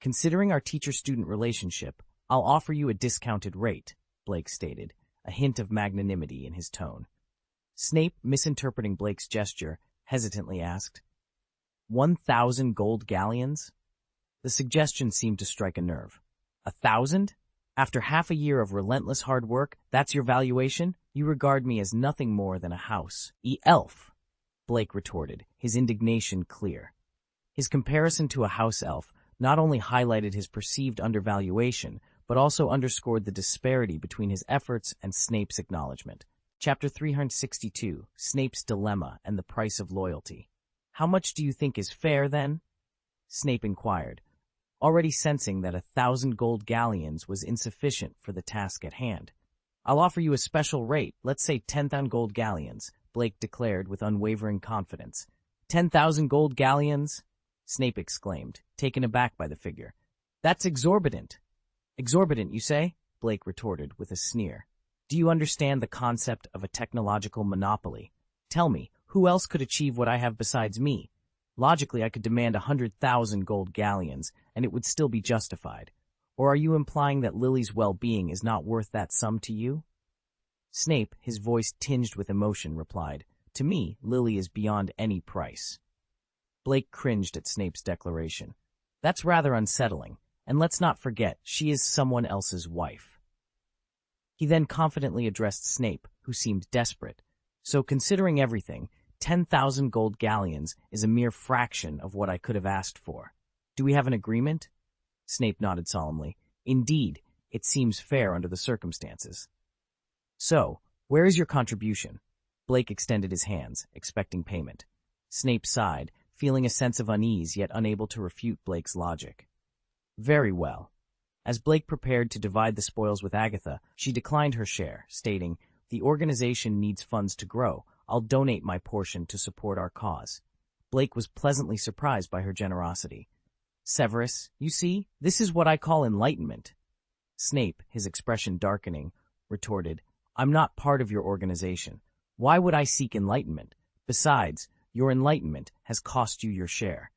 "Considering our teacher-student relationship, I'll offer you a discounted rate," Blake stated, a hint of magnanimity in his tone. Snape, misinterpreting Blake's gesture, hesitantly asked, 1,000 gold galleons? The suggestion seemed to strike a nerve. 1,000? After half a year of relentless hard work, that's your valuation? You regard me as nothing more than a house. Elf, Blake retorted, his indignation clear. His comparison to a house elf not only highlighted his perceived undervaluation, but also underscored the disparity between his efforts and Snape's acknowledgement. Chapter 362, Snape's Dilemma and the Price of Loyalty. "How much do you think is fair, then?" Snape inquired, already sensing that 1,000 gold galleons was insufficient for the task at hand. "I'll offer you a special rate, let's say 10,000 gold galleons," Blake declared with unwavering confidence. 10,000 gold galleons? Snape exclaimed, taken aback by the figure. "That's exorbitant." "Exorbitant, you say?" Blake retorted with a sneer. "Do you understand the concept of a technological monopoly? Tell me, who else could achieve what I have besides me? Logically, I could demand 100,000 gold galleons, and it would still be justified. Or are you implying that Lily's well-being is not worth that sum to you?" Snape, his voice tinged with emotion, replied, "To me, Lily is beyond any price." Blake cringed at Snape's declaration. "That's rather unsettling, and let's not forget, she is someone else's wife." He then confidently addressed Snape, who seemed desperate. "So considering everything, 10,000 gold galleons is a mere fraction of what I could have asked for. Do we have an agreement?" Snape nodded solemnly. "Indeed, it seems fair under the circumstances." "So, where is your contribution?" Blake extended his hands, expecting payment. Snape sighed, feeling a sense of unease yet unable to refute Blake's logic. "Very well." As Blake prepared to divide the spoils with Agatha, she declined her share, stating, "The organization needs funds to grow. I'll donate my portion to support our cause." Blake was pleasantly surprised by her generosity. "Severus, you see, this is what I call enlightenment." Snape, his expression darkening, retorted, "I'm not part of your organization. Why would I seek enlightenment? Besides, your enlightenment has cost you your share."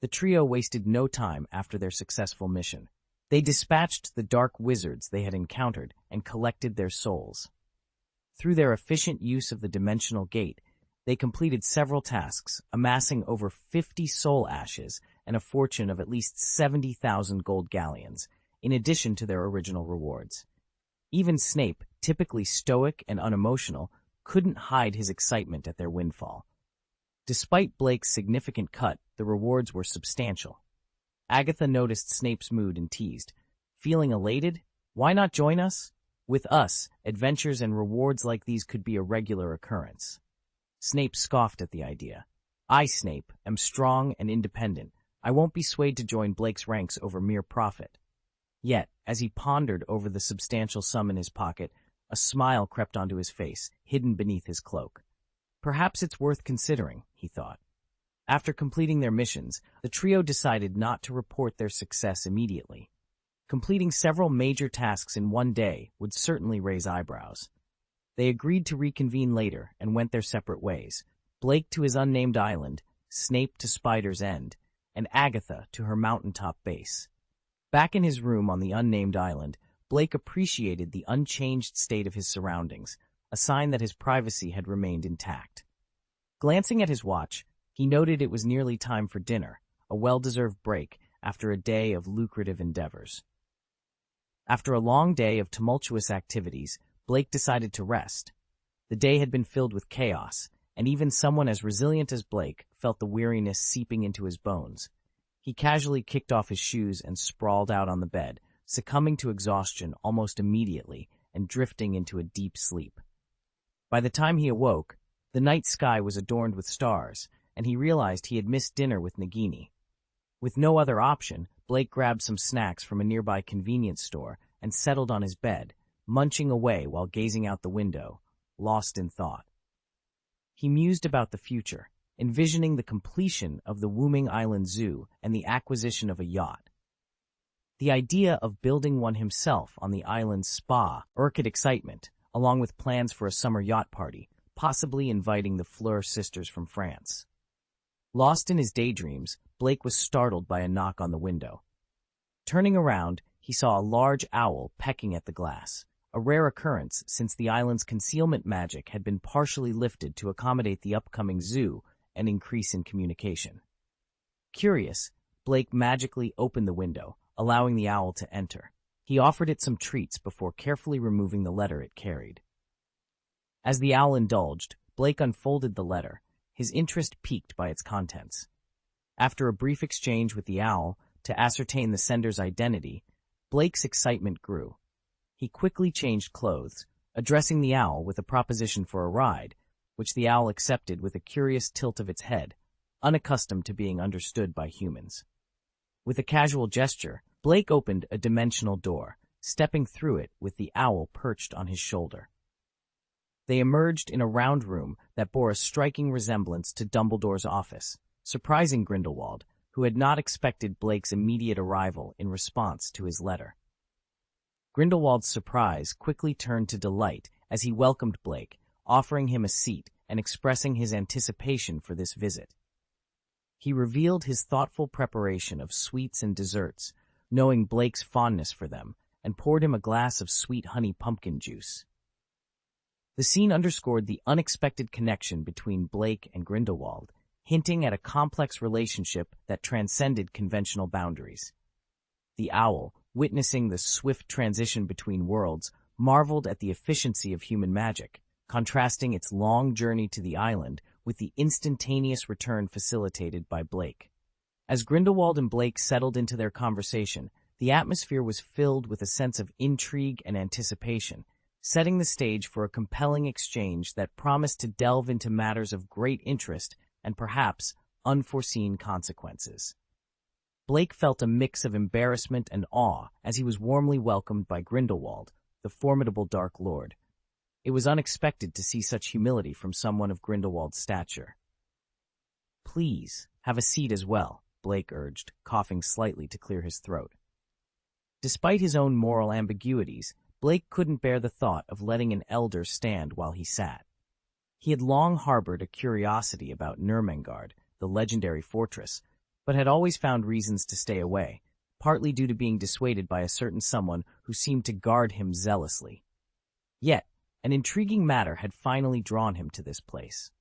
The trio wasted no time after their successful mission. They dispatched the dark wizards they had encountered and collected their souls. Through their efficient use of the dimensional gate, they completed several tasks, amassing over 50 soul ashes and a fortune of at least 70,000 gold galleons, in addition to their original rewards. Even Snape, typically stoic and unemotional, couldn't hide his excitement at their windfall. Despite Blake's significant cut, the rewards were substantial. Agatha noticed Snape's mood and teased, "Feeling elated? Why not join us? With us, adventures and rewards like these could be a regular occurrence." Snape scoffed at the idea. "I, Snape, am strong and independent. I won't be swayed to join Blake's ranks over mere profit." Yet, as he pondered over the substantial sum in his pocket, a smile crept onto his face, hidden beneath his cloak. "Perhaps it's worth considering," he thought. After completing their missions, the trio decided not to report their success immediately. Completing several major tasks in one day would certainly raise eyebrows. They agreed to reconvene later and went their separate ways, Blake to his unnamed island, Snape to Spider's End, and Agatha to her mountaintop base. Back in his room on the unnamed island, Blake appreciated the unchanged state of his surroundings, a sign that his privacy had remained intact. Glancing at his watch, he noted it was nearly time for dinner, a well-deserved break after a day of lucrative endeavors. After a long day of tumultuous activities, Blake decided to rest. The day had been filled with chaos, and even someone as resilient as Blake felt the weariness seeping into his bones. He casually kicked off his shoes and sprawled out on the bed, succumbing to exhaustion almost immediately and drifting into a deep sleep. By the time he awoke, the night sky was adorned with stars, and he realized he had missed dinner with Nagini. With no other option, Blake grabbed some snacks from a nearby convenience store and settled on his bed, munching away while gazing out the window, lost in thought. He mused about the future, envisioning the completion of the Wooming Island Zoo and the acquisition of a yacht. The idea of building one himself on the island's spa irked excitement, along with plans for a summer yacht party, possibly inviting the Fleur sisters from France. Lost in his daydreams, Blake was startled by a knock on the window. Turning around, he saw a large owl pecking at the glass, a rare occurrence since the island's concealment magic had been partially lifted to accommodate the upcoming zoo and increase in communication. Curious, Blake magically opened the window, allowing the owl to enter. He offered it some treats before carefully removing the letter it carried. As the owl indulged, Blake unfolded the letter, his interest piqued by its contents. After a brief exchange with the owl to ascertain the sender's identity, Blake's excitement grew. He quickly changed clothes, addressing the owl with a proposition for a ride, which the owl accepted with a curious tilt of its head, unaccustomed to being understood by humans. With a casual gesture, Blake opened a dimensional door, stepping through it with the owl perched on his shoulder. They emerged in a round room that bore a striking resemblance to Dumbledore's office, surprising Grindelwald, who had not expected Blake's immediate arrival in response to his letter. Grindelwald's surprise quickly turned to delight as he welcomed Blake, offering him a seat and expressing his anticipation for this visit. He revealed his thoughtful preparation of sweets and desserts, knowing Blake's fondness for them, and poured him a glass of sweet honey pumpkin juice. The scene underscored the unexpected connection between Blake and Grindelwald, hinting at a complex relationship that transcended conventional boundaries. The owl, witnessing the swift transition between worlds, marveled at the efficiency of human magic, contrasting its long journey to the island with the instantaneous return facilitated by Blake. As Grindelwald and Blake settled into their conversation, the atmosphere was filled with a sense of intrigue and anticipation, setting the stage for a compelling exchange that promised to delve into matters of great interest and perhaps unforeseen consequences. Blake felt a mix of embarrassment and awe as he was warmly welcomed by Grindelwald, the formidable Dark Lord. It was unexpected to see such humility from someone of Grindelwald's stature. "Please, have a seat as well," Blake urged, coughing slightly to clear his throat. Despite his own moral ambiguities, Blake couldn't bear the thought of letting an elder stand while he sat. He had long harbored a curiosity about Nurmengard, the legendary fortress, but had always found reasons to stay away, partly due to being dissuaded by a certain someone who seemed to guard him zealously. Yet, an intriguing matter had finally drawn him to this place.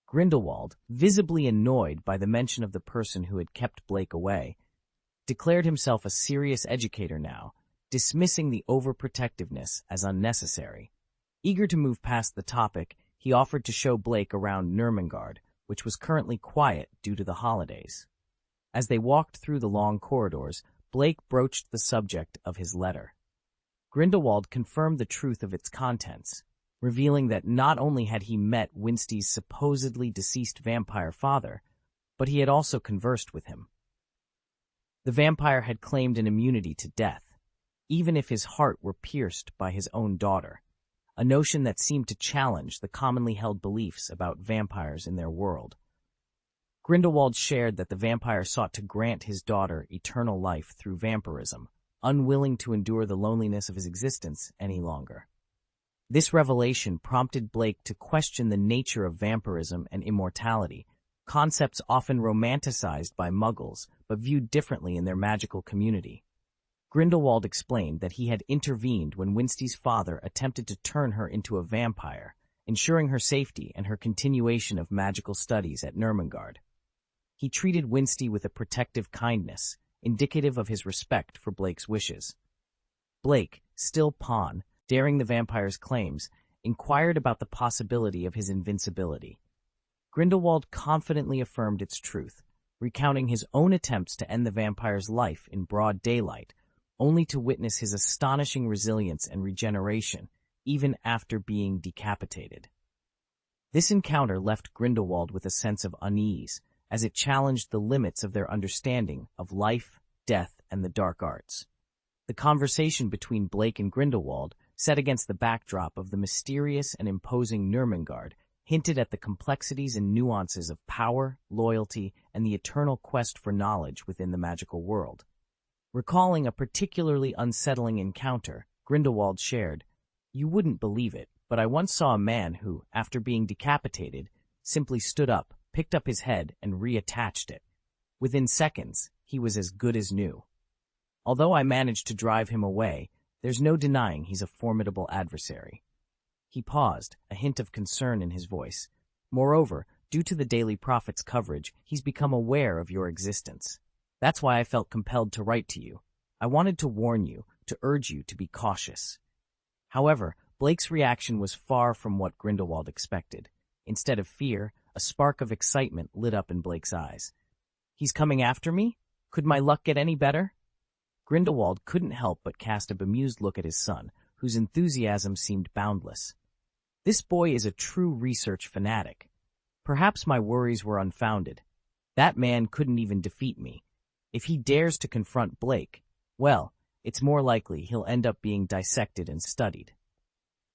Grindelwald, visibly annoyed by the mention of the person who had kept Blake away, declared himself a serious educator now, dismissing the overprotectiveness as unnecessary. Eager to move past the topic, he offered to show Blake around Nurmengard, which was currently quiet due to the holidays. As they walked through the long corridors, Blake broached the subject of his letter. Grindelwald confirmed the truth of its contents, revealing that not only had he met Winsty's supposedly deceased vampire father, but he had also conversed with him. The vampire had claimed an immunity to death, even if his heart were pierced by his own daughter, a notion that seemed to challenge the commonly held beliefs about vampires in their world. Grindelwald shared that the vampire sought to grant his daughter eternal life through vampirism, unwilling to endure the loneliness of his existence any longer. This revelation prompted Blake to question the nature of vampirism and immortality, concepts often romanticized by Muggles but viewed differently in their magical community. Grindelwald explained that he had intervened when Winsty's father attempted to turn her into a vampire, ensuring her safety and her continuation of magical studies at Nurmengard. He treated Winsty with a protective kindness, indicative of his respect for Blake's wishes. Blake, still pawn, daring the vampire's claims, inquired about the possibility of his invincibility. Grindelwald confidently affirmed its truth, recounting his own attempts to end the vampire's life in broad daylight, only to witness his astonishing resilience and regeneration, even after being decapitated. This encounter left Grindelwald with a sense of unease, as it challenged the limits of their understanding of life, death, and the dark arts. The conversation between Blake and Grindelwald, set against the backdrop of the mysterious and imposing Nurmengard, hinted at the complexities and nuances of power, loyalty, and the eternal quest for knowledge within the magical world. Recalling a particularly unsettling encounter, Grindelwald shared, "You wouldn't believe it, but I once saw a man who, after being decapitated, simply stood up, picked up his head, and reattached it. Within seconds, he was as good as new. Although I managed to drive him away, there's no denying he's a formidable adversary." He paused, a hint of concern in his voice. "Moreover, due to the Daily Prophet's coverage, he's become aware of your existence. That's why I felt compelled to write to you. I wanted to warn you, to urge you to be cautious." However, Blake's reaction was far from what Grindelwald expected. Instead of fear, a spark of excitement lit up in Blake's eyes. "He's coming after me? Could my luck get any better?" Grindelwald couldn't help but cast a bemused look at his son, whose enthusiasm seemed boundless. "This boy is a true research fanatic. Perhaps my worries were unfounded. That man couldn't even defeat me. If he dares to confront Blake, well, it's more likely he'll end up being dissected and studied."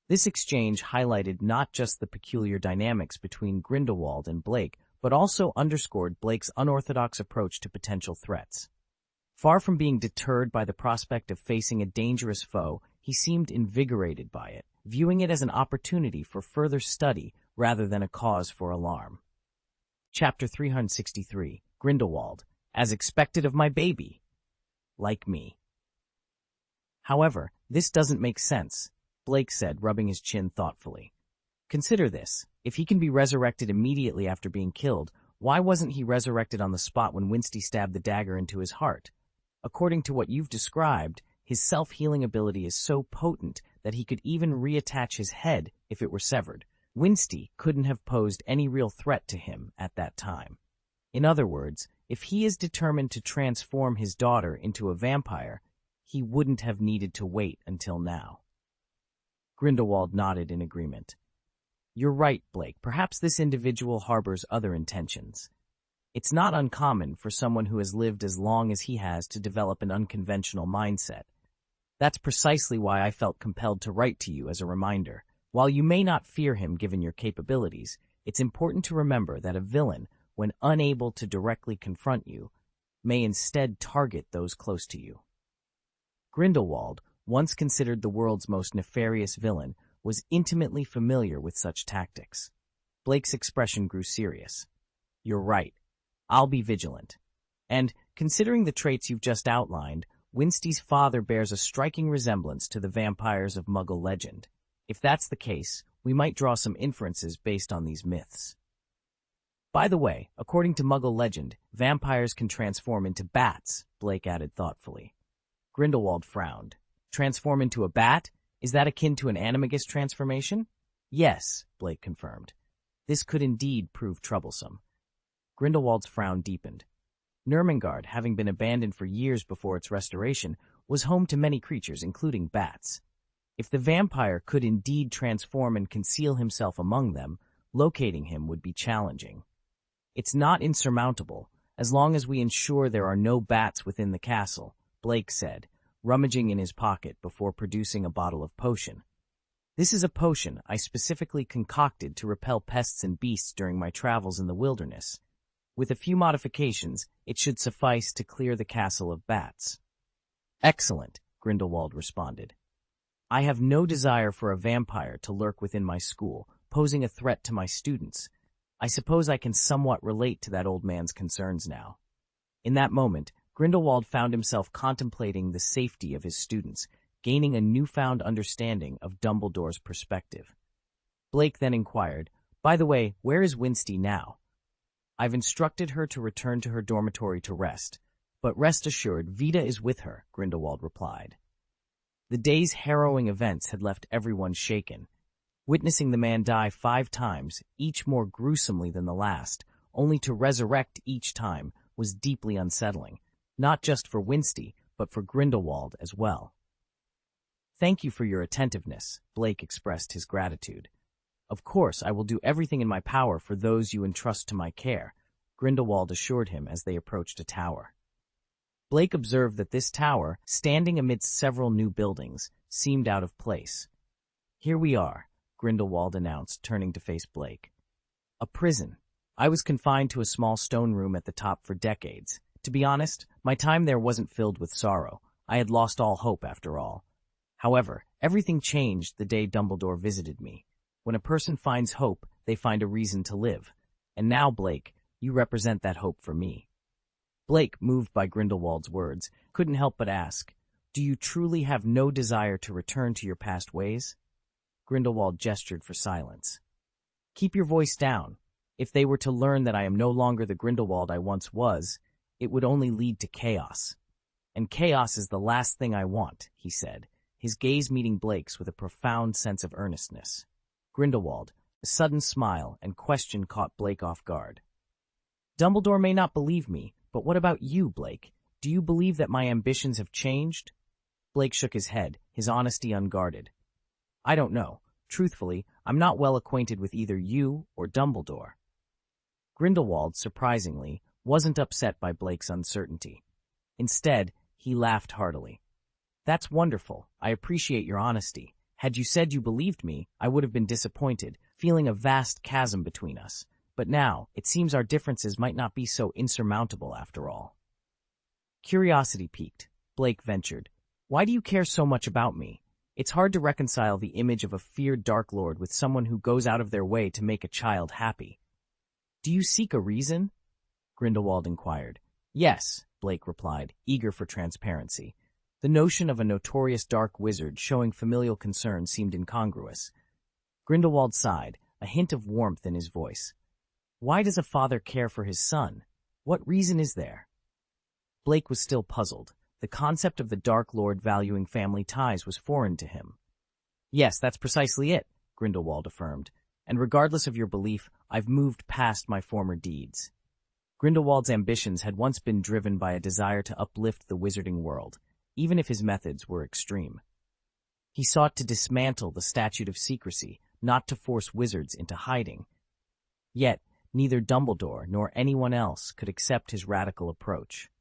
This exchange highlighted not just the peculiar dynamics between Grindelwald and Blake, but also underscored Blake's unorthodox approach to potential threats. Far from being deterred by the prospect of facing a dangerous foe, he seemed invigorated by it, viewing it as an opportunity for further study rather than a cause for alarm. Chapter 363, Grindelwald, as expected of my baby. Like me. "However, this doesn't make sense," Blake said, rubbing his chin thoughtfully. "Consider this. If he can be resurrected immediately after being killed, why wasn't he resurrected on the spot when Winsty stabbed the dagger into his heart? According to what you've described, his self-healing ability is so potent that he could even reattach his head if it were severed. Winsty couldn't have posed any real threat to him at that time. In other words, if he is determined to transform his daughter into a vampire, he wouldn't have needed to wait until now." Grindelwald nodded in agreement. "You're right, Blake. Perhaps this individual harbors other intentions. It's not uncommon for someone who has lived as long as he has to develop an unconventional mindset. That's precisely why I felt compelled to write to you as a reminder. While you may not fear him given your capabilities, it's important to remember that a villain, when unable to directly confront you, may instead target those close to you." Grindelwald, once considered the world's most nefarious villain, was intimately familiar with such tactics. Blake's expression grew serious. "You're right. I'll be vigilant. And, considering the traits you've just outlined, Winsty's father bears a striking resemblance to the vampires of Muggle legend. If that's the case, we might draw some inferences based on these myths. By the way, according to Muggle legend, vampires can transform into bats," Blake added thoughtfully. Grindelwald frowned. "Transform into a bat? Is that akin to an animagus transformation?" "Yes," Blake confirmed. "This could indeed prove troublesome." Grindelwald's frown deepened. Nurmengard, having been abandoned for years before its restoration, was home to many creatures, including bats. If the vampire could indeed transform and conceal himself among them, locating him would be challenging. "It's not insurmountable, as long as we ensure there are no bats within the castle," Blake said, rummaging in his pocket before producing a bottle of potion. "This is a potion I specifically concocted to repel pests and beasts during my travels in the wilderness. With a few modifications, it should suffice to clear the castle of bats." "Excellent," Grindelwald responded. "I have no desire for a vampire to lurk within my school, posing a threat to my students. I suppose I can somewhat relate to that old man's concerns now." In that moment, Grindelwald found himself contemplating the safety of his students, gaining a newfound understanding of Dumbledore's perspective. Blake then inquired, "By the way, where is Winsty now?" "I've instructed her to return to her dormitory to rest, but rest assured Vita is with her," Grindelwald replied. The day's harrowing events had left everyone shaken. Witnessing the man die 5 times, each more gruesomely than the last, only to resurrect each time, was deeply unsettling, not just for Winsty, but for Grindelwald as well. "Thank you for your attentiveness," Blake expressed his gratitude. "Of course, I will do everything in my power for those you entrust to my care," Grindelwald assured him as they approached a tower. Blake observed that this tower, standing amidst several new buildings, seemed out of place. "Here we are," Grindelwald announced, turning to face Blake. "A prison. I was confined to a small stone room at the top for decades. To be honest, my time there wasn't filled with sorrow. I had lost all hope after all. However, Everything changed the day Dumbledore visited me. When a person finds hope, they find a reason to live. And now, Blake, you represent that hope for me." Blake, moved by Grindelwald's words, couldn't help but ask, "Do you truly have no desire to return to your past ways?" Grindelwald gestured for silence. "Keep your voice down. If they were to learn that I am no longer the Grindelwald I once was, it would only lead to chaos. And chaos is the last thing I want," he said, his gaze meeting Blake's with a profound sense of earnestness. Grindelwald, a sudden smile and question caught Blake off guard. "Dumbledore may not believe me, but what about you, Blake? Do you believe that my ambitions have changed?" Blake shook his head, his honesty unguarded. "I don't know. Truthfully, I'm not well acquainted with either you or Dumbledore." Grindelwald, surprisingly, wasn't upset by Blake's uncertainty. Instead, he laughed heartily. "That's wonderful. I appreciate your honesty. Had you said you believed me, I would have been disappointed, feeling a vast chasm between us. But now, it seems our differences might not be so insurmountable after all." Curiosity piqued. Blake ventured, "Why do you care so much about me? It's hard to reconcile the image of a feared Dark Lord with someone who goes out of their way to make a child happy." "Do you seek a reason?" Grindelwald inquired. "Yes," Blake replied, eager for transparency. The notion of a notorious dark wizard showing familial concern seemed incongruous. Grindelwald sighed, a hint of warmth in his voice. "Why does a father care for his son? What reason is there?" Blake was still puzzled. The concept of the Dark Lord valuing family ties was foreign to him. "Yes, that's precisely it," Grindelwald affirmed. "And regardless of your belief, I've moved past my former deeds." Grindelwald's ambitions had once been driven by a desire to uplift the wizarding world, even if his methods were extreme. He sought to dismantle the statute of secrecy, not to force wizards into hiding. Yet, neither Dumbledore nor anyone else could accept his radical approach.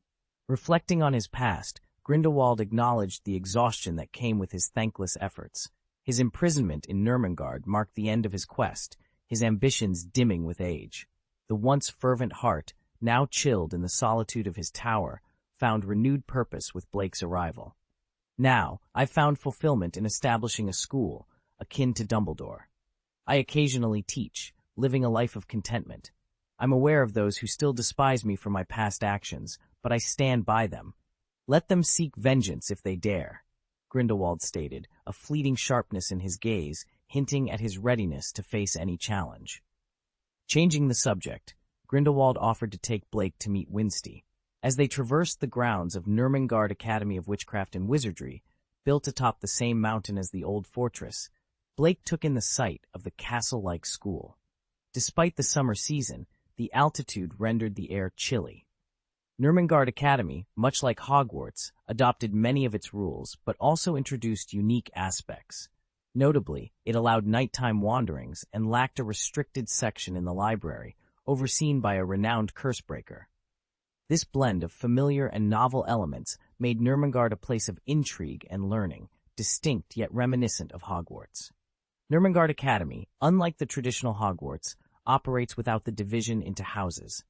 Reflecting on his past, Grindelwald acknowledged the exhaustion that came with his thankless efforts. His imprisonment in Nurmengard marked the end of his quest, his ambitions dimming with age. The once fervent heart, now chilled in the solitude of his tower, found renewed purpose with Blake's arrival. "Now, I've found fulfillment in establishing a school, akin to Dumbledore. I occasionally teach, living a life of contentment. I'm aware of those who still despise me for my past actions, but I stand by them. Let them seek vengeance if they dare," Grindelwald stated, a fleeting sharpness in his gaze, hinting at his readiness to face any challenge. Changing the subject, Grindelwald offered to take Blake to meet Winsti. As they traversed the grounds of Nurmengard Academy of Witchcraft and Wizardry, built atop the same mountain as the old fortress, Blake took in the sight of the castle-like school. Despite the summer season, the altitude rendered the air chilly. Nurmengard Academy, much like Hogwarts, adopted many of its rules, but also introduced unique aspects. Notably, it allowed nighttime wanderings and lacked a restricted section in the library, overseen by a renowned cursebreaker. This blend of familiar and novel elements made Nurmengard a place of intrigue and learning, distinct yet reminiscent of Hogwarts. Nurmengard Academy, unlike the traditional Hogwarts, operates without the division into houses.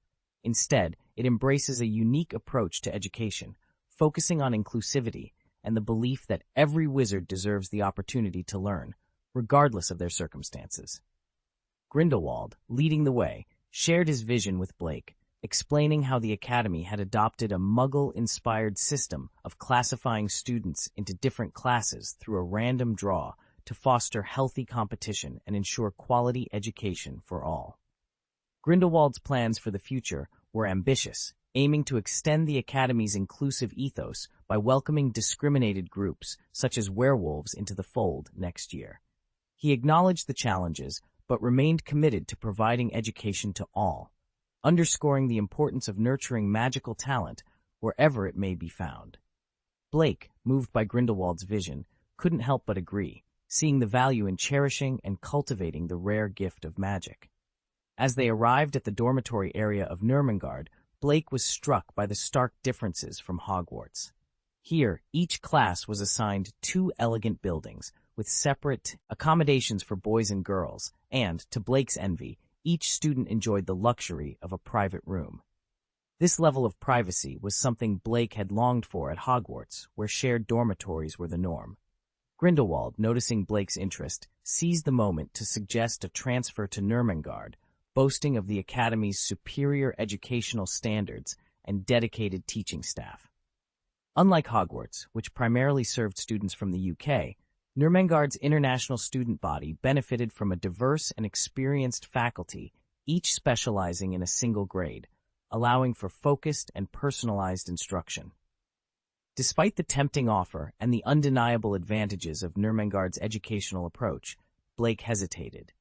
Instead, it embraces a unique approach to education, focusing on inclusivity and the belief that every wizard deserves the opportunity to learn, regardless of their circumstances. Grindelwald, leading the way, shared his vision with Blake, explaining how the Academy had adopted a Muggle-inspired system of classifying students into different classes through a random draw to foster healthy competition and ensure quality education for all. Grindelwald's plans for the future were ambitious, aiming to extend the Academy's inclusive ethos by welcoming discriminated groups, such as werewolves, into the fold next year. He acknowledged the challenges, but remained committed to providing education to all, underscoring the importance of nurturing magical talent wherever it may be found. Blake, moved by Grindelwald's vision, couldn't help but agree, seeing the value in cherishing and cultivating the rare gift of magic. As they arrived at the dormitory area of Nurmengard, Blake was struck by the stark differences from Hogwarts. Here, each class was assigned 2 elegant buildings, with separate accommodations for boys and girls, and, to Blake's envy, each student enjoyed the luxury of a private room. This level of privacy was something Blake had longed for at Hogwarts, where shared dormitories were the norm. Grindelwald, noticing Blake's interest, seized the moment to suggest a transfer to Nurmengard, boasting of the Academy's superior educational standards and dedicated teaching staff. Unlike Hogwarts, which primarily served students from the UK, Nurmengard's international student body benefited from a diverse and experienced faculty, each specializing in a single grade, allowing for focused and personalized instruction. Despite the tempting offer and the undeniable advantages of Nurmengard's educational approach, Blake hesitated.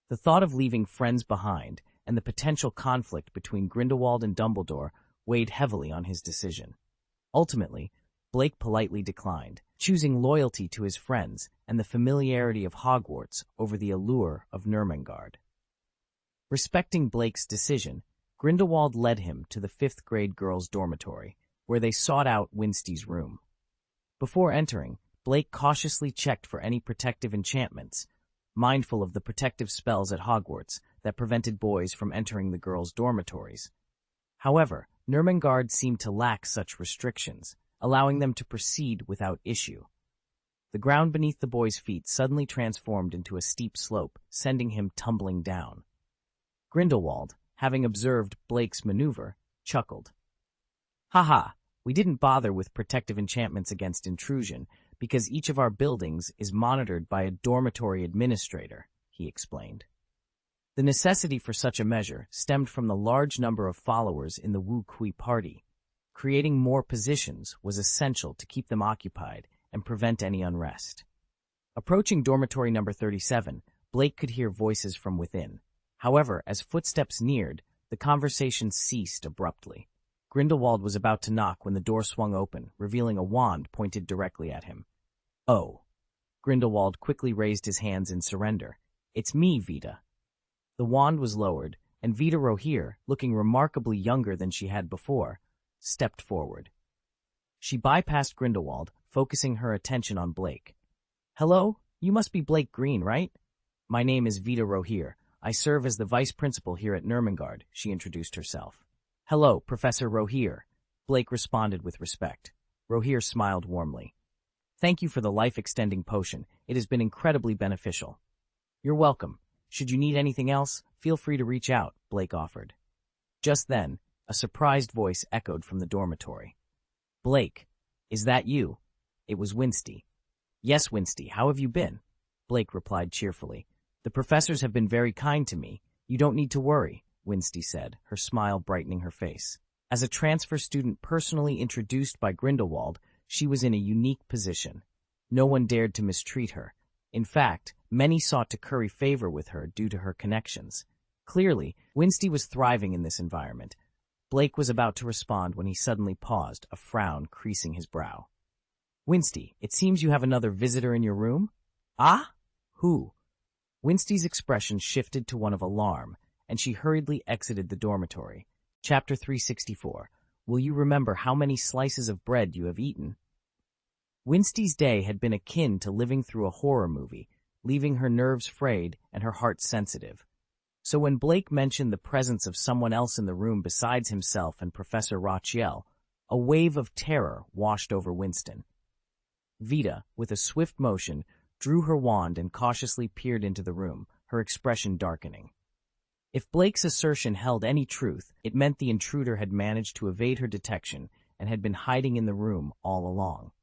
The thought of leaving friends behind and the potential conflict between Grindelwald and Dumbledore weighed heavily on his decision. Ultimately, Blake politely declined, choosing loyalty to his friends and the familiarity of Hogwarts over the allure of Nurmengard. Respecting Blake's decision, Grindelwald led him to the fifth-grade girls' dormitory, where they sought out Winsty's room. Before entering, Blake cautiously checked for any protective enchantments, mindful of the protective spells at Hogwarts that prevented boys from entering the girls' dormitories. However, Nurmengard seemed to lack such restrictions, allowing them to proceed without issue. The ground beneath the boy's feet suddenly transformed into a steep slope, sending him tumbling down. Grindelwald, having observed Blake's maneuver, chuckled. "Haha, we didn't bother with protective enchantments against intrusion because each of our buildings is monitored by a dormitory administrator," he explained. The necessity for such a measure stemmed from the large number of followers in the Wu Kui party. Creating more positions was essential to keep them occupied and prevent any unrest. Approaching dormitory number 37, Blake could hear voices from within. However, as footsteps neared, the conversation ceased abruptly. Grindelwald was about to knock when the door swung open, revealing a wand pointed directly at him. "Oh." Grindelwald quickly raised his hands in surrender. "It's me, Vita." The wand was lowered, and Vita Rohirr, looking remarkably younger than she had before, stepped forward. She bypassed Grindelwald, focusing her attention on Blake. "Hello, you must be Blake Green, right? My name is Vita Rohirr. I serve as the vice principal here at Nurmengard," she introduced herself. "Hello, Professor Rohirr," Blake responded with respect. Rohirr smiled warmly. "Thank you for the life-extending potion. It has been incredibly beneficial." "You're welcome. Should you need anything else, feel free to reach out," Blake offered. Just then, a surprised voice echoed from the dormitory. "Blake, is that you?" It was Winsty. "Yes, Winsty, how have you been?" Blake replied cheerfully. "The professors have been very kind to me. You don't need to worry," Winsty said, her smile brightening her face. As a transfer student personally introduced by Grindelwald, she was in a unique position. No one dared to mistreat her. In fact, many sought to curry favor with her due to her connections. Clearly, Winsty was thriving in this environment. Blake was about to respond when he suddenly paused, a frown creasing his brow. "Winsty, it seems you have another visitor in your room?" "Ah? Who?" Winsty's expression shifted to one of alarm, and she hurriedly exited the dormitory. Chapter 364. Will you remember how many slices of bread you have eaten? Winsty's day had been akin to living through a horror movie, leaving her nerves frayed and her heart sensitive. So when Blake mentioned the presence of someone else in the room besides himself and Professor Rochiel, a wave of terror washed over Winston. Vita, with a swift motion, drew her wand and cautiously peered into the room, her expression darkening. If Blake's assertion held any truth, it meant the intruder had managed to evade her detection and had been hiding in the room all along.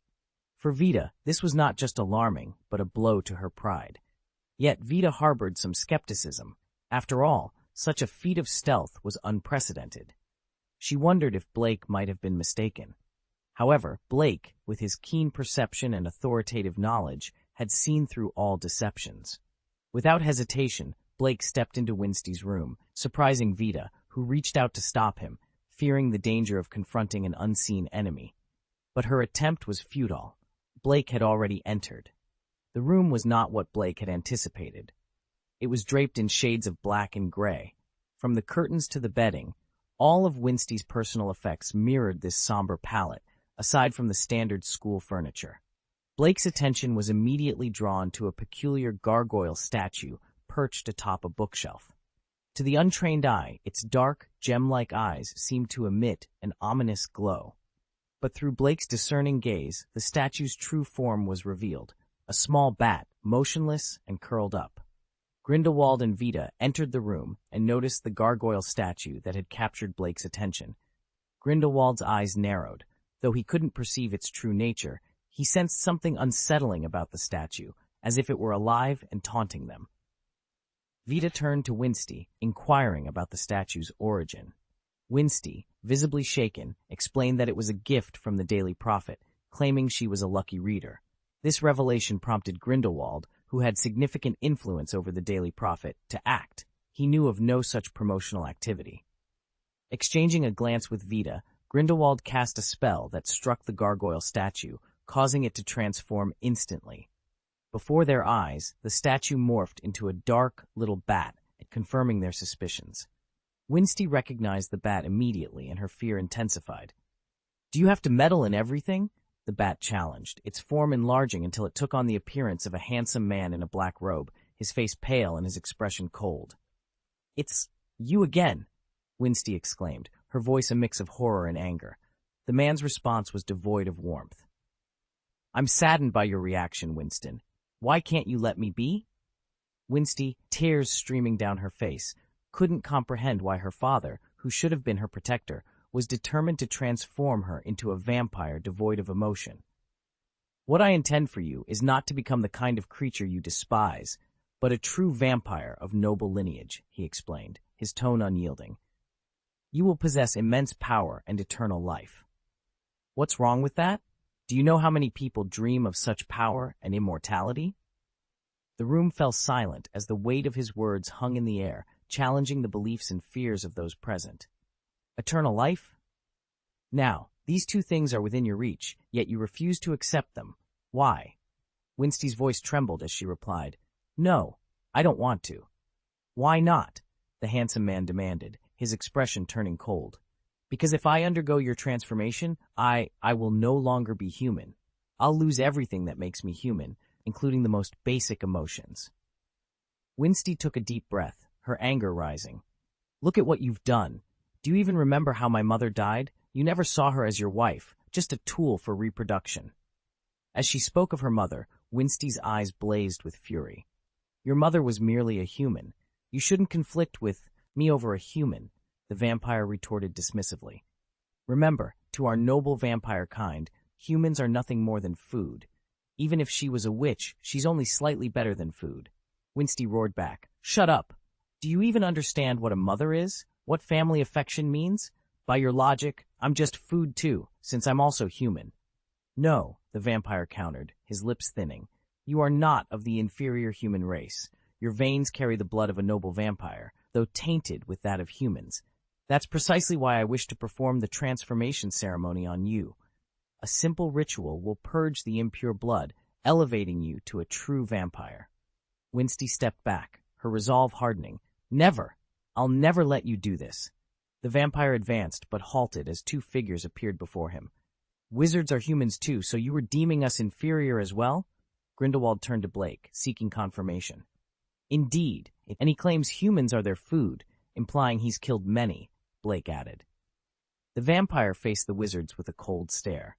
For Vita, this was not just alarming, but a blow to her pride. Yet Vita harbored some skepticism. After all, such a feat of stealth was unprecedented. She wondered if Blake might have been mistaken. However, Blake, with his keen perception and authoritative knowledge, had seen through all deceptions. Without hesitation, Blake stepped into Winsty's room, surprising Vita, who reached out to stop him, fearing the danger of confronting an unseen enemy. But her attempt was futile. Blake had already entered. The room was not what Blake had anticipated. It was draped in shades of black and gray. From the curtains to the bedding, all of Winsty's personal effects mirrored this somber palette, aside from the standard school furniture. Blake's attention was immediately drawn to a peculiar gargoyle statue perched atop a bookshelf. To the untrained eye, its dark, gem-like eyes seemed to emit an ominous glow. But through Blake's discerning gaze, the statue's true form was revealed, a small bat, motionless and curled up. Grindelwald and Vita entered the room and noticed the gargoyle statue that had captured Blake's attention. Grindelwald's eyes narrowed. Though he couldn't perceive its true nature, he sensed something unsettling about the statue, as if it were alive and taunting them. Vita turned to Winsty, inquiring about the statue's origin. Winsty, visibly shaken, explained that it was a gift from the Daily Prophet, claiming she was a lucky reader. This revelation prompted Grindelwald, who had significant influence over the Daily Prophet, to act. He knew of no such promotional activity. Exchanging a glance with Vita, Grindelwald cast a spell that struck the gargoyle statue, causing it to transform instantly. Before their eyes, the statue morphed into a dark little bat, confirming their suspicions. Winsty recognized the bat immediately, and her fear intensified. "Do you have to meddle in everything?" the bat challenged, its form enlarging until it took on the appearance of a handsome man in a black robe, his face pale and his expression cold. "It's you again," Winsty exclaimed, her voice a mix of horror and anger. The man's response was devoid of warmth. "I'm saddened by your reaction, Winston. Why can't you let me be?" Winsty, tears streaming down her face, couldn't comprehend why her father, who should have been her protector, was determined to transform her into a vampire devoid of emotion. "What I intend for you is not to become the kind of creature you despise, but a true vampire of noble lineage," he explained, his tone unyielding. "You will possess immense power and eternal life." "What's wrong with that? Do you know how many people dream of such power and immortality?" The room fell silent as the weight of his words hung in the air, challenging the beliefs and fears of those present. "Eternal life? Now, these two things are within your reach, yet you refuse to accept them. Why?" Winsty's voice trembled as she replied, "No, I don't want to." "Why not?" the handsome man demanded, his expression turning cold. "Because if I undergo your transformation, I will no longer be human. I'll lose everything that makes me human, including the most basic emotions." Winsty took a deep breath, her anger rising. "Look at what you've done. Do you even remember how my mother died? You never saw her as your wife, just a tool for reproduction." As she spoke of her mother, Winsty's eyes blazed with fury. "Your mother was merely a human. You shouldn't conflict with me over a human," the vampire retorted dismissively. "Remember, to our noble vampire kind, humans are nothing more than food. Even if she was a witch, she's only slightly better than food." Winsty roared back, "Shut up! Do you even understand what a mother is? What family affection means? By your logic, I'm just food too, since I'm also human." "No," the vampire countered, his lips thinning. "You are not of the inferior human race. Your veins carry the blood of a noble vampire, though tainted with that of humans. That's precisely why I wish to perform the transformation ceremony on you. A simple ritual will purge the impure blood, elevating you to a true vampire." Winsty stepped back, her resolve hardening. "Never! I'll never let you do this." The vampire advanced, but halted as two figures appeared before him. "Wizards are humans too, so you were deeming us inferior as well?" Grindelwald turned to Blake, seeking confirmation. "Indeed, and he claims humans are their food, implying he's killed many," Blake added. The vampire faced the wizards with a cold stare.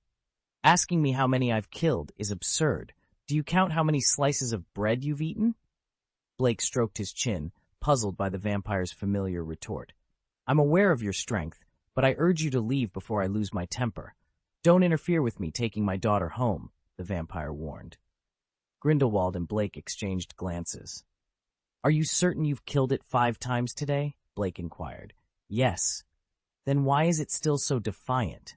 "Asking me how many I've killed is absurd. Do you count how many slices of bread you've eaten?" Blake stroked his chin, puzzled by the vampire's familiar retort. "I'm aware of your strength, but I urge you to leave before I lose my temper. Don't interfere with me taking my daughter home," the vampire warned. Grindelwald and Blake exchanged glances. "Are you certain you've killed it 5 times today?" Blake inquired. "Yes." "Then why is it still so defiant?"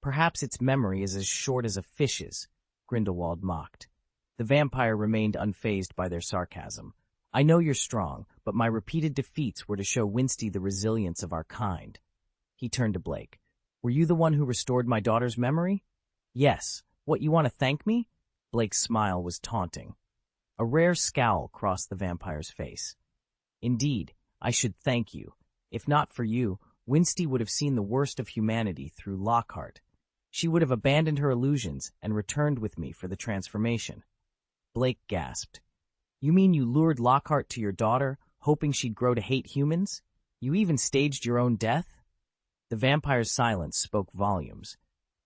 "Perhaps its memory is as short as a fish's," Grindelwald mocked. The vampire remained unfazed by their sarcasm. "I know you're strong, but my repeated defeats were to show Winsty the resilience of our kind." He turned to Blake. "Were you the one who restored my daughter's memory?" "Yes. What, you want to thank me?" Blake's smile was taunting. A rare scowl crossed the vampire's face. "Indeed, I should thank you. If not for you, Winsty would have seen the worst of humanity through Lockhart. She would have abandoned her illusions and returned with me for the transformation." Blake gasped. "You mean you lured Lockhart to your daughter, hoping she'd grow to hate humans? You even staged your own death?" The vampire's silence spoke volumes.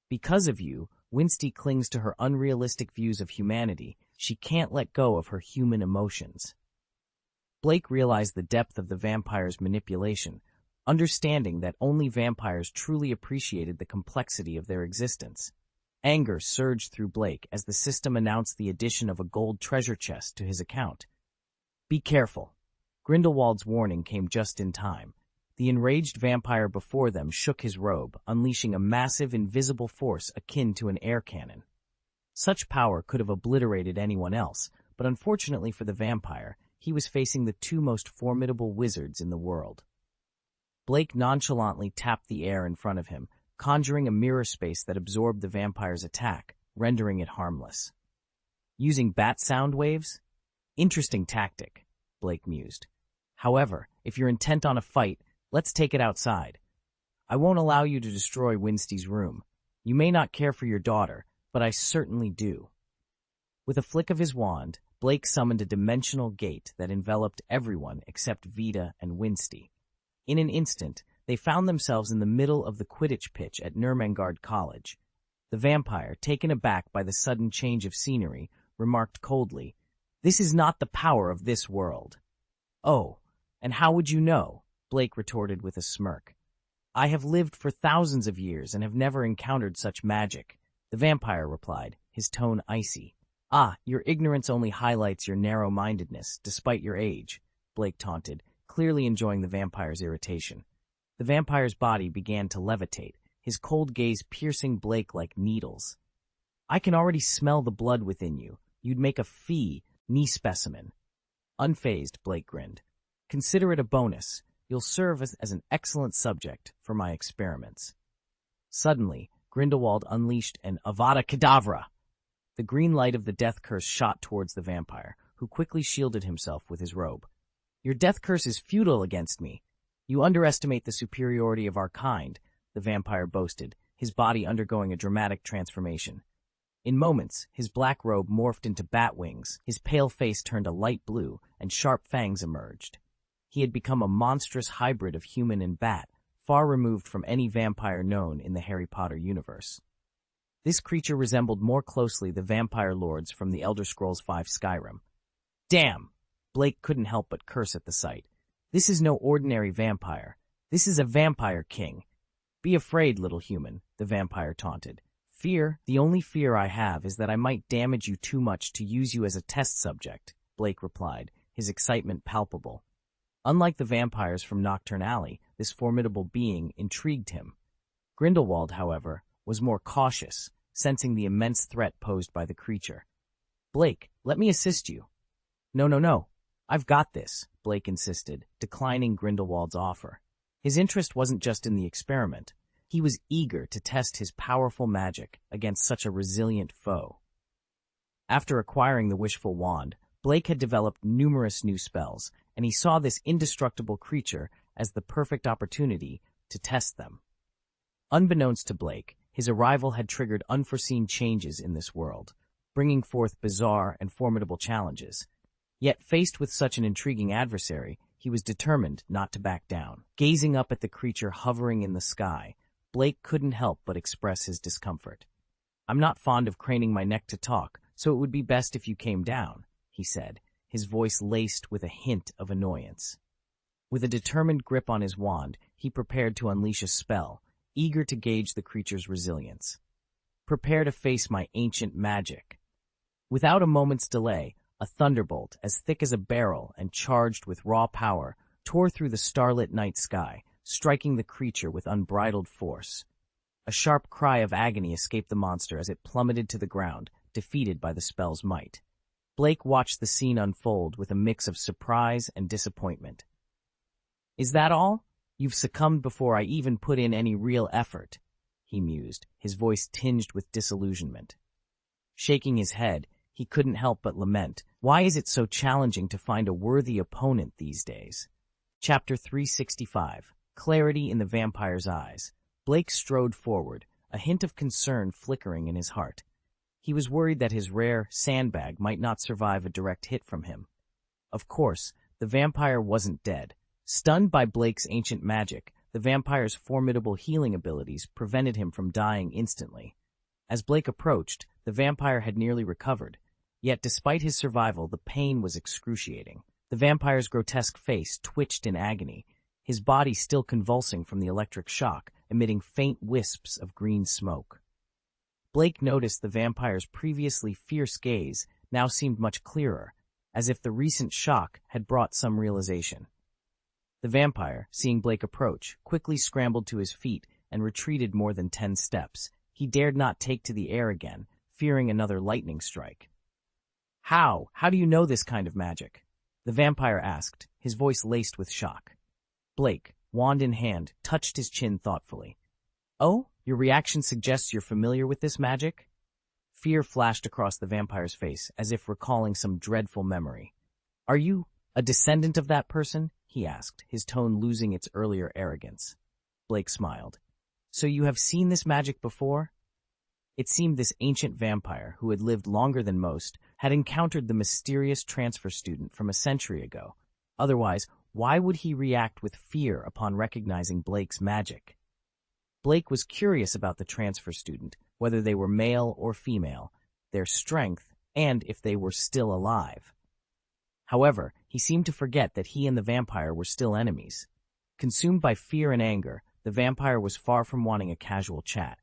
"Because of you, Winsty clings to her unrealistic views of humanity, She can't let go of her human emotions. Blake realized the depth of the vampire's manipulation, understanding that only vampires truly appreciated the complexity of their existence. Anger surged through Blake as the system announced the addition of a gold treasure chest to his account. Be careful. Grindelwald's warning came just in time. The enraged vampire before them shook his robe, unleashing a massive invisible force akin to an air cannon. Such power could have obliterated anyone else, but unfortunately for the vampire, he was facing the two most formidable wizards in the world. Blake nonchalantly tapped the air in front of him, conjuring a mirror space that absorbed the vampire's attack, rendering it harmless. Using bat sound waves? Interesting tactic, Blake mused. However, if you're intent on a fight, let's take it outside. I won't allow you to destroy Winsty's room. You may not care for your daughter, but I certainly do. With a flick of his wand, Blake summoned a dimensional gate that enveloped everyone except Vita and Winsty. In an instant, they found themselves in the middle of the Quidditch pitch at Nurmengard College. The vampire, taken aback by the sudden change of scenery, remarked coldly, "This is not the power of this world." "Oh, and how would you know?" Blake retorted with a smirk. "I have lived for thousands of years and have never encountered such magic," the vampire replied, his tone icy. "Ah, your ignorance only highlights your narrow-mindedness, despite your age," Blake taunted, clearly enjoying the vampire's irritation. The vampire's body began to levitate, his cold gaze piercing Blake like needles. "I can already smell the blood within you. You'd make a knee specimen." Unfazed, Blake grinned. "Consider it a bonus. You'll serve as an excellent subject for my experiments." Suddenly, Grindelwald unleashed an Avada Kedavra. The green light of the death curse shot towards the vampire, who quickly shielded himself with his robe. "Your death curse is futile against me. You underestimate the superiority of our kind," the vampire boasted, his body undergoing a dramatic transformation. In moments, his black robe morphed into bat wings, his pale face turned a light blue, and sharp fangs emerged. He had become a monstrous hybrid of human and bat, far removed from any vampire known in the Harry Potter universe. This creature resembled more closely the vampire lords from the Elder Scrolls V Skyrim. "Damn!" Blake couldn't help but curse at the sight. "This is no ordinary vampire. This is a vampire king." "Be afraid, little human," the vampire taunted. "Fear? The only fear I have is that I might damage you too much to use you as a test subject," Blake replied, his excitement palpable. Unlike the vampires from Nocturne Alley, this formidable being intrigued him. Grindelwald, however, was more cautious, sensing the immense threat posed by the creature. "Blake, let me assist you." No. I've got this," Blake insisted, declining Grindelwald's offer. His interest wasn't just in the experiment. He was eager to test his powerful magic against such a resilient foe. After acquiring the wishful wand, Blake had developed numerous new spells, and he saw this indestructible creature as the perfect opportunity to test them. Unbeknownst to Blake, his arrival had triggered unforeseen changes in this world, bringing forth bizarre and formidable challenges. Yet, faced with such an intriguing adversary, he was determined not to back down. Gazing up at the creature hovering in the sky, Blake couldn't help but express his discomfort. "I'm not fond of craning my neck to talk, so it would be best if you came down," he said, his voice laced with a hint of annoyance. With a determined grip on his wand, he prepared to unleash a spell, eager to gauge the creature's resilience. "Prepare to face my ancient magic." Without a moment's delay, a thunderbolt, as thick as a barrel and charged with raw power, tore through the starlit night sky, striking the creature with unbridled force. A sharp cry of agony escaped the monster as it plummeted to the ground, defeated by the spell's might. Blake watched the scene unfold with a mix of surprise and disappointment. "Is that all? You've succumbed before I even put in any real effort," he mused, his voice tinged with disillusionment. Shaking his head, he couldn't help but lament, "Why is it so challenging to find a worthy opponent these days?" Chapter 365, Clarity in the Vampire's Eyes. Blake strode forward, a hint of concern flickering in his heart. He was worried that his rare sandbag might not survive a direct hit from him. Of course, the vampire wasn't dead. Stunned by Blake's ancient magic, the vampire's formidable healing abilities prevented him from dying instantly. As Blake approached, the vampire had nearly recovered. Yet despite his survival, the pain was excruciating. The vampire's grotesque face twitched in agony, his body still convulsing from the electric shock, emitting faint wisps of green smoke. Blake noticed the vampire's previously fierce gaze now seemed much clearer, as if the recent shock had brought some realization. The vampire, seeing Blake approach, quickly scrambled to his feet and retreated more than 10 steps. He dared not take to the air again, fearing another lightning strike. How do you know this kind of magic? The vampire asked, his voice laced with shock. Blake, wand in hand, touched his chin thoughtfully. Oh, your reaction suggests you're familiar with this magic? Fear flashed across the vampire's face, as if recalling some dreadful memory. Are you a descendant of that person? He asked, his tone losing its earlier arrogance. Blake smiled. So you have seen this magic before? It seemed this ancient vampire, who had lived longer than most, had encountered the mysterious transfer student from a century ago. Otherwise, why would he react with fear upon recognizing Blake's magic? Blake was curious about the transfer student, whether they were male or female, their strength, and if they were still alive. However, he seemed to forget that he and the vampire were still enemies. Consumed by fear and anger, the vampire was far from wanting a casual chat.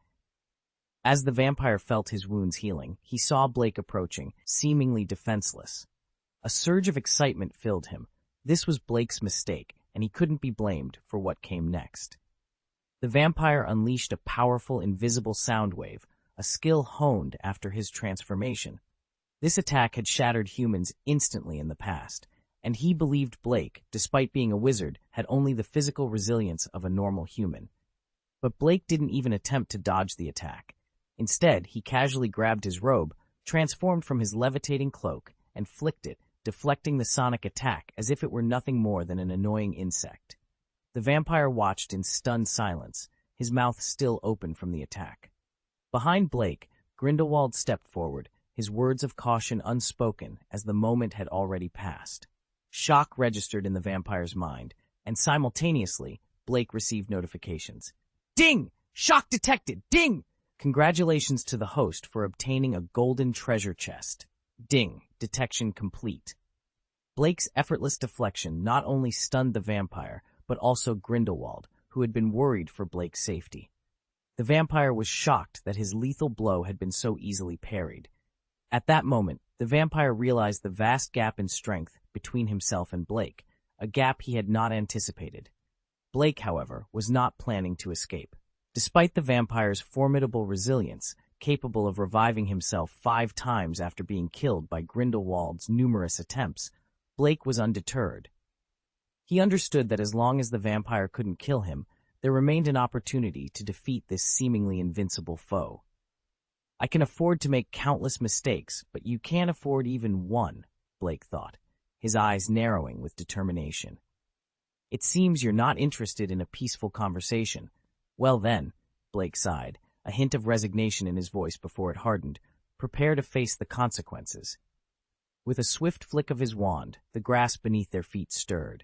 As the vampire felt his wounds healing, he saw Blake approaching, seemingly defenseless. A surge of excitement filled him. This was Blake's mistake, and he couldn't be blamed for what came next. The vampire unleashed a powerful invisible sound wave, a skill honed after his transformation. This attack had shattered humans instantly in the past, and he believed Blake, despite being a wizard, had only the physical resilience of a normal human. But Blake didn't even attempt to dodge the attack. Instead, he casually grabbed his robe, transformed from his levitating cloak, and flicked it, deflecting the sonic attack as if it were nothing more than an annoying insect. The vampire watched in stunned silence, his mouth still open from the attack. Behind Blake, Grindelwald stepped forward, his words of caution unspoken as the moment had already passed. Shock registered in the vampire's mind, and simultaneously, Blake received notifications. Ding! Shock detected! Ding! Congratulations to the host for obtaining a golden treasure chest. Ding. Detection complete. Blake's effortless deflection not only stunned the vampire, but also Grindelwald, who had been worried for Blake's safety. The vampire was shocked that his lethal blow had been so easily parried. At that moment, the vampire realized the vast gap in strength between himself and Blake, a gap he had not anticipated. Blake, however, was not planning to escape. Despite the vampire's formidable resilience, capable of reviving himself 5 times after being killed by Grindelwald's numerous attempts, Blake was undeterred. He understood that as long as the vampire couldn't kill him, there remained an opportunity to defeat this seemingly invincible foe. I can afford to make countless mistakes, but you can't afford even one, Blake thought, his eyes narrowing with determination. It seems you're not interested in a peaceful conversation. Well then, Blake sighed, a hint of resignation in his voice before it hardened. Prepare to face the consequences. With a swift flick of his wand, the grass beneath their feet stirred.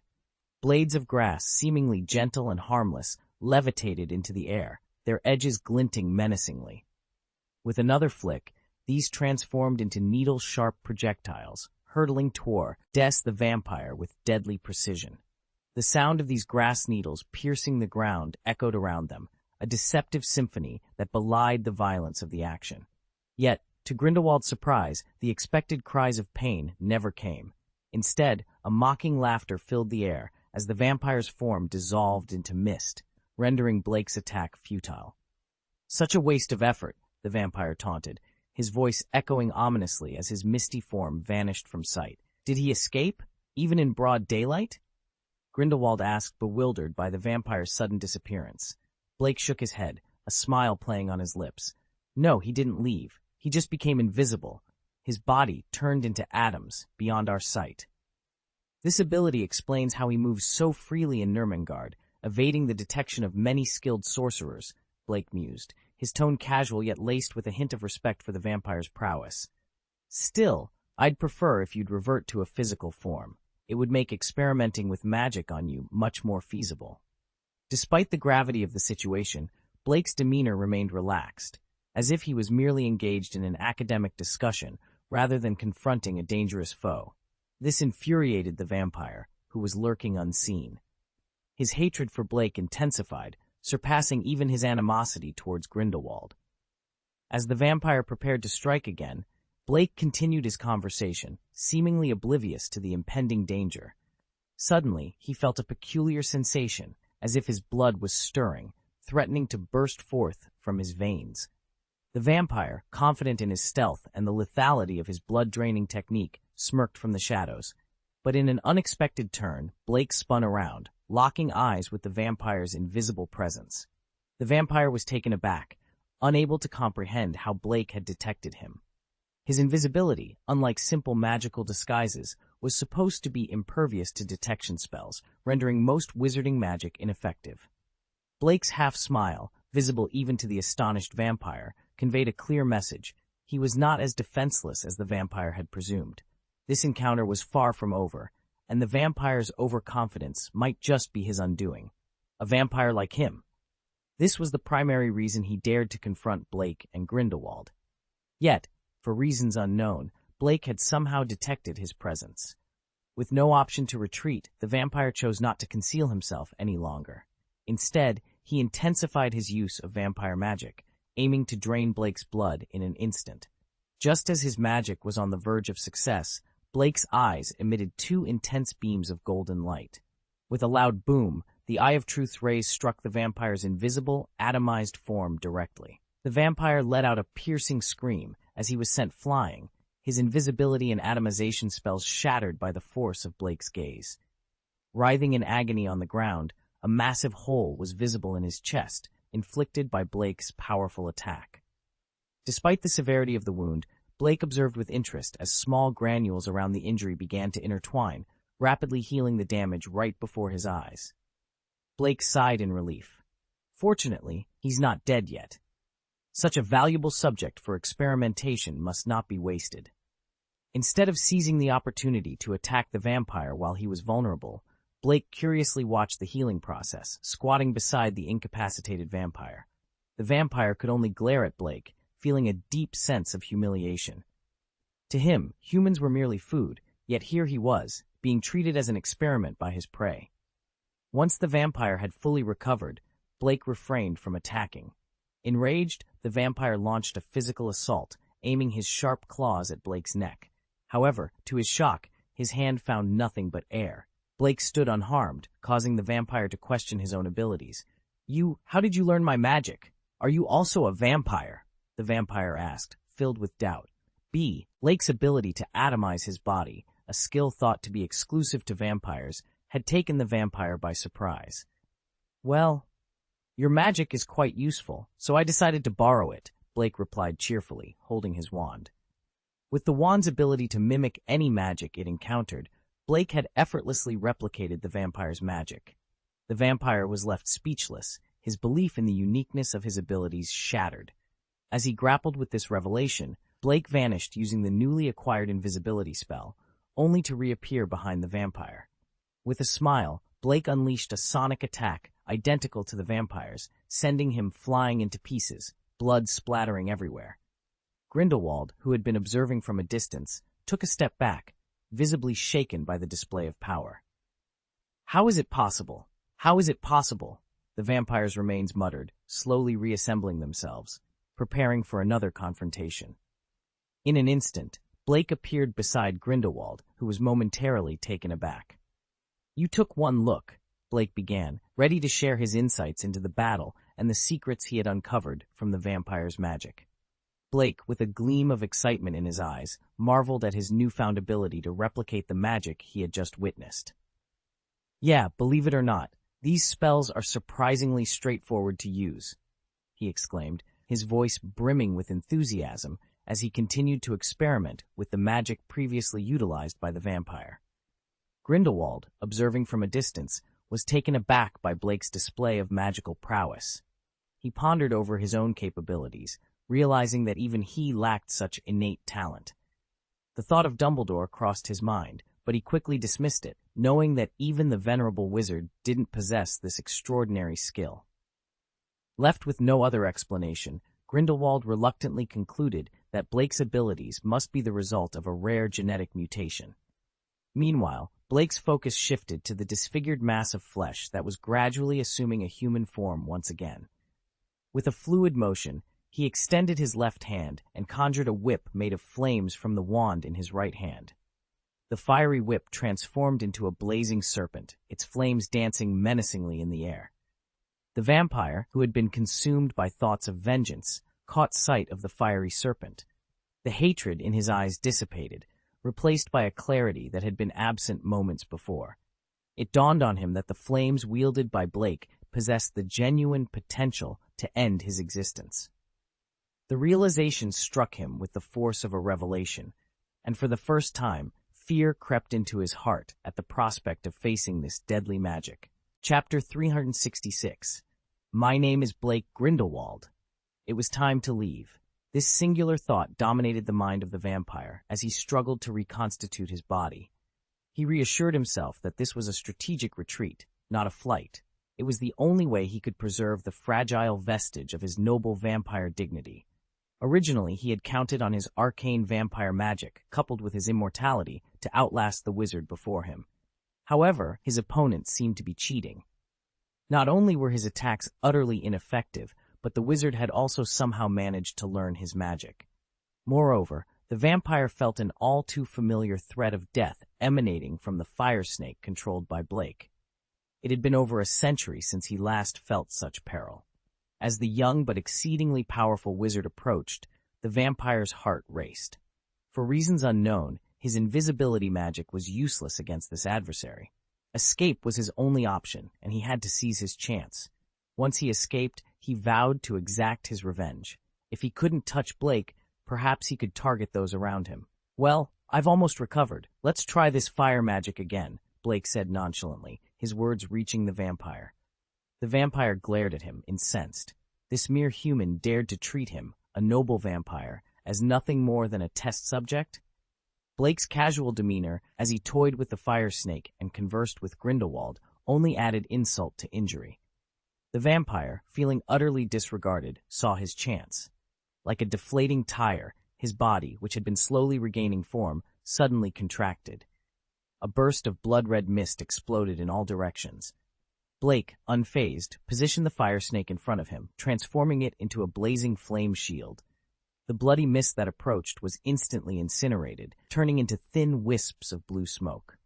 Blades of grass, seemingly gentle and harmless, levitated into the air, their edges glinting menacingly. With another flick, these transformed into needle-sharp projectiles, hurtling toward the vampire with deadly precision. The sound of these grass needles piercing the ground echoed around them, a deceptive symphony that belied the violence of the action. Yet, to Grindelwald's surprise, the expected cries of pain never came. Instead, a mocking laughter filled the air as the vampire's form dissolved into mist, rendering Blake's attack futile. Such a waste of effort, the vampire taunted, his voice echoing ominously as his misty form vanished from sight. Did he escape, even in broad daylight? Grindelwald asked, bewildered by the vampire's sudden disappearance. Blake shook his head, a smile playing on his lips. No, he didn't leave. He just became invisible. His body turned into atoms beyond our sight. This ability explains how he moves so freely in Nurmengard, evading the detection of many skilled sorcerers, Blake mused, his tone casual yet laced with a hint of respect for the vampire's prowess. Still, I'd prefer if you'd revert to a physical form. It would make experimenting with magic on you much more feasible. Despite the gravity of the situation, Blake's demeanor remained relaxed, as if he was merely engaged in an academic discussion rather than confronting a dangerous foe. This infuriated the vampire, who was lurking unseen. His hatred for Blake intensified, surpassing even his animosity towards Grindelwald. As the vampire prepared to strike again, Blake continued his conversation, seemingly oblivious to the impending danger. Suddenly, he felt a peculiar sensation, as if his blood was stirring, threatening to burst forth from his veins. The vampire, confident in his stealth and the lethality of his blood-draining technique, smirked from the shadows. But in an unexpected turn, Blake spun around, locking eyes with the vampire's invisible presence. The vampire was taken aback, unable to comprehend how Blake had detected him. His invisibility, unlike simple magical disguises, was supposed to be impervious to detection spells, rendering most wizarding magic ineffective. Blake's half-smile, visible even to the astonished vampire, conveyed a clear message. He was not as defenseless as the vampire had presumed. This encounter was far from over, and the vampire's overconfidence might just be his undoing. A vampire like him. This was the primary reason he dared to confront Blake and Grindelwald. Yet, for reasons unknown, Blake had somehow detected his presence. With no option to retreat, the vampire chose not to conceal himself any longer. Instead, he intensified his use of vampire magic, aiming to drain Blake's blood in an instant. Just as his magic was on the verge of success, Blake's eyes emitted two intense beams of golden light. With a loud boom, the Eye of Truth's rays struck the vampire's invisible, atomized form directly. The vampire let out a piercing scream as he was sent flying, his invisibility and atomization spells shattered by the force of Blake's gaze. Writhing in agony on the ground, a massive hole was visible in his chest, inflicted by Blake's powerful attack. Despite the severity of the wound, Blake observed with interest as small granules around the injury began to intertwine, rapidly healing the damage right before his eyes. Blake sighed in relief. Fortunately, he's not dead yet. Such a valuable subject for experimentation must not be wasted. Instead of seizing the opportunity to attack the vampire while he was vulnerable, Blake curiously watched the healing process, squatting beside the incapacitated vampire. The vampire could only glare at Blake, feeling a deep sense of humiliation. To him, humans were merely food, yet here he was, being treated as an experiment by his prey. Once the vampire had fully recovered, Blake refrained from attacking. Enraged, the vampire launched a physical assault, aiming his sharp claws at Blake's neck. However, to his shock, his hand found nothing but air. Blake stood unharmed, causing the vampire to question his own abilities. How did you learn my magic? Are you also a vampire? The vampire asked, filled with doubt. Blake's ability to atomize his body, a skill thought to be exclusive to vampires, had taken the vampire by surprise. Well, your magic is quite useful, so I decided to borrow it, Blake replied cheerfully, holding his wand. With the wand's ability to mimic any magic it encountered, Blake had effortlessly replicated the vampire's magic. The vampire was left speechless, his belief in the uniqueness of his abilities shattered. As he grappled with this revelation, Blake vanished using the newly acquired invisibility spell, only to reappear behind the vampire. With a smile, Blake unleashed a sonic attack identical to the vampire's, sending him flying into pieces, blood splattering everywhere. Grindelwald, who had been observing from a distance, took a step back, visibly shaken by the display of power. How is it possible? How is it possible? The vampire's remains muttered, slowly reassembling themselves, preparing for another confrontation. In an instant, Blake appeared beside Grindelwald, who was momentarily taken aback. You took one look, Blake began, ready to share his insights into the battle and the secrets he had uncovered from the vampire's magic. Blake, with a gleam of excitement in his eyes, marveled at his newfound ability to replicate the magic he had just witnessed. Yeah, believe it or not, these spells are surprisingly straightforward to use, he exclaimed, his voice brimming with enthusiasm as he continued to experiment with the magic previously utilized by the vampire. Grindelwald, observing from a distance, was taken aback by Blake's display of magical prowess. He pondered over his own capabilities, realizing that even he lacked such innate talent. The thought of Dumbledore crossed his mind, but he quickly dismissed it, knowing that even the venerable wizard didn't possess this extraordinary skill. Left with no other explanation, Grindelwald reluctantly concluded that Blake's abilities must be the result of a rare genetic mutation. Meanwhile, Blake's focus shifted to the disfigured mass of flesh that was gradually assuming a human form once again. With a fluid motion, he extended his left hand and conjured a whip made of flames from the wand in his right hand. The fiery whip transformed into a blazing serpent, its flames dancing menacingly in the air. The vampire, who had been consumed by thoughts of vengeance, caught sight of the fiery serpent. The hatred in his eyes dissipated, replaced by a clarity that had been absent moments before. It dawned on him that the flames wielded by Blake possessed the genuine potential to end his existence. The realization struck him with the force of a revelation, and for the first time, fear crept into his heart at the prospect of facing this deadly magic. Chapter 366. My name is Blake Grindelwald. It was time to leave. This singular thought dominated the mind of the vampire as he struggled to reconstitute his body. He reassured himself that this was a strategic retreat, not a flight. It was the only way he could preserve the fragile vestige of his noble vampire dignity. Originally, he had counted on his arcane vampire magic, coupled with his immortality, to outlast the wizard before him. However, his opponent seemed to be cheating. Not only were his attacks utterly ineffective, but the wizard had also somehow managed to learn his magic. Moreover, the vampire felt an all-too-familiar threat of death emanating from the fire snake controlled by Blake. It had been over a century since he last felt such peril. As the young but exceedingly powerful wizard approached, the vampire's heart raced. For reasons unknown, his invisibility magic was useless against this adversary. Escape was his only option, and he had to seize his chance. Once he escaped, he vowed to exact his revenge. If he couldn't touch Blake, perhaps he could target those around him. Well, I've almost recovered. Let's try this fire magic again, Blake said nonchalantly, his words reaching the vampire. The vampire glared at him, incensed. This mere human dared to treat him, a noble vampire, as nothing more than a test subject? Blake's casual demeanor, as he toyed with the fire snake and conversed with Grindelwald, only added insult to injury. The vampire, feeling utterly disregarded, saw his chance. Like a deflating tire, his body, which had been slowly regaining form, suddenly contracted. A burst of blood-red mist exploded in all directions. Blake, unfazed, positioned the fire snake in front of him, transforming it into a blazing flame shield. The bloody mist that approached was instantly incinerated, turning into thin wisps of blue smoke.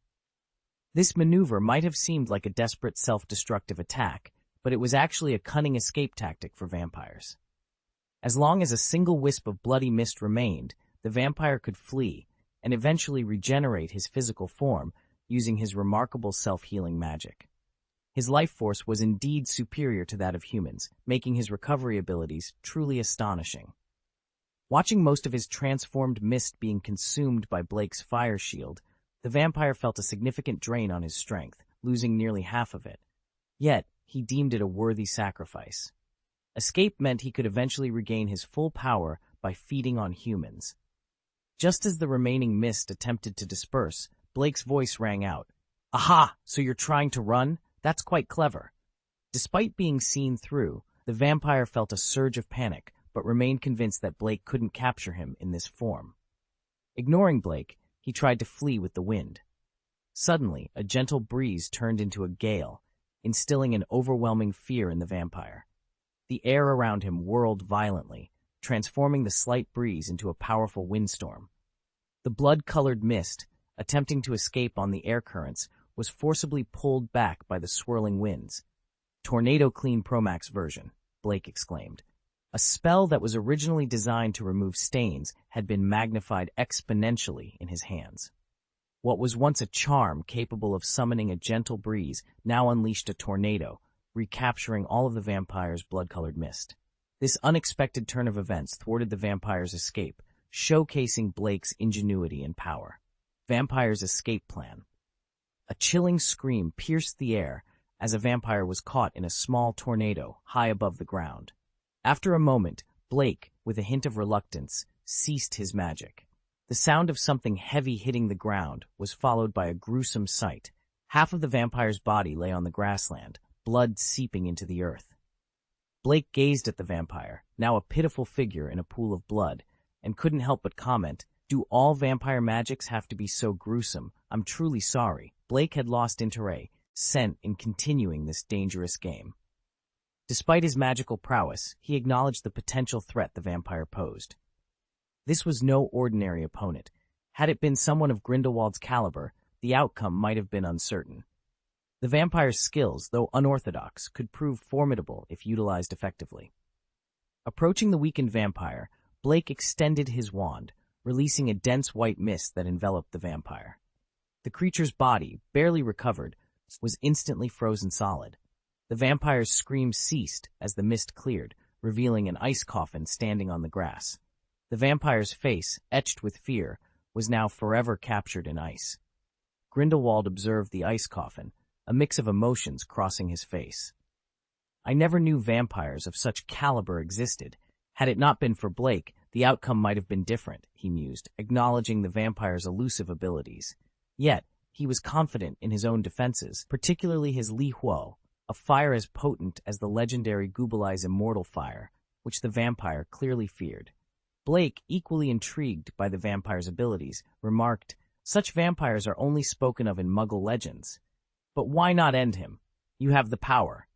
This maneuver might have seemed like a desperate self-destructive attack, but it was actually a cunning escape tactic for vampires. As long as a single wisp of bloody mist remained, the vampire could flee and eventually regenerate his physical form using his remarkable self-healing magic. His life force was indeed superior to that of humans, making his recovery abilities truly astonishing. Watching most of his transformed mist being consumed by Blake's fire shield, the vampire felt a significant drain on his strength, losing nearly half of it. Yet, he deemed it a worthy sacrifice. Escape meant he could eventually regain his full power by feeding on humans. Just as the remaining mist attempted to disperse, Blake's voice rang out. "Aha! So you're trying to run? That's quite clever." Despite being seen through, the vampire felt a surge of panic, but remained convinced that Blake couldn't capture him in this form. Ignoring Blake, he tried to flee with the wind. Suddenly, a gentle breeze turned into a gale, instilling an overwhelming fear in the vampire. The air around him whirled violently, transforming the slight breeze into a powerful windstorm. The blood-colored mist, attempting to escape on the air currents, was forcibly pulled back by the swirling winds. "Tornado Clean Promax version," Blake exclaimed. A spell that was originally designed to remove stains had been magnified exponentially in his hands. What was once a charm capable of summoning a gentle breeze now unleashed a tornado, recapturing all of the vampire's blood-colored mist. This unexpected turn of events thwarted the vampire's escape, showcasing Blake's ingenuity and power. Vampire's escape plan. A chilling scream pierced the air as a vampire was caught in a small tornado high above the ground. After a moment, Blake, with a hint of reluctance, ceased his magic. The sound of something heavy hitting the ground was followed by a gruesome sight. Half of the vampire's body lay on the grassland, blood seeping into the earth. Blake gazed at the vampire, now a pitiful figure in a pool of blood, and couldn't help but comment, "Do all vampire magics have to be so gruesome? I'm truly sorry." Blake had lost interest in continuing this dangerous game. Despite his magical prowess, he acknowledged the potential threat the vampire posed. This was no ordinary opponent. Had it been someone of Grindelwald's caliber, the outcome might have been uncertain. The vampire's skills, though unorthodox, could prove formidable if utilized effectively. Approaching the weakened vampire, Blake extended his wand, releasing a dense white mist that enveloped the vampire. The creature's body, barely recovered, was instantly frozen solid. The vampire's screams ceased as the mist cleared, revealing an ice coffin standing on the grass. The vampire's face, etched with fear, was now forever captured in ice. Grindelwald observed the ice coffin, a mix of emotions crossing his face. "I never knew vampires of such caliber existed. Had it not been for Blake, the outcome might have been different," he mused, acknowledging the vampire's elusive abilities. Yet, he was confident in his own defenses, particularly his Li Huo, a fire as potent as the legendary Gubelei's immortal fire, which the vampire clearly feared. Blake, equally intrigued by the vampire's abilities, remarked, "Such vampires are only spoken of in Muggle legends. But why not end him? You have the power."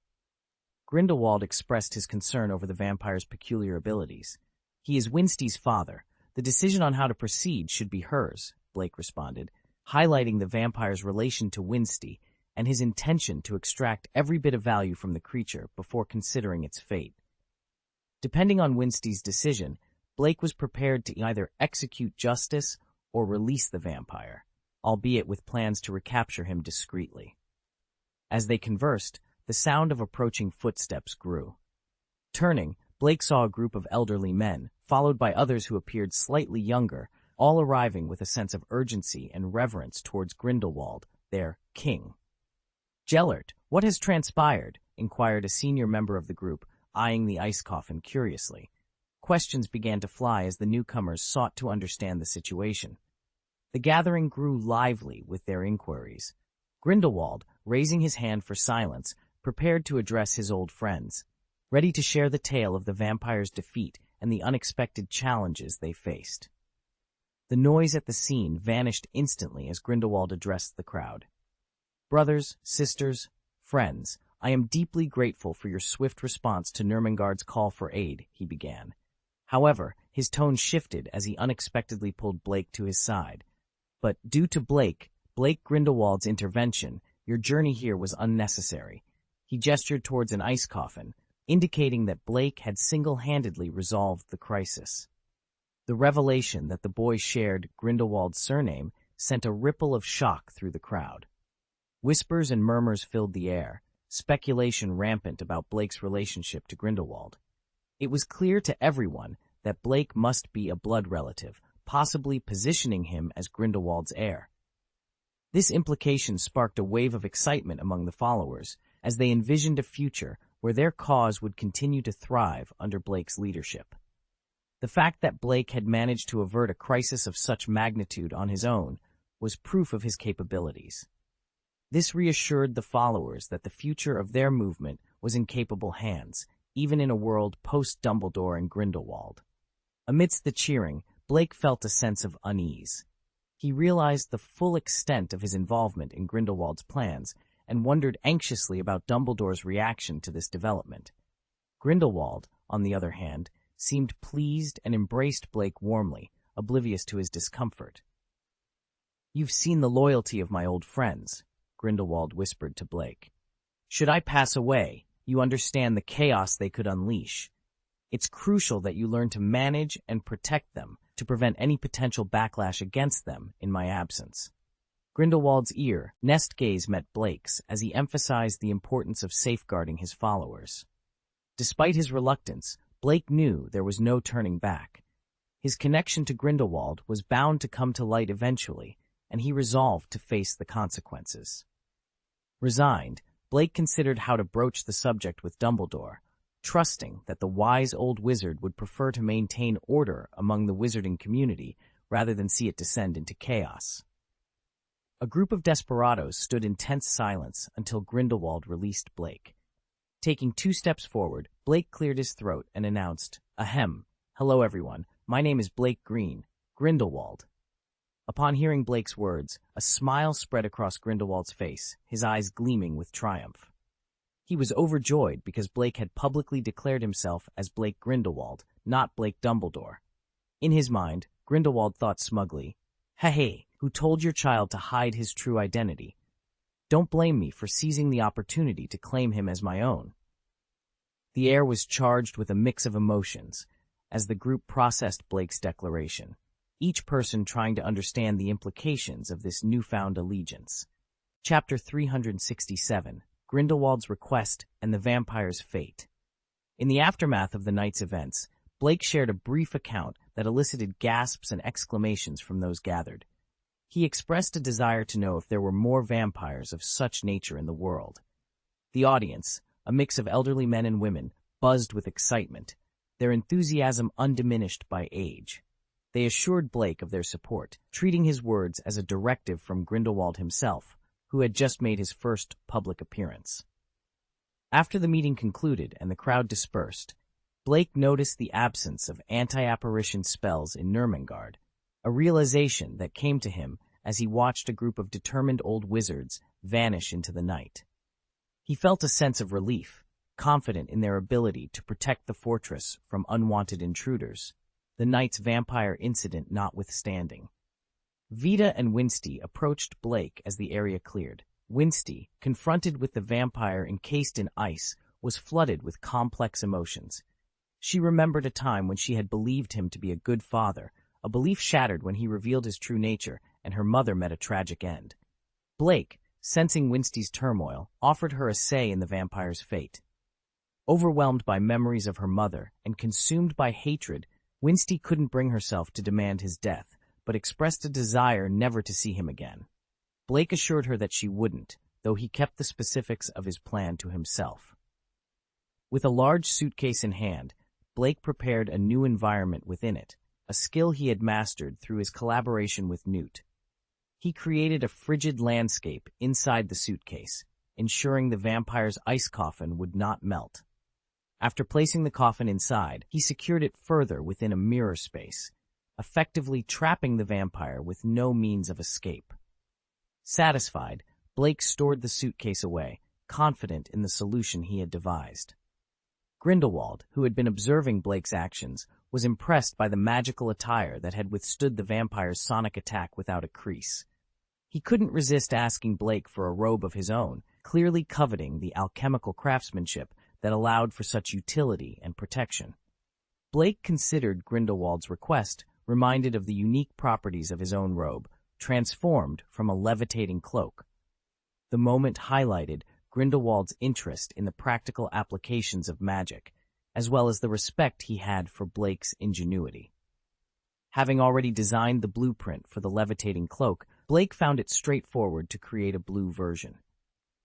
Grindelwald expressed his concern over the vampire's peculiar abilities. "He is Winsty's father. The decision on how to proceed should be hers," Blake responded, highlighting the vampire's relation to Winsty and his intention to extract every bit of value from the creature before considering its fate. Depending on Winsty's decision, Blake was prepared to either execute justice or release the vampire, albeit with plans to recapture him discreetly. As they conversed, the sound of approaching footsteps grew. Turning, Blake saw a group of elderly men, followed by others who appeared slightly younger, all arriving with a sense of urgency and reverence towards Grindelwald, their king. "Gellert, what has transpired?" inquired a senior member of the group, eyeing the ice coffin curiously. Questions began to fly as the newcomers sought to understand the situation. The gathering grew lively with their inquiries. Grindelwald, raising his hand for silence, prepared to address his old friends, ready to share the tale of the vampire's defeat and the unexpected challenges they faced. The noise at the scene vanished instantly as Grindelwald addressed the crowd. "Brothers, sisters, friends, I am deeply grateful for your swift response to Nurmengard's call for aid," he began. However, his tone shifted as he unexpectedly pulled Blake to his side. "But due to Blake Grindelwald's intervention, your journey here was unnecessary." He gestured towards an ice coffin, indicating that Blake had single-handedly resolved the crisis. The revelation that the boy shared Grindelwald's surname sent a ripple of shock through the crowd. Whispers and murmurs filled the air, speculation rampant about Blake's relationship to Grindelwald. It was clear to everyone that Blake must be a blood relative, possibly positioning him as Grindelwald's heir. This implication sparked a wave of excitement among the followers, as they envisioned a future where their cause would continue to thrive under Blake's leadership. The fact that Blake had managed to avert a crisis of such magnitude on his own was proof of his capabilities. This reassured the followers that the future of their movement was in capable hands, even in a world post-Dumbledore and Grindelwald. Amidst the cheering, Blake felt a sense of unease. He realized the full extent of his involvement in Grindelwald's plans and wondered anxiously about Dumbledore's reaction to this development. Grindelwald, on the other hand, seemed pleased and embraced Blake warmly, oblivious to his discomfort. "You've seen the loyalty of my old friends," Grindelwald whispered to Blake. "Should I pass away, you understand the chaos they could unleash. It's crucial that you learn to manage and protect them to prevent any potential backlash against them in my absence." Grindelwald's earnest gaze met Blake's as he emphasized the importance of safeguarding his followers. Despite his reluctance, Blake knew there was no turning back. His connection to Grindelwald was bound to come to light eventually, and he resolved to face the consequences. Resigned, Blake considered how to broach the subject with Dumbledore, trusting that the wise old wizard would prefer to maintain order among the wizarding community rather than see it descend into chaos. A group of desperados stood in tense silence until Grindelwald released Blake. Taking 2 steps forward, Blake cleared his throat and announced, "Ahem. Hello, everyone. My name is Blake Green, Grindelwald." Upon hearing Blake's words, a smile spread across Grindelwald's face, his eyes gleaming with triumph. He was overjoyed because Blake had publicly declared himself as Blake Grindelwald, not Blake Dumbledore. In his mind, Grindelwald thought smugly, "Hey, who told your child to hide his true identity? Don't blame me for seizing the opportunity to claim him as my own." The air was charged with a mix of emotions as the group processed Blake's declaration, each person trying to understand the implications of this newfound allegiance. Chapter 367, Grindelwald's Request and the Vampire's Fate. In the aftermath of the night's events, Blake shared a brief account that elicited gasps and exclamations from those gathered. He expressed a desire to know if there were more vampires of such nature in the world. The audience, a mix of elderly men and women, buzzed with excitement, their enthusiasm undiminished by age. They assured Blake of their support, treating his words as a directive from Grindelwald himself, who had just made his first public appearance. After the meeting concluded and the crowd dispersed, Blake noticed the absence of anti-apparition spells in Nurmengard, a realization that came to him as he watched a group of determined old wizards vanish into the night. He felt a sense of relief, confident in their ability to protect the fortress from unwanted intruders, the night's vampire incident notwithstanding. Vita and Winsty approached Blake as the area cleared. Winsty, confronted with the vampire encased in ice, was flooded with complex emotions. She remembered a time when she had believed him to be a good father, a belief shattered when he revealed his true nature and her mother met a tragic end. Blake, sensing Winsty's turmoil, offered her a say in the vampire's fate. Overwhelmed by memories of her mother and consumed by hatred, Winsty couldn't bring herself to demand his death, but expressed a desire never to see him again. Blake assured her that she wouldn't, though he kept the specifics of his plan to himself. With a large suitcase in hand, Blake prepared a new environment within it, a skill he had mastered through his collaboration with Newt. He created a frigid landscape inside the suitcase, ensuring the vampire's ice coffin would not melt. After placing the coffin inside, he secured it further within a mirror space, effectively trapping the vampire with no means of escape. Satisfied, Blake stored the suitcase away, confident in the solution he had devised. Grindelwald, who had been observing Blake's actions, was impressed by the magical attire that had withstood the vampire's sonic attack without a crease. He couldn't resist asking Blake for a robe of his own, clearly coveting the alchemical craftsmanship that allowed for such utility and protection. Blake considered Grindelwald's request, reminded of the unique properties of his own robe, transformed from a levitating cloak. The moment highlighted Grindelwald's interest in the practical applications of magic, as well as the respect he had for Blake's ingenuity. Having already designed the blueprint for the levitating cloak, Blake found it straightforward to create a blue version.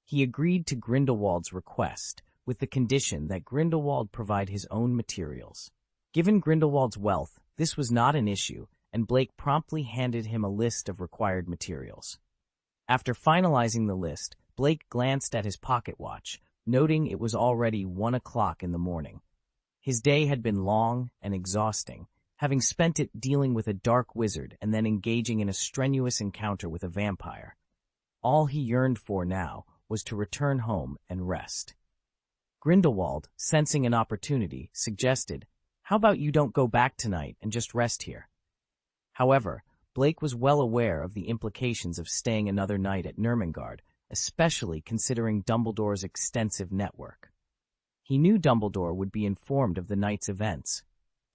He agreed to Grindelwald's request, with the condition that Grindelwald provide his own materials. Given Grindelwald's wealth, this was not an issue, and Blake promptly handed him a list of required materials. After finalizing the list, Blake glanced at his pocket watch, noting it was already 1 o'clock in the morning. His day had been long and exhausting, having spent it dealing with a dark wizard and then engaging in a strenuous encounter with a vampire. All he yearned for now was to return home and rest. Grindelwald, sensing an opportunity, suggested, "How about you don't go back tonight and just rest here?" However, Blake was well aware of the implications of staying another night at Nurmengard, especially considering Dumbledore's extensive network. He knew Dumbledore would be informed of the night's events,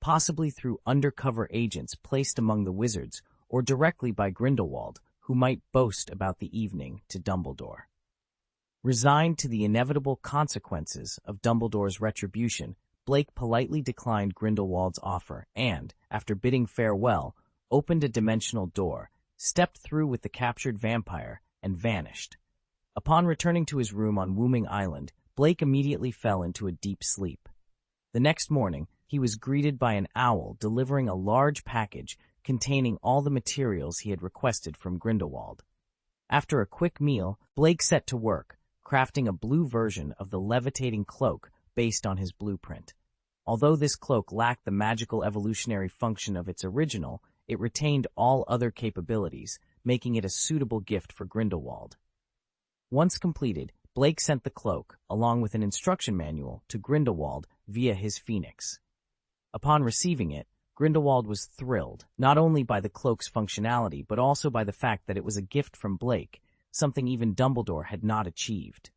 possibly through undercover agents placed among the wizards or directly by Grindelwald, who might boast about the evening to Dumbledore. Resigned to the inevitable consequences of Dumbledore's retribution, Blake politely declined Grindelwald's offer and, after bidding farewell, opened a dimensional door, stepped through with the captured vampire, and vanished. Upon returning to his room on Wooming Island, Blake immediately fell into a deep sleep. The next morning, he was greeted by an owl delivering a large package containing all the materials he had requested from Grindelwald. After a quick meal, Blake set to work, crafting a blue version of the levitating cloak based on his blueprint. Although this cloak lacked the magical evolutionary function of its original, it retained all other capabilities, making it a suitable gift for Grindelwald. Once completed, Blake sent the cloak, along with an instruction manual, to Grindelwald via his phoenix. Upon receiving it, Grindelwald was thrilled, not only by the cloak's functionality but also by the fact that it was a gift from Blake, something even Dumbledore had not achieved.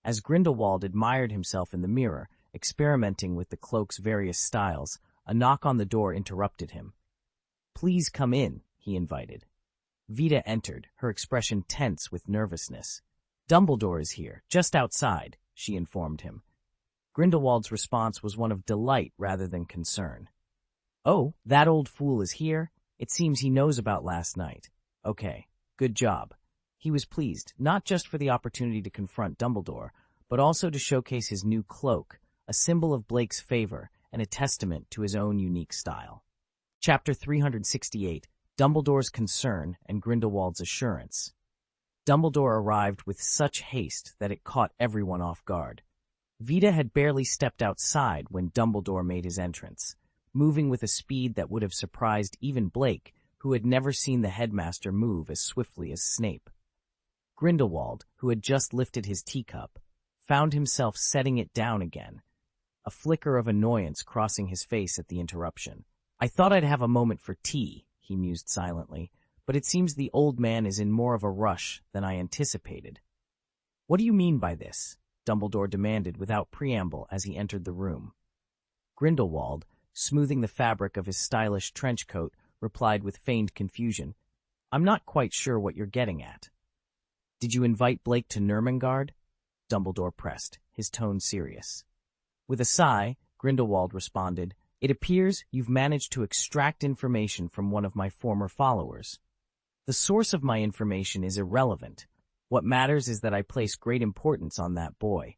As Grindelwald admired himself in the mirror, experimenting with the cloak's various styles, a knock on the door interrupted him. "Please come in," he invited. Vita entered, her expression tense with nervousness. "Dumbledore is here, just outside," she informed him. Grindelwald's response was one of delight rather than concern. "Oh, that old fool is here? It seems he knows about last night. Okay, good job." He was pleased, not just for the opportunity to confront Dumbledore, but also to showcase his new cloak, a symbol of Blake's favor and a testament to his own unique style. Chapter 368, Dumbledore's Concern and Grindelwald's Assurance. Dumbledore arrived with such haste that it caught everyone off guard. Vita had barely stepped outside when Dumbledore made his entrance, moving with a speed that would have surprised even Blake, who had never seen the headmaster move as swiftly as Snape. Grindelwald, who had just lifted his teacup, found himself setting it down again, a flicker of annoyance crossing his face at the interruption. "I thought I'd have a moment for tea," he mused silently, "but it seems the old man is in more of a rush than I anticipated." "What do you mean by this?" Dumbledore demanded without preamble as he entered the room. Grindelwald, smoothing the fabric of his stylish trench coat, replied with feigned confusion, "I'm not quite sure what you're getting at." "Did you invite Blake to Nurmengard?" Dumbledore pressed, his tone serious. With a sigh, Grindelwald responded, "It appears you've managed to extract information from one of my former followers. The source of my information is irrelevant. What matters is that I place great importance on that boy.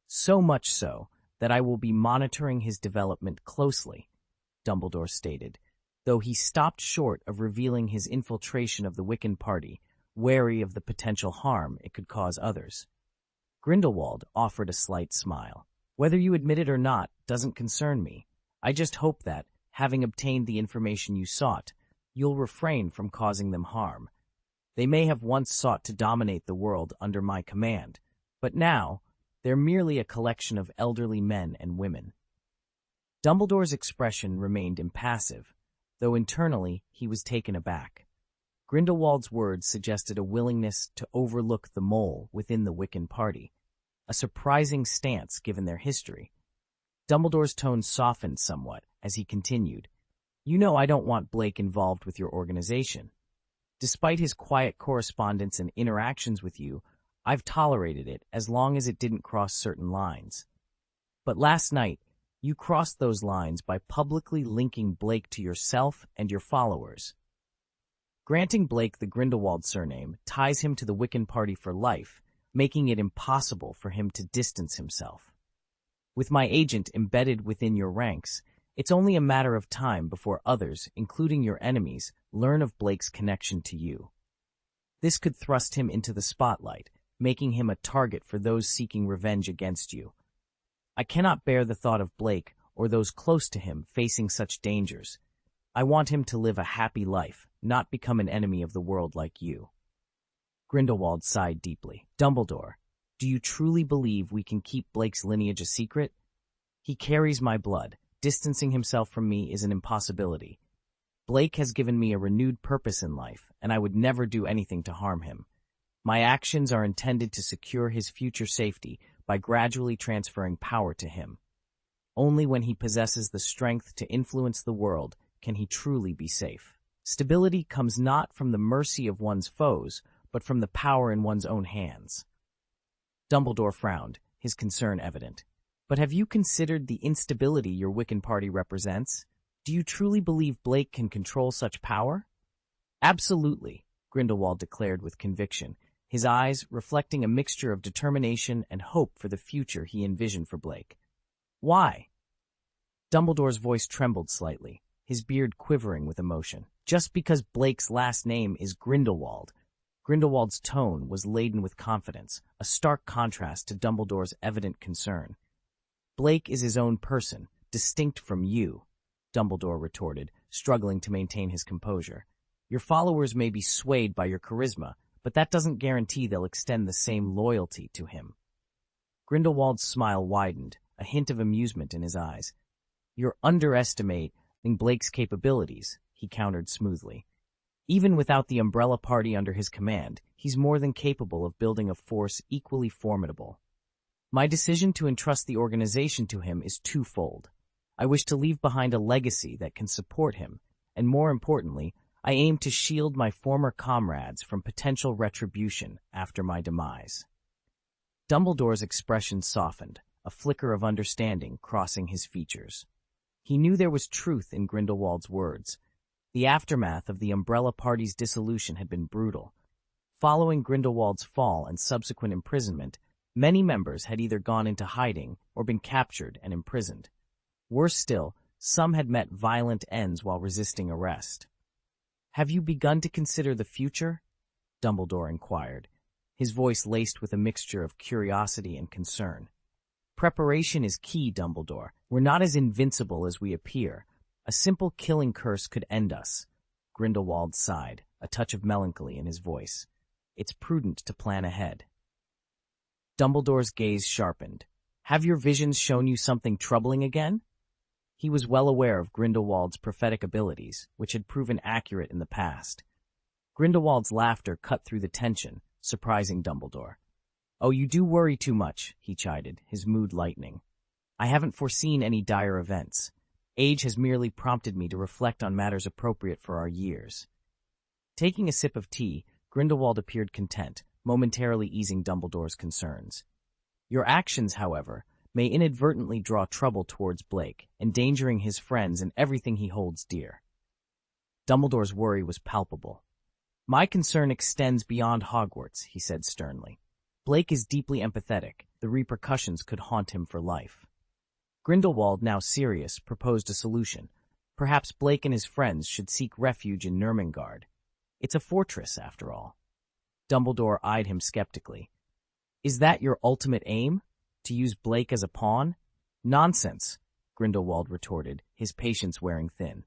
So much so that I will be monitoring his development closely," Dumbledore stated, though he stopped short of revealing his infiltration of the Wiccan party, wary of the potential harm it could cause others. Grindelwald offered a slight smile. "Whether you admit it or not doesn't concern me. I just hope that, having obtained the information you sought, you'll refrain from causing them harm. They may have once sought to dominate the world under my command, but now they're merely a collection of elderly men and women." Dumbledore's expression remained impassive, though internally he was taken aback. Grindelwald's words suggested a willingness to overlook the mole within the Wiccan party, a surprising stance given their history. Dumbledore's tone softened somewhat as he continued, "You know I don't want Blake involved with your organization. Despite his quiet correspondence and interactions with you, I've tolerated it as long as it didn't cross certain lines. But last night, you crossed those lines by publicly linking Blake to yourself and your followers. Granting Blake the Grindelwald surname ties him to the Wiccan party for life, making it impossible for him to distance himself. With my agent embedded within your ranks, it's only a matter of time before others, including your enemies, learn of Blake's connection to you. This could thrust him into the spotlight, making him a target for those seeking revenge against you. I cannot bear the thought of Blake or those close to him facing such dangers. I want him to live a happy life, not become an enemy of the world like you." Grindelwald sighed deeply. "Dumbledore, do you truly believe we can keep Blake's lineage a secret? He carries my blood. Distancing himself from me is an impossibility. Blake has given me a renewed purpose in life, and I would never do anything to harm him. My actions are intended to secure his future safety by gradually transferring power to him. Only when he possesses the strength to influence the world can he truly be safe. Stability comes not from the mercy of one's foes, but from the power in one's own hands." Dumbledore frowned, his concern evident. "But have you considered the instability your Wiccan party represents? Do you truly believe Blake can control such power?" "Absolutely," Grindelwald declared with conviction, his eyes reflecting a mixture of determination and hope for the future he envisioned for Blake. "Why?" Dumbledore's voice trembled slightly, his beard quivering with emotion. "Just because Blake's last name is Grindelwald." Grindelwald's tone was laden with confidence, a stark contrast to Dumbledore's evident concern. "Blake is his own person, distinct from you," Dumbledore retorted, struggling to maintain his composure. "Your followers may be swayed by your charisma, but that doesn't guarantee they'll extend the same loyalty to him." Grindelwald's smile widened, a hint of amusement in his eyes. "You're underestimating Blake's capabilities," he countered smoothly. "Even without the Umbrella Party under his command, he's more than capable of building a force equally formidable. My decision to entrust the organization to him is twofold. I wish to leave behind a legacy that can support him, and more importantly, I aim to shield my former comrades from potential retribution after my demise." Dumbledore's expression softened, a flicker of understanding crossing his features. He knew there was truth in Grindelwald's words. The aftermath of the Umbrella Party's dissolution had been brutal. Following Grindelwald's fall and subsequent imprisonment, many members had either gone into hiding or been captured and imprisoned. Worse still, some had met violent ends while resisting arrest. "Have you begun to consider the future?" Dumbledore inquired, his voice laced with a mixture of curiosity and concern. "Preparation is key, Dumbledore. We're not as invincible as we appear. A simple killing curse could end us." Grindelwald sighed, a touch of melancholy in his voice. "It's prudent to plan ahead." Dumbledore's gaze sharpened. "Have your visions shown you something troubling again?" He was well aware of Grindelwald's prophetic abilities, which had proven accurate in the past. Grindelwald's laughter cut through the tension, surprising Dumbledore. "Oh, you do worry too much," he chided, his mood lightening. "I haven't foreseen any dire events. Age has merely prompted me to reflect on matters appropriate for our years." Taking a sip of tea, Grindelwald appeared content, momentarily easing Dumbledore's concerns. "Your actions, however, may inadvertently draw trouble towards Blake, endangering his friends and everything he holds dear." Dumbledore's worry was palpable. "My concern extends beyond Hogwarts," he said sternly. "Blake is deeply empathetic. The repercussions could haunt him for life." Grindelwald, now serious, proposed a solution. Perhaps Blake and his friends should seek refuge in Nurmengard. It's a fortress, after all. Dumbledore eyed him skeptically. "Is that your ultimate aim? To use Blake as a pawn?" "Nonsense," Grindelwald retorted, his patience wearing thin.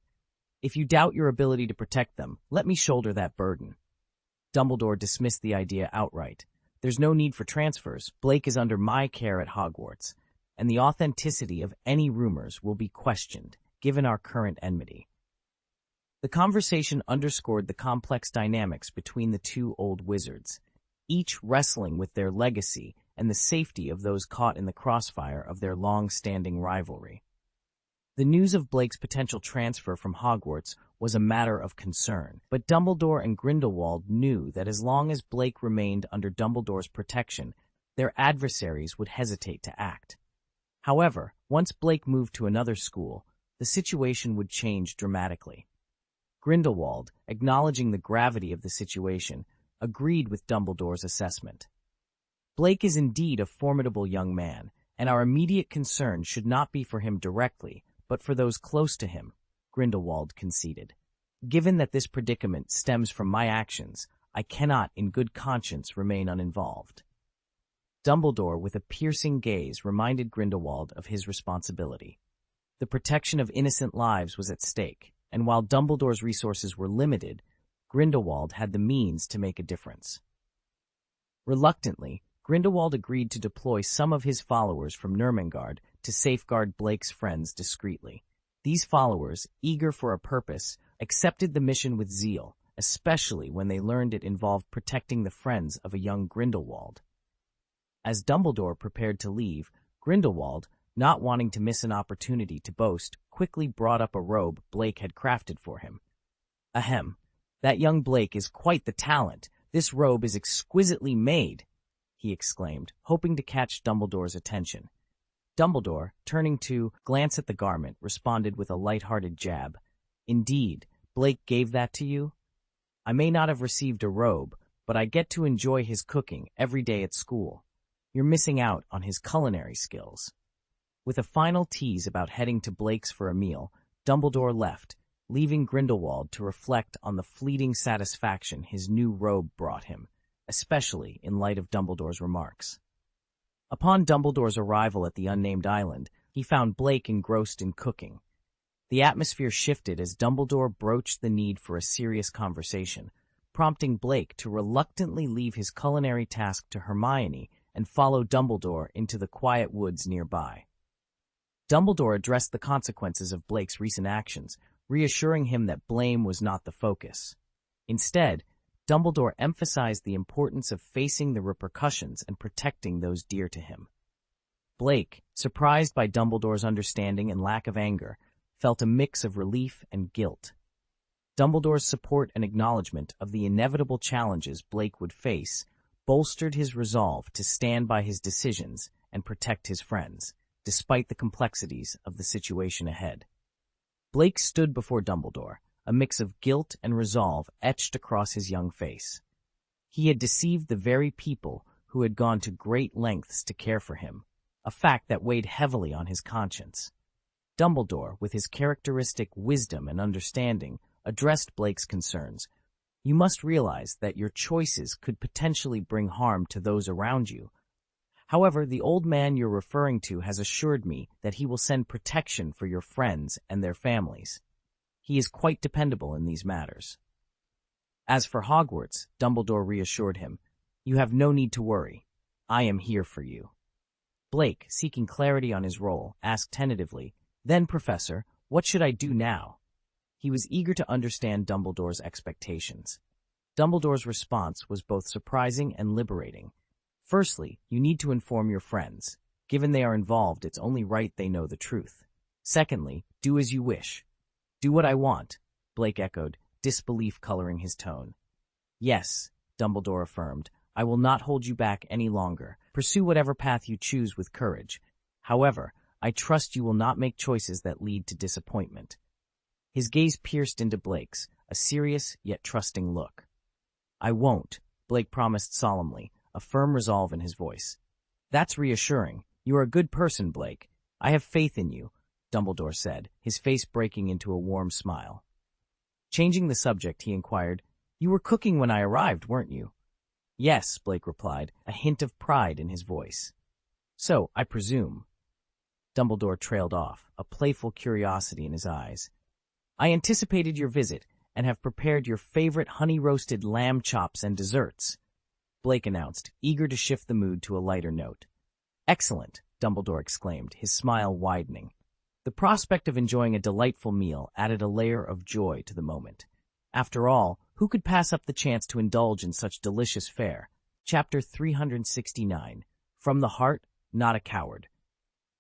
"If you doubt your ability to protect them, let me shoulder that burden." Dumbledore dismissed the idea outright. "There's no need for transfers. Blake is under my care at Hogwarts, and the authenticity of any rumors will be questioned, given our current enmity." The conversation underscored the complex dynamics between the two old wizards, each wrestling with their legacy and the safety of those caught in the crossfire of their long-standing rivalry. The news of Blake's potential transfer from Hogwarts was a matter of concern, but Dumbledore and Grindelwald knew that as long as Blake remained under Dumbledore's protection, their adversaries would hesitate to act. However, once Blake moved to another school, the situation would change dramatically. Grindelwald, acknowledging the gravity of the situation, agreed with Dumbledore's assessment. "Blake is indeed a formidable young man, and our immediate concern should not be for him directly, but for those close to him," Grindelwald conceded. "Given that this predicament stems from my actions, I cannot, in good conscience, remain uninvolved." Dumbledore, with a piercing gaze, reminded Grindelwald of his responsibility. The protection of innocent lives was at stake, and while Dumbledore's resources were limited, Grindelwald had the means to make a difference. Reluctantly, Grindelwald agreed to deploy some of his followers from Nurmengard to safeguard Blake's friends discreetly. These followers, eager for a purpose, accepted the mission with zeal, especially when they learned it involved protecting the friends of a young Grindelwald. As Dumbledore prepared to leave, Grindelwald, not wanting to miss an opportunity to boast, quickly brought up a robe Blake had crafted for him. "Ahem, that young Blake is quite the talent. This robe is exquisitely made," he exclaimed, hoping to catch Dumbledore's attention. Dumbledore, turning to glance at the garment, responded with a light-hearted jab. "Indeed, Blake gave that to you? I may not have received a robe, but I get to enjoy his cooking every day at school. You're missing out on his culinary skills." With a final tease about heading to Blake's for a meal, Dumbledore left, leaving Grindelwald to reflect on the fleeting satisfaction his new robe brought him, especially in light of Dumbledore's remarks. Upon Dumbledore's arrival at the unnamed island, He found Blake engrossed in cooking. The atmosphere shifted as Dumbledore broached the need for a serious conversation, prompting Blake to reluctantly leave his culinary task to Hermione and follow Dumbledore into the quiet woods nearby. Dumbledore addressed the consequences of Blake's recent actions, reassuring him that blame was not the focus. Instead, Dumbledore emphasized the importance of facing the repercussions and protecting those dear to him. Blake, surprised by Dumbledore's understanding and lack of anger, felt a mix of relief and guilt. Dumbledore's support and acknowledgement of the inevitable challenges Blake would face bolstered his resolve to stand by his decisions and protect his friends, despite the complexities of the situation ahead. Blake stood before Dumbledore, a mix of guilt and resolve etched across his young face. He had deceived the very people who had gone to great lengths to care for him, a fact that weighed heavily on his conscience. Dumbledore, with his characteristic wisdom and understanding, addressed Blake's concerns. You must realize that your choices could potentially bring harm to those around you. However, the old man you're referring to has assured me that he will send protection for your friends and their families. He is quite dependable in these matters. As for Hogwarts, Dumbledore reassured him, you have no need to worry. I am here for you. Blake, seeking clarity on his role, asked tentatively, Then, Professor, what should I do now? He was eager to understand Dumbledore's expectations. Dumbledore's response was both surprising and liberating. Firstly, you need to inform your friends. Given they are involved, it's only right they know the truth. Secondly, do as you wish. Do what I want, Blake echoed, disbelief coloring his tone. Yes, Dumbledore affirmed, I will not hold you back any longer. Pursue whatever path you choose with courage. However, I trust you will not make choices that lead to disappointment. His gaze pierced into Blake's, a serious yet trusting look. I won't, Blake promised solemnly, a firm resolve in his voice. That's reassuring. You are a good person, Blake. I have faith in you, Dumbledore said, his face breaking into a warm smile. Changing the subject, he inquired, You were cooking when I arrived, weren't you? Yes, Blake replied, a hint of pride in his voice. So, I presume. Dumbledore trailed off, a playful curiosity in his eyes. I anticipated your visit and have prepared your favorite honey-roasted lamb chops and desserts, Blake announced, eager to shift the mood to a lighter note. Excellent, Dumbledore exclaimed, his smile widening. The prospect of enjoying a delightful meal added a layer of joy to the moment. After all, who could pass up the chance to indulge in such delicious fare? Chapter 369, From the Heart, Not a Coward.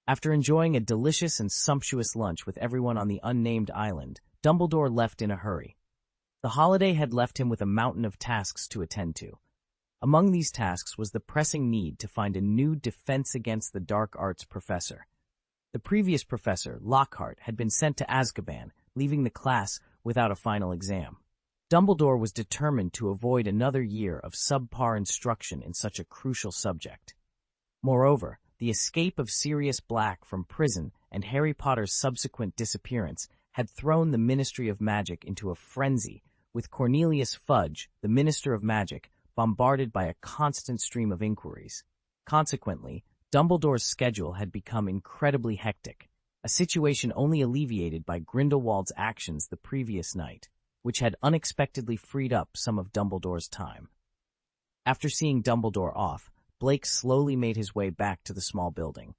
After enjoying a delicious and sumptuous lunch with everyone on the unnamed island, Dumbledore left in a hurry. The holiday had left him with a mountain of tasks to attend to. Among these tasks was the pressing need to find a new Defense Against the Dark Arts professor. The previous professor, Lockhart, had been sent to Azkaban, leaving the class without a final exam. Dumbledore was determined to avoid another year of subpar instruction in such a crucial subject. Moreover, the escape of Sirius Black from prison and Harry Potter's subsequent disappearance had thrown the Ministry of Magic into a frenzy, with Cornelius Fudge, the Minister of Magic, bombarded by a constant stream of inquiries. Consequently, Dumbledore's schedule had become incredibly hectic, a situation only alleviated by Grindelwald's actions the previous night, which had unexpectedly freed up some of Dumbledore's time. After seeing Dumbledore off, Blake slowly made his way back to the small building.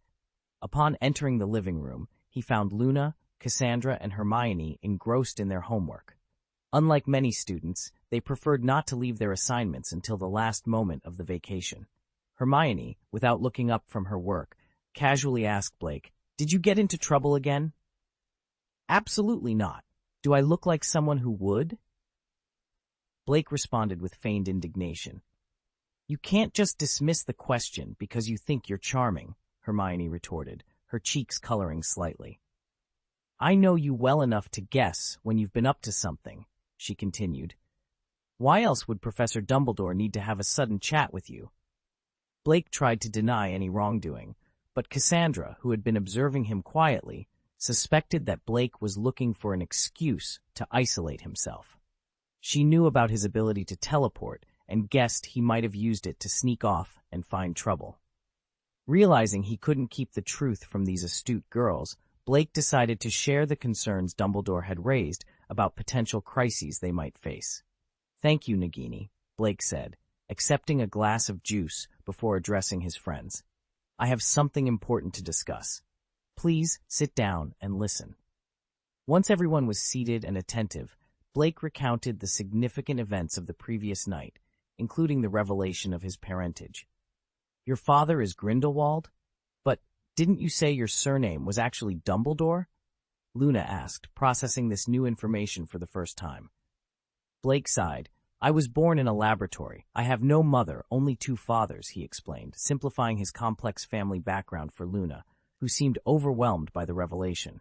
Upon entering the living room, he found Luna, Cassandra, and Hermione engrossed in their homework. Unlike many students, they preferred not to leave their assignments until the last moment of the vacation. Hermione, without looking up from her work, casually asked Blake, Did you get into trouble again? Absolutely not. Do I look like someone who would? Blake responded with feigned indignation. You can't just dismiss the question because you think you're charming, Hermione retorted, her cheeks coloring slightly. I know you well enough to guess when you've been up to something, she continued. Why else would Professor Dumbledore need to have a sudden chat with you? Blake tried to deny any wrongdoing, but Cassandra, who had been observing him quietly, suspected that Blake was looking for an excuse to isolate himself. She knew about his ability to teleport and guessed he might have used it to sneak off and find trouble. Realizing he couldn't keep the truth from these astute girls, Blake decided to share the concerns Dumbledore had raised about potential crises they might face. "Thank you, Nagini," Blake said, accepting a glass of juice before addressing his friends. "I have something important to discuss. Please sit down and listen." Once everyone was seated and attentive, Blake recounted the significant events of the previous night, including the revelation of his parentage. "Your father is Grindelwald? But didn't you say your surname was actually Dumbledore?" Luna asked, processing this new information for the first time. Blake sighed. "I was born in a laboratory. I have no mother, only two fathers," he explained, simplifying his complex family background for Luna, who seemed overwhelmed by the revelation.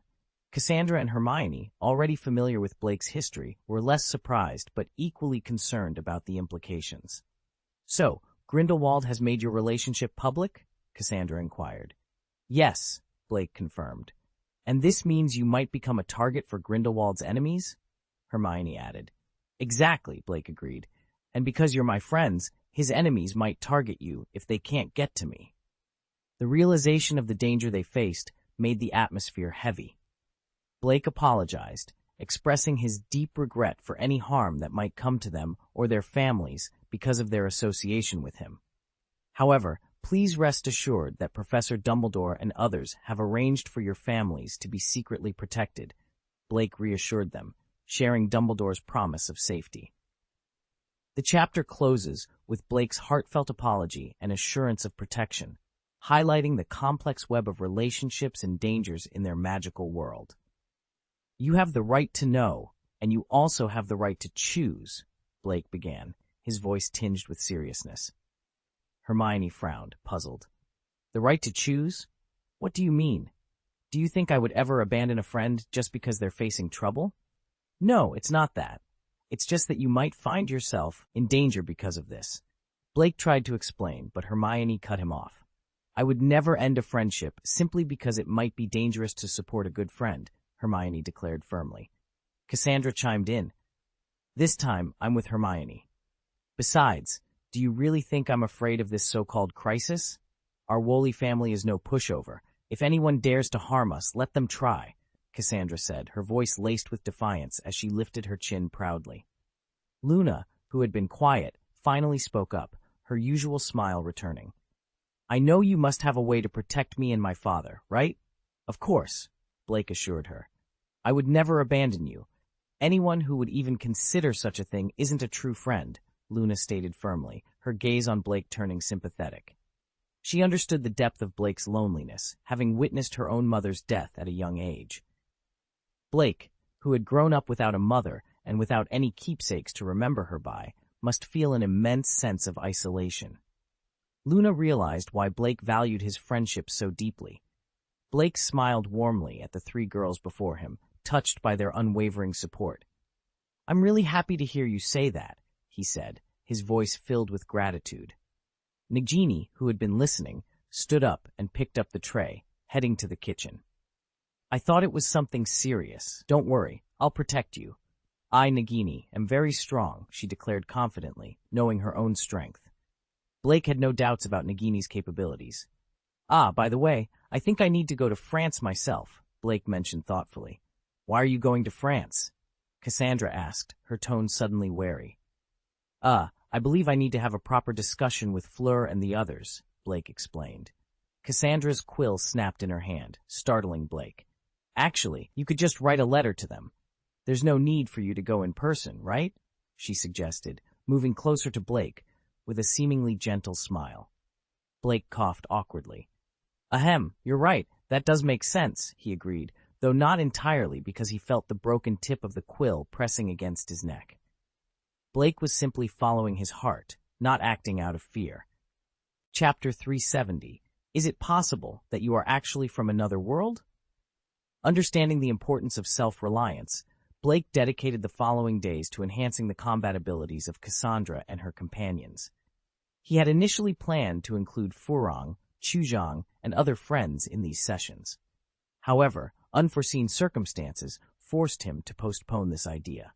Cassandra and Hermione, already familiar with Blake's history, were less surprised but equally concerned about the implications. "So, Grindelwald has made your relationship public?" Cassandra inquired. "Yes," Blake confirmed. "And this means you might become a target for Grindelwald's enemies?" Hermione added. "Exactly," Blake agreed. "And because you're my friends, his enemies might target you if they can't get to me." The realization of the danger they faced made the atmosphere heavy. Blake apologized, expressing his deep regret for any harm that might come to them or their families because of their association with him. "However, please rest assured that Professor Dumbledore and others have arranged for your families to be secretly protected," Blake reassured them, sharing Dumbledore's promise of safety. The chapter closes with Blake's heartfelt apology and assurance of protection, highlighting the complex web of relationships and dangers in their magical world. "You have the right to know, and you also have the right to choose," Blake began, his voice tinged with seriousness. Hermione frowned, puzzled. "The right to choose? What do you mean? Do you think I would ever abandon a friend just because they're facing trouble?" "No, it's not that. It's just that you might find yourself in danger because of this." Blake tried to explain, but Hermione cut him off. "I would never end a friendship simply because it might be dangerous to support a good friend," Hermione declared firmly. Cassandra chimed in. "This time, I'm with Hermione. Besides, do you really think I'm afraid of this so-called crisis? Our Woolley family is no pushover. If anyone dares to harm us, let them try," Cassandra said, her voice laced with defiance as she lifted her chin proudly. Luna, who had been quiet, finally spoke up, her usual smile returning. "I know you must have a way to protect me and my father, right?" "Of course," Blake assured her. "I would never abandon you. Anyone who would even consider such a thing isn't a true friend," Luna stated firmly, her gaze on Blake turning sympathetic. She understood the depth of Blake's loneliness, having witnessed her own mother's death at a young age. Blake, who had grown up without a mother and without any keepsakes to remember her by, must feel an immense sense of isolation. Luna realized why Blake valued his friendship so deeply. Blake smiled warmly at the three girls before him, touched by their unwavering support. "I'm really happy to hear you say that," he said, his voice filled with gratitude. Nagini, who had been listening, stood up and picked up the tray, heading to the kitchen. "I thought it was something serious. Don't worry, I'll protect you. I, Nagini, am very strong," she declared confidently, knowing her own strength. Blake had no doubts about Nagini's capabilities. "Ah, by the way, I think I need to go to France myself," Blake mentioned thoughtfully. "Why are you going to France?" Cassandra asked, her tone suddenly wary. I believe I need to have a proper discussion with Fleur and the others," Blake explained. Cassandra's quill snapped in her hand, startling Blake. "Actually, you could just write a letter to them. There's no need for you to go in person, right?" she suggested, moving closer to Blake with a seemingly gentle smile. Blake coughed awkwardly. "Ahem, you're right, that does make sense," he agreed, though not entirely because he felt the broken tip of the quill pressing against his neck. Blake was simply following his heart, not acting out of fear. Chapter 370. Is it possible that you are actually from another world? Understanding the importance of self-reliance, Blake dedicated the following days to enhancing the combat abilities of Cassandra and her companions. He had initially planned to include Furong, Chuzhang, and other friends in these sessions. However, unforeseen circumstances forced him to postpone this idea.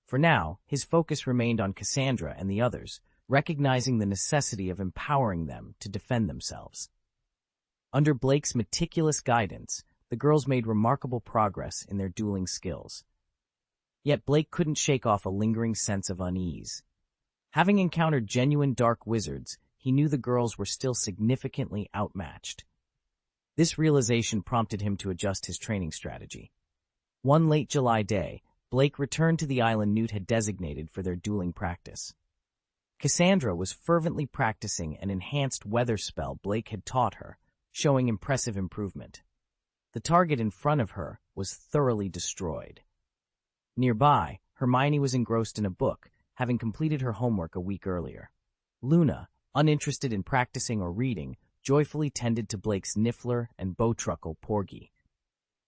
For now, his focus remained on Cassandra and the others, recognizing the necessity of empowering them to defend themselves. Under Blake's meticulous guidance, the girls made remarkable progress in their dueling skills. Yet Blake couldn't shake off a lingering sense of unease. Having encountered genuine dark wizards, he knew the girls were still significantly outmatched. This realization prompted him to adjust his training strategy. One late July day, Blake returned to the island Newt had designated for their dueling practice. Cassandra was fervently practicing an enhanced weather spell Blake had taught her, showing impressive improvement. The target in front of her was thoroughly destroyed. Nearby, Hermione was engrossed in a book, having completed her homework a week earlier. Luna, uninterested in practicing or reading, joyfully tended to Blake's Niffler and Bowtruckle Porgy.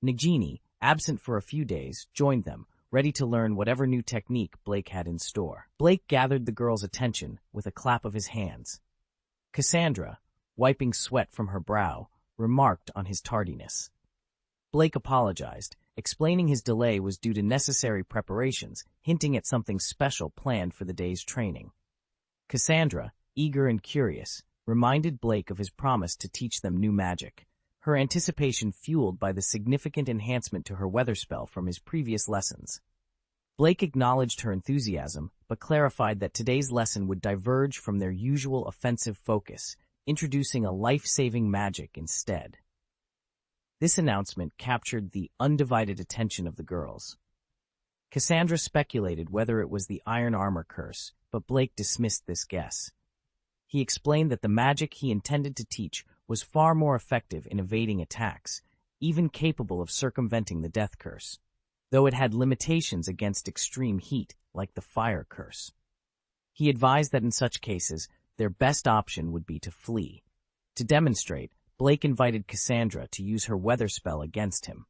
Nagini, absent for a few days, joined them, ready to learn whatever new technique Blake had in store. Blake gathered the girls' attention with a clap of his hands. Cassandra, wiping sweat from her brow, remarked on his tardiness. Blake apologized, explaining his delay was due to necessary preparations, hinting at something special planned for the day's training. Cassandra, eager and curious, reminded Blake of his promise to teach them new magic, her anticipation fueled by the significant enhancement to her weather spell from his previous lessons. Blake acknowledged her enthusiasm, but clarified that today's lesson would diverge from their usual offensive focus, introducing a life-saving magic instead. This announcement captured the undivided attention of the girls. Cassandra speculated whether it was the iron armor curse, but Blake dismissed this guess. He explained that the magic he intended to teach was far more effective in evading attacks, even capable of circumventing the death curse, though it had limitations against extreme heat, like the fire curse. He advised that in such cases, their best option would be to flee. To demonstrate, Blake invited Cassandra to use her weather spell against him.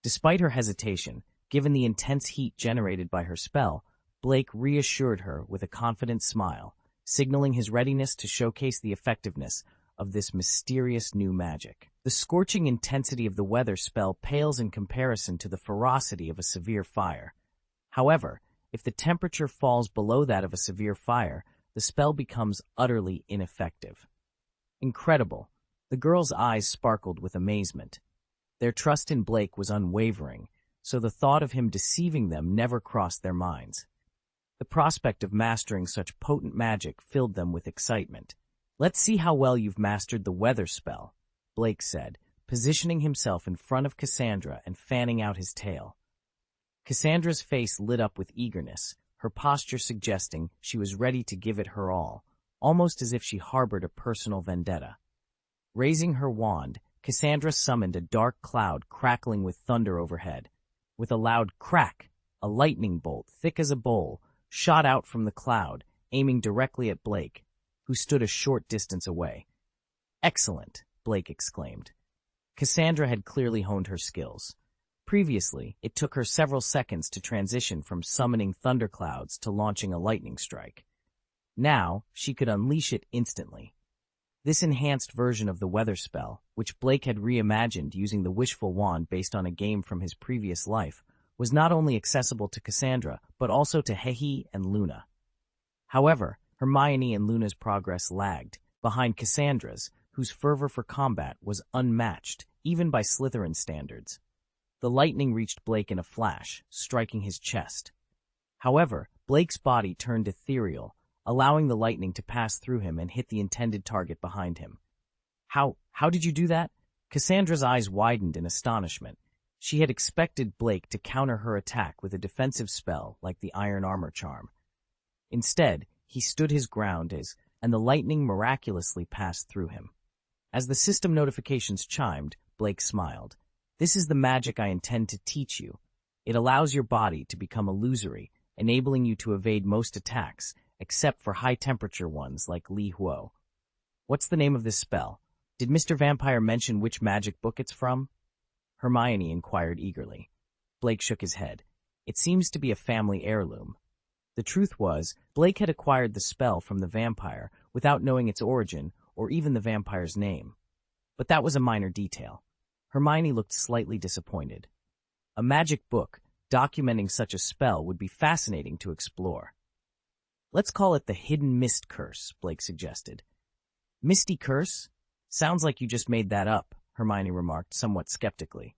Despite her hesitation, given the intense heat generated by her spell, Blake reassured her with a confident smile, signaling his readiness to showcase the effectiveness of this mysterious new magic. The scorching intensity of the weather spell pales in comparison to the ferocity of a severe fire. However, if the temperature falls below that of a severe fire, the spell becomes utterly ineffective. Incredible. The girls' eyes sparkled with amazement. Their trust in Blake was unwavering, so the thought of him deceiving them never crossed their minds. The prospect of mastering such potent magic filled them with excitement. "Let's see how well you've mastered the weather spell," Blake said, positioning himself in front of Cassandra and fanning out his tail. Cassandra's face lit up with eagerness, her posture suggesting she was ready to give it her all, almost as if she harbored a personal vendetta. Raising her wand, Cassandra summoned a dark cloud crackling with thunder overhead. With a loud crack, a lightning bolt, thick as a bowl, shot out from the cloud, aiming directly at Blake, who stood a short distance away. "Excellent," Blake exclaimed. Cassandra had clearly honed her skills. Previously, it took her several seconds to transition from summoning thunderclouds to launching a lightning strike. Now, she could unleash it instantly. This enhanced version of the weather spell, which Blake had reimagined using the wishful wand based on a game from his previous life, was not only accessible to Cassandra, but also to Hehi and Luna. However, Hermione and Luna's progress lagged, behind Cassandra's, whose fervor for combat was unmatched, even by Slytherin standards. The lightning reached Blake in a flash, striking his chest. However, Blake's body turned ethereal, allowing the lightning to pass through him and hit the intended target behind him. How did you do that?" Cassandra's eyes widened in astonishment. She had expected Blake to counter her attack with a defensive spell like the Iron Armor Charm. Instead, he stood his ground and the lightning miraculously passed through him. As the system notifications chimed, Blake smiled. "This is the magic I intend to teach you. It allows your body to become illusory, enabling you to evade most attacks, except for high-temperature ones like Li Huo." "What's the name of this spell? Did Mr. Vampire mention which magic book it's from?" Hermione inquired eagerly. Blake shook his head. "It seems to be a family heirloom." The truth was, Blake had acquired the spell from the vampire without knowing its origin or even the vampire's name. But that was a minor detail. Hermione looked slightly disappointed. A magic book documenting such a spell would be fascinating to explore. "Let's call it the Hidden Mist Curse," Blake suggested. "Misty Curse? Sounds like you just made that up, Hermione remarked, somewhat skeptically.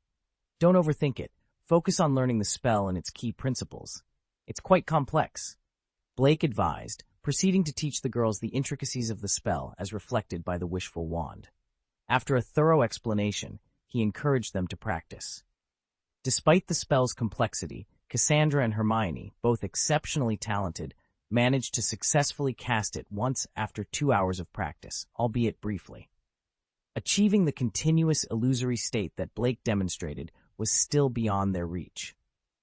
Don't overthink it. Focus on learning the spell and its key principles. It's quite complex, Blake advised, proceeding to teach the girls the intricacies of the spell as reflected by the wishful wand. After a thorough explanation, he encouraged them to practice. Despite the spell's complexity, Cassandra and Hermione, both exceptionally talented, managed to successfully cast it once after 2 hours of practice, albeit briefly. Achieving the continuous illusory state that Blake demonstrated was still beyond their reach.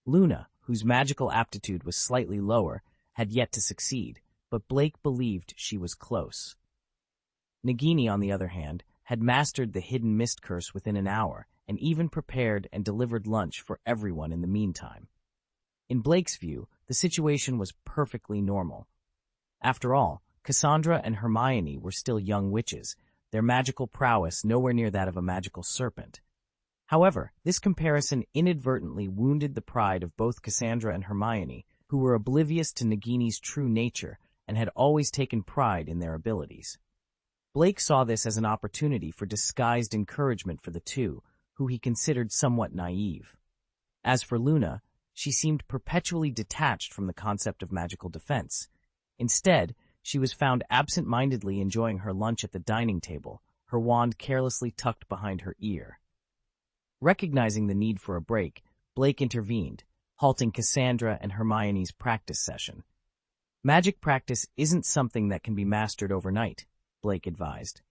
Luna, whose magical aptitude was slightly lower, had yet to succeed, but Blake believed she was close. Nagini, on the other hand, had mastered the hidden mist curse within an hour and even prepared and delivered lunch for everyone in the meantime. In Blake's view, the situation was perfectly normal. After all, Cassandra and Hermione were still young witches, their magical prowess nowhere near that of a magical serpent. However, this comparison inadvertently wounded the pride of both Cassandra and Hermione, who were oblivious to Nagini's true nature and had always taken pride in their abilities. Blake saw this as an opportunity for disguised encouragement for the two, who he considered somewhat naive. As for Luna, she seemed perpetually detached from the concept of magical defense. Instead, she was found absent-mindedly enjoying her lunch at the dining table, her wand carelessly tucked behind her ear. Recognizing the need for a break, Blake intervened, halting Cassandra and Hermione's practice session. Magic practice isn't something that can be mastered overnight, Blake advised.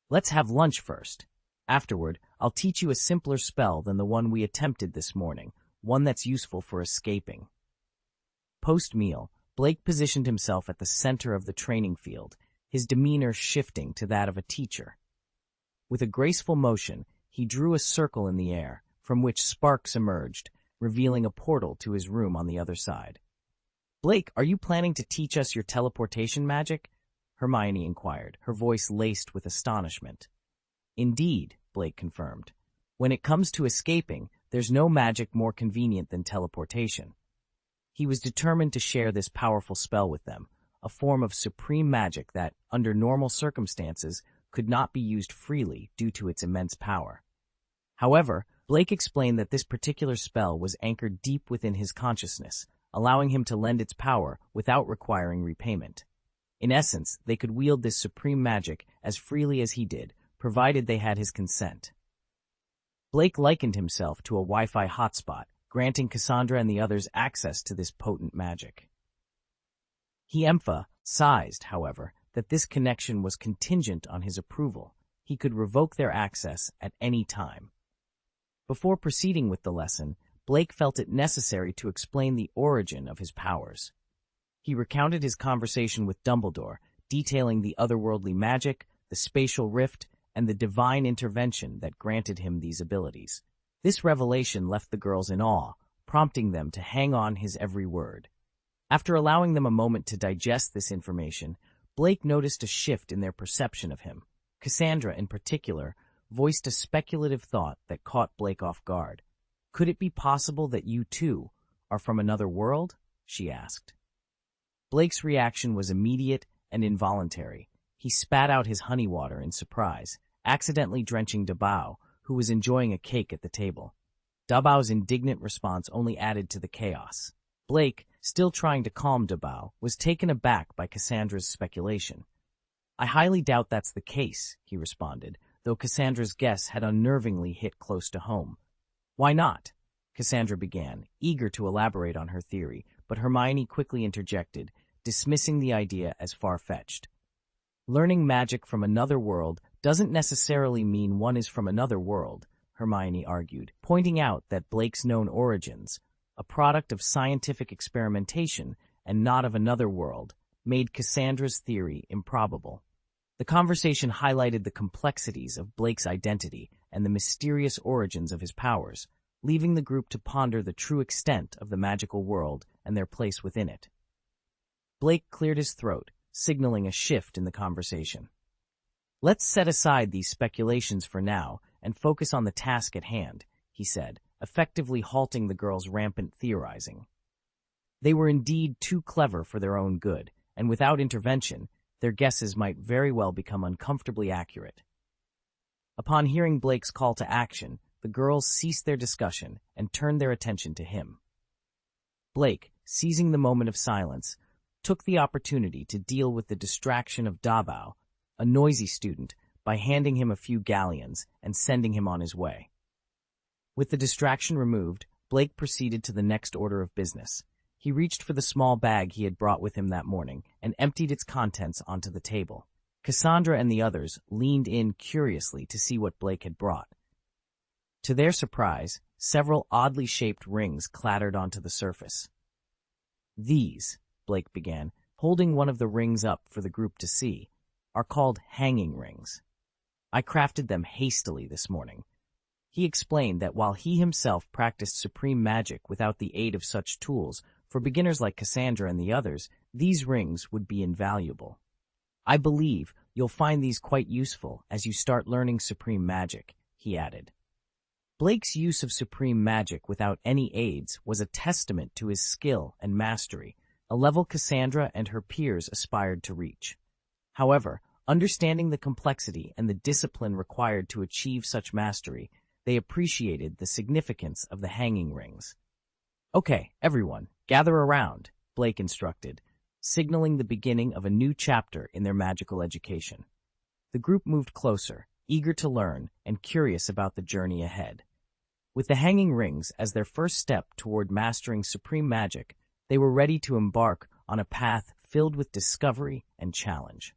Let's have lunch first. Afterward, I'll teach you a simpler spell than the one we attempted this morning, one that's useful for escaping. Post-meal, Blake positioned himself at the center of the training field, his demeanor shifting to that of a teacher. With a graceful motion, he drew a circle in the air, from which sparks emerged, revealing a portal to his room on the other side. Blake, are you planning to teach us your teleportation magic? Hermione inquired, her voice laced with astonishment. Indeed, Blake confirmed. When it comes to escaping, there's no magic more convenient than teleportation. He was determined to share this powerful spell with them, a form of supreme magic that, under normal circumstances, could not be used freely due to its immense power. However, Blake explained that this particular spell was anchored deep within his consciousness, allowing him to lend its power without requiring repayment. In essence, they could wield this supreme magic as freely as he did, provided they had his consent. Blake likened himself to a Wi-Fi hotspot, granting Cassandra and the others access to this potent magic. He emphasized, however, that this connection was contingent on his approval. He could revoke their access at any time. Before proceeding with the lesson, Blake felt it necessary to explain the origin of his powers. He recounted his conversation with Dumbledore, detailing the otherworldly magic, the spatial rift, and the divine intervention that granted him these abilities. This revelation left the girls in awe, prompting them to hang on his every word. After allowing them a moment to digest this information, Blake noticed a shift in their perception of him. Cassandra, in particular, voiced a speculative thought that caught Blake off guard. Could it be possible that you, too, are from another world? She asked. Blake's reaction was immediate and involuntary. He spat out his honey water in surprise, accidentally drenching Dabao, who was enjoying a cake at the table. Dabao's indignant response only added to the chaos. Blake, still trying to calm Dabao, was taken aback by Cassandra's speculation. I highly doubt that's the case, he responded, though Cassandra's guess had unnervingly hit close to home. Why not? Cassandra began, eager to elaborate on her theory, but Hermione quickly interjected, dismissing the idea as far-fetched. Learning magic from another world doesn't necessarily mean one is from another world, Hermione argued, pointing out that Blake's known origins, a product of scientific experimentation and not of another world, made Cassandra's theory improbable. The conversation highlighted the complexities of Blake's identity and the mysterious origins of his powers, leaving the group to ponder the true extent of the magical world and their place within it. Blake cleared his throat, signaling a shift in the conversation. Let's set aside these speculations for now and focus on the task at hand, he said, effectively halting the girls' rampant theorizing. They were indeed too clever for their own good, and without intervention, their guesses might very well become uncomfortably accurate. Upon hearing Blake's call to action, the girls ceased their discussion and turned their attention to him. Blake, seizing the moment of silence, took the opportunity to deal with the distraction of Eyebrow, a noisy student, by handing him a few galleons and sending him on his way. With the distraction removed, Blake proceeded to the next order of business. He reached for the small bag he had brought with him that morning and emptied its contents onto the table. Cassandra and the others leaned in curiously to see what Blake had brought. To their surprise, several oddly shaped rings clattered onto the surface. "These," Blake began, holding one of the rings up for the group to see, "are called hanging rings. I crafted them hastily this morning." He explained that while he himself practiced supreme magic without the aid of such tools, for beginners like Cassandra and the others, these rings would be invaluable. "I believe you'll find these quite useful as you start learning supreme magic," he added. Blake's use of supreme magic without any aids was a testament to his skill and mastery, a level Cassandra and her peers aspired to reach. However, understanding the complexity and the discipline required to achieve such mastery, they appreciated the significance of the hanging rings. "Okay, everyone, gather around," Blake instructed, signaling the beginning of a new chapter in their magical education. The group moved closer, eager to learn and curious about the journey ahead. With the hanging rings as their first step toward mastering supreme magic, they were ready to embark on a path filled with discovery and challenge.